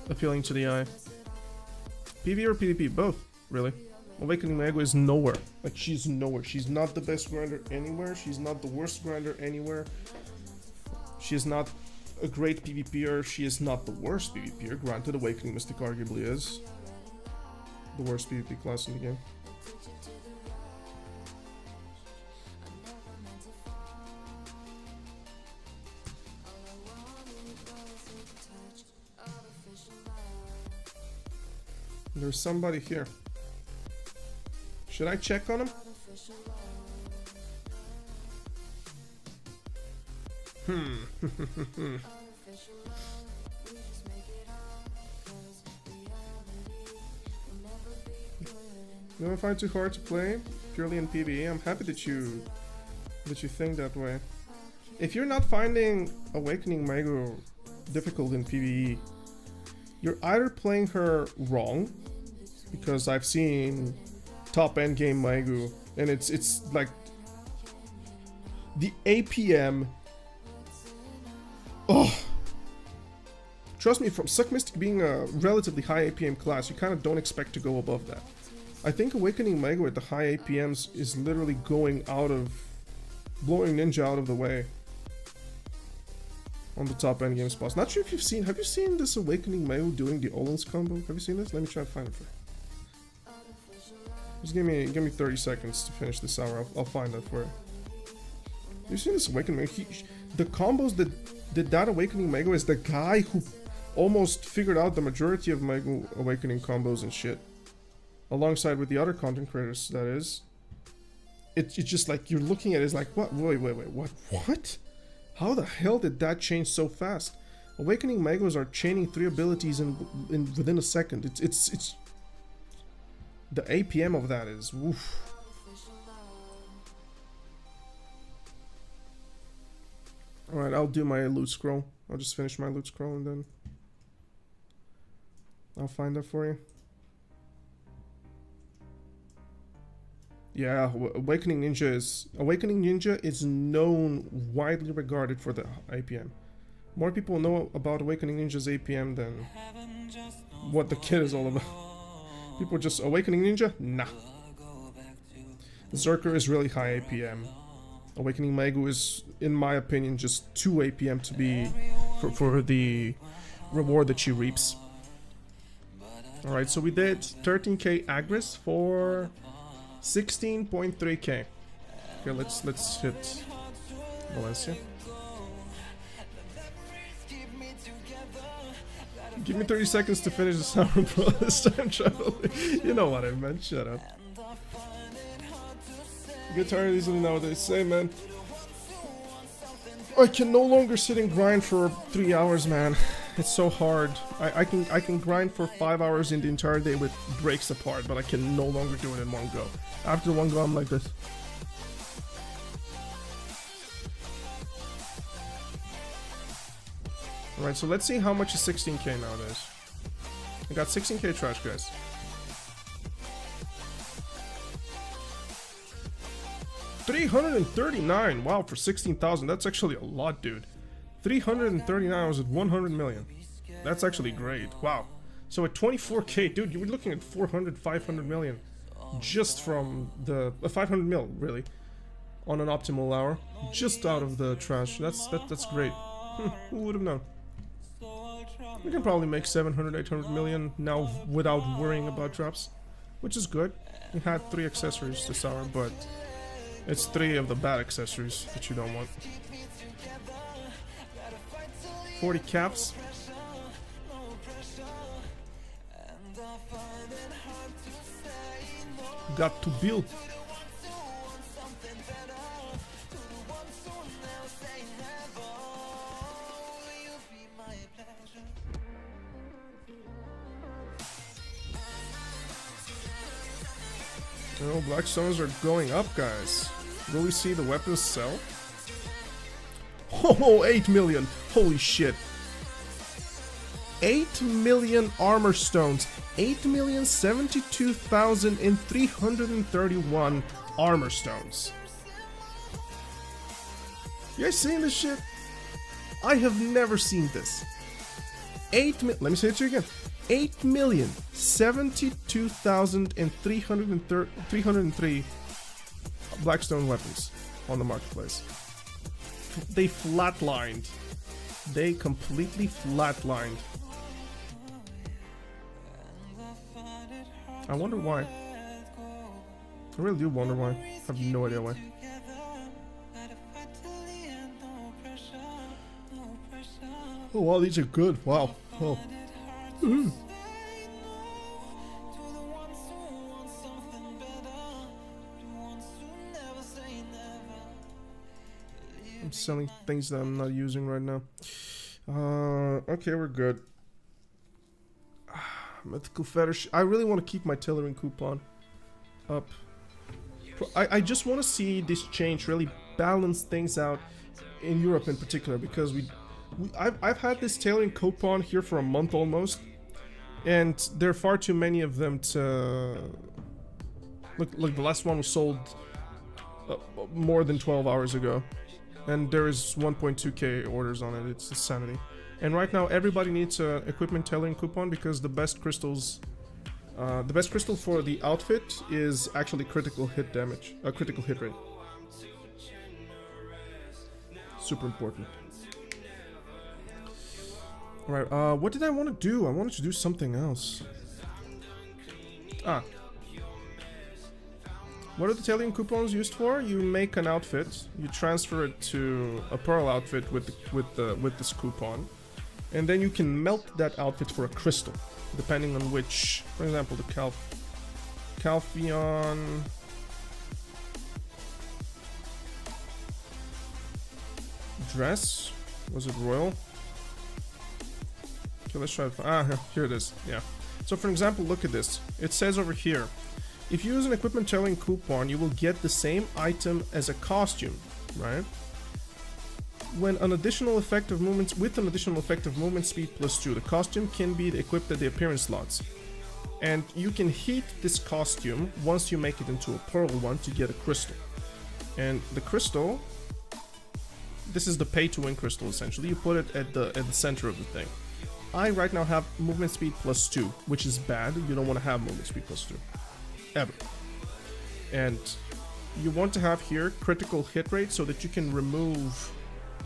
appealing to the eye. PvE or PvP? Both, really. Awakening Maigu is nowhere. Like, she's nowhere. She's not the best grinder anywhere. She's not the worst grinder anywhere. She is not a great PvPer. She is not the worst PvPer. Granted, Awakening Mystic arguably is the worst PvP class in the game. There's somebody here. Should I check on him? You don't find it too hard to play purely in PvE? I'm happy that you think that way. If you're not finding Awakening Maigu difficult in PvE, you're either playing her wrong, because I've seen top end game Maigu, and it's like the APM. Oh, trust me, from Suck Mystic being a relatively high APM class, you kind of don't expect to go above that. I think Awakening Maigu at the high APMs is literally blowing Ninja out of the way on the top end game spots. Not sure if have you seen this Awakening Maigu doing the Olins combo? Have you seen this? Let me try to find it for you. Just give me 30 seconds to finish this hour. I'll find that for you. Have you seen this Awakening Maigu? The combos that did that Awakening Maigu is the guy who almost figured out the majority of Maigu Awakening combos and shit. Alongside with the other content creators, that is. It's just like, you're looking at it, it's like, what? Wait, what? How the hell did that change so fast? Awakening Maigos are chaining 3 abilities in within a second. It's the APM of that is woof. Alright, I'll do my loot scroll. I'll just finish my loot scroll and then I'll find that for you. Yeah, Awakening Ninja is known, widely regarded for the APM. More people know about Awakening Ninja's APM than what the kid is all about. People just, Awakening Ninja? Nah. Zerker is really high APM. Awakening Maigu is, in my opinion, just 2 APM to be for the reward that she reaps. Alright, so we did 13k Agris for 16.3k. Okay, let's hit Valencia. Give me 30 seconds to finish this hour, bro. This time traveling. You know what I meant. Shut up. You get tired easily nowadays. Say, man. I can no longer sit and grind for 3 hours, man. It's so hard. I can grind for 5 hours in the entire day with breaks apart, but I can no longer do it in one go. After one go, I'm like this. Alright, so let's see how much is 16k nowadays. I got 16k trash, guys. $339, wow, for 16,000. That's actually a lot, dude. 339 was at 100 million. That's actually great. Wow. So at 24k, dude, you were looking at 400, 500 million just from the 500 mil, really, on an optimal hour, just out of the trash. That's great. Who would have known? We can probably make 700, 800 million now without worrying about drops, which is good. We had 3 accessories this hour, but it's 3 of the bad accessories that you don't want. 40 caps. Got to build. Oh, black stones are going up, guys. Will we see the weapons sell? Oh, 8 million. Holy shit. 8 million armor stones. 8,072,331 armor stones. You guys seeing this shit? I have never seen this. Let me say it to you again. 8,072,303 Blackstone weapons on the marketplace. They flatlined. They completely flatlined. I wonder why. I really do wonder why. I have no idea why. Oh wow, these are good. Wow. Oh. I'm selling things that I'm not using right now. Okay, we're good. Mythical Fetish. I really want to keep my tailoring coupon up. I just want to see this change really balance things out in Europe in particular, because I've had this tailoring coupon here for a month almost, and there are far too many of them to... Look, the last one was sold more than 12 hours ago, and there is 1.2k orders on it. It's insanity. And right now everybody needs a equipment tailoring coupon because the best crystals... the best crystal for the outfit is actually critical hit damage, critical hit rate. Super important. Alright, what did I want to do? I wanted to do something else. What are the tailoring coupons used for? You make an outfit, you transfer it to a pearl outfit with this coupon, and then you can melt that outfit for a crystal, depending on which. For example, the Calpheon. Dress, was it royal? Okay, let's try to here it is. Yeah. So for example, look at this. It says over here, if you use an equipment tailoring coupon, you will get the same item as a costume, right? When an additional effective movement with an additional effective movement speed +2, the costume can be equipped at the appearance slots, and you can heat this costume once you make it into a pearl one to get a crystal. And the crystal, this is the pay-to-win crystal essentially. You put it at the center of the thing. I right now have movement speed +2, which is bad. You don't want to have movement speed +2 ever. And you want to have here critical hit rate so that you can remove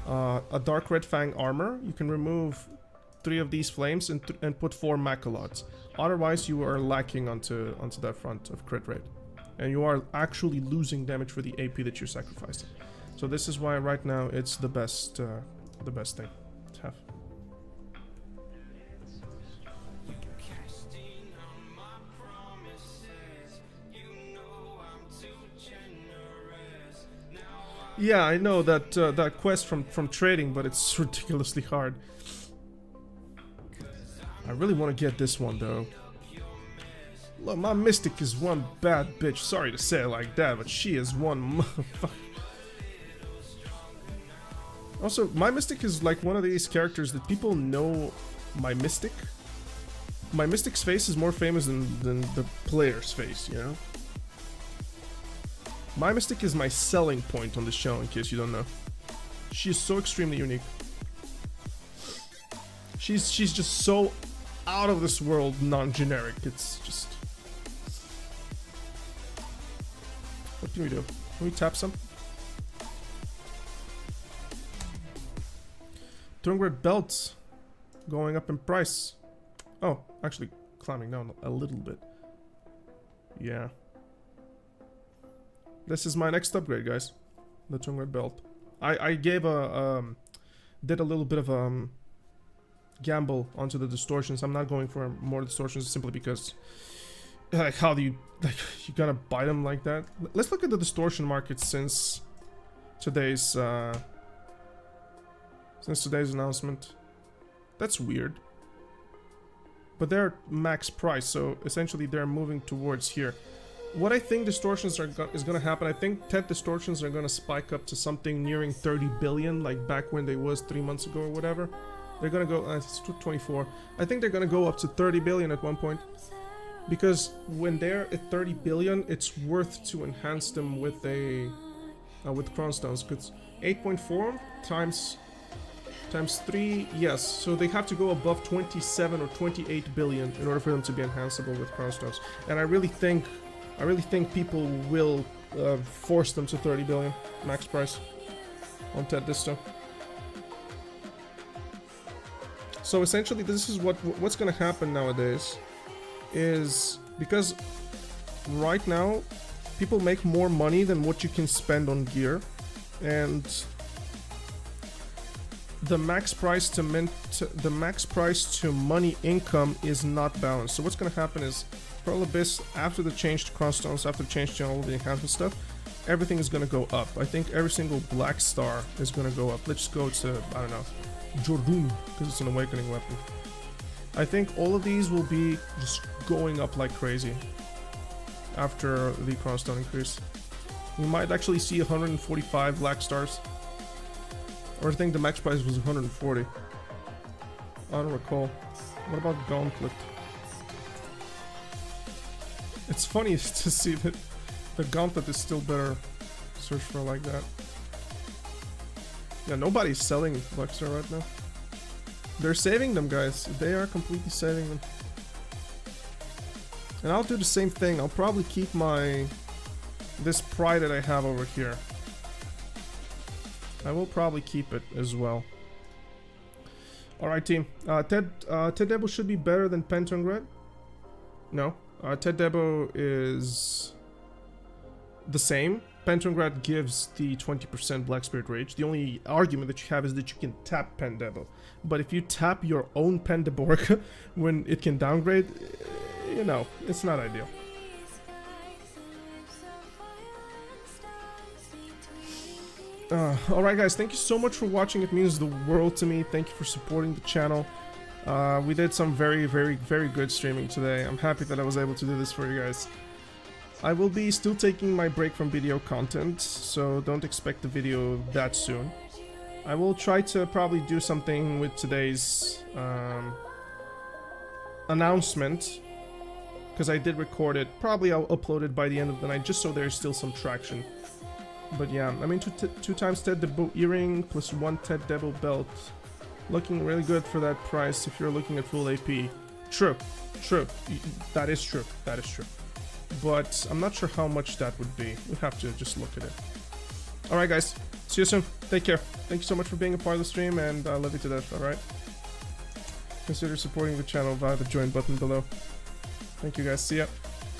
a dark red fang armor. You can remove 3 of these flames and put 4 Macalots. Otherwise you are lacking onto that front of crit rate, and you are actually losing damage for the AP that you're sacrificing. So this is why right now it's the best thing to have. Yeah, I know that that quest from trading, but it's ridiculously hard. I really want to get this one though. Look, my Mystic is one bad bitch. Sorry to say it like that, but she is one motherfucker. Also, my Mystic is like one of these characters that people know. My Mystic. My Mystic's face is more famous than the player's face, you know? My Mystic is my selling point on the show, in case you don't know. She is so extremely unique. She's just so out of this world, non-generic. It's just... What can we do? Can we tap some? Tungred belts going up in price. Oh, actually climbing down a little bit. Yeah. This is my next upgrade, guys. The Tungred belt. I gave did a little bit of gamble onto the distortions. I'm not going for more distortions simply because like how do you you gotta buy them like that? Let's look at the distortion market since today's announcement. That's weird. But they're max price, so essentially they're moving towards here. What I think distortions is gonna happen, I think TED distortions are gonna spike up to something nearing 30 billion, like back when they was 3 months ago or whatever. They're gonna go, it's 24. I think they're gonna go up to 30 billion at one point. Because when they're at 30 billion, it's worth to enhance them with with Cron stones. Because 8.4 times 3, yes. So they have to go above 27 or 28 billion in order for them to be enhanceable with Cron stones. And I really think people will force them to 30 billion max price on TED Disto. So essentially, this is what's going to happen nowadays, is because right now people make more money than what you can spend on gear, and the max price to money income is not balanced. So what's going to happen is Pearl Abyss, after the change to Cross Stones, after the change to all the enhancement stuff, everything is going to go up. I think every single black star is going to go up. Let's go to, I don't know, Jordoon, because it's an awakening weapon. I think all of these will be just going up like crazy after the Cross Stone increase. We might actually see 145 black stars. Or I think the max price was 140. I don't recall. What about Gauntlet? It's funny to see that the Gauntlet is still better. Search for like that. Yeah, nobody's selling Luxor right now. They're saving them, guys. They are completely saving them. And I'll do the same thing. I'll probably keep this Pride that I have over here. I will probably keep it as well. Alright, team. Ted Debo should be better than Pentangred? No. Ted Debo is the same. Pentangred gives the 20% Black Spirit Rage. The only argument that you have is that you can tap Pendebo. But if you tap your own Pendeborg when it can downgrade, you know, it's not ideal. Alright guys, thank you so much for watching. It means the world to me. Thank you for supporting the channel. We did some very good streaming today. I'm happy that I was able to do this for you guys. I will be still taking my break from video content, so don't expect the video that soon. I will try to probably do something with today's announcement, because I did record it. Probably I'll upload it by the end of the night, just so there's still some traction. But yeah, I mean, two times Ted Debo earring plus 1 Ted Debo belt. Looking really good for that price if you're looking at full AP. True. That is true. But I'm not sure how much that would be. We'll have to just look at it. Alright guys, see you soon. Take care. Thank you so much for being a part of the stream, and I love you to death, alright? Consider supporting the channel via the join button below. Thank you guys, see ya.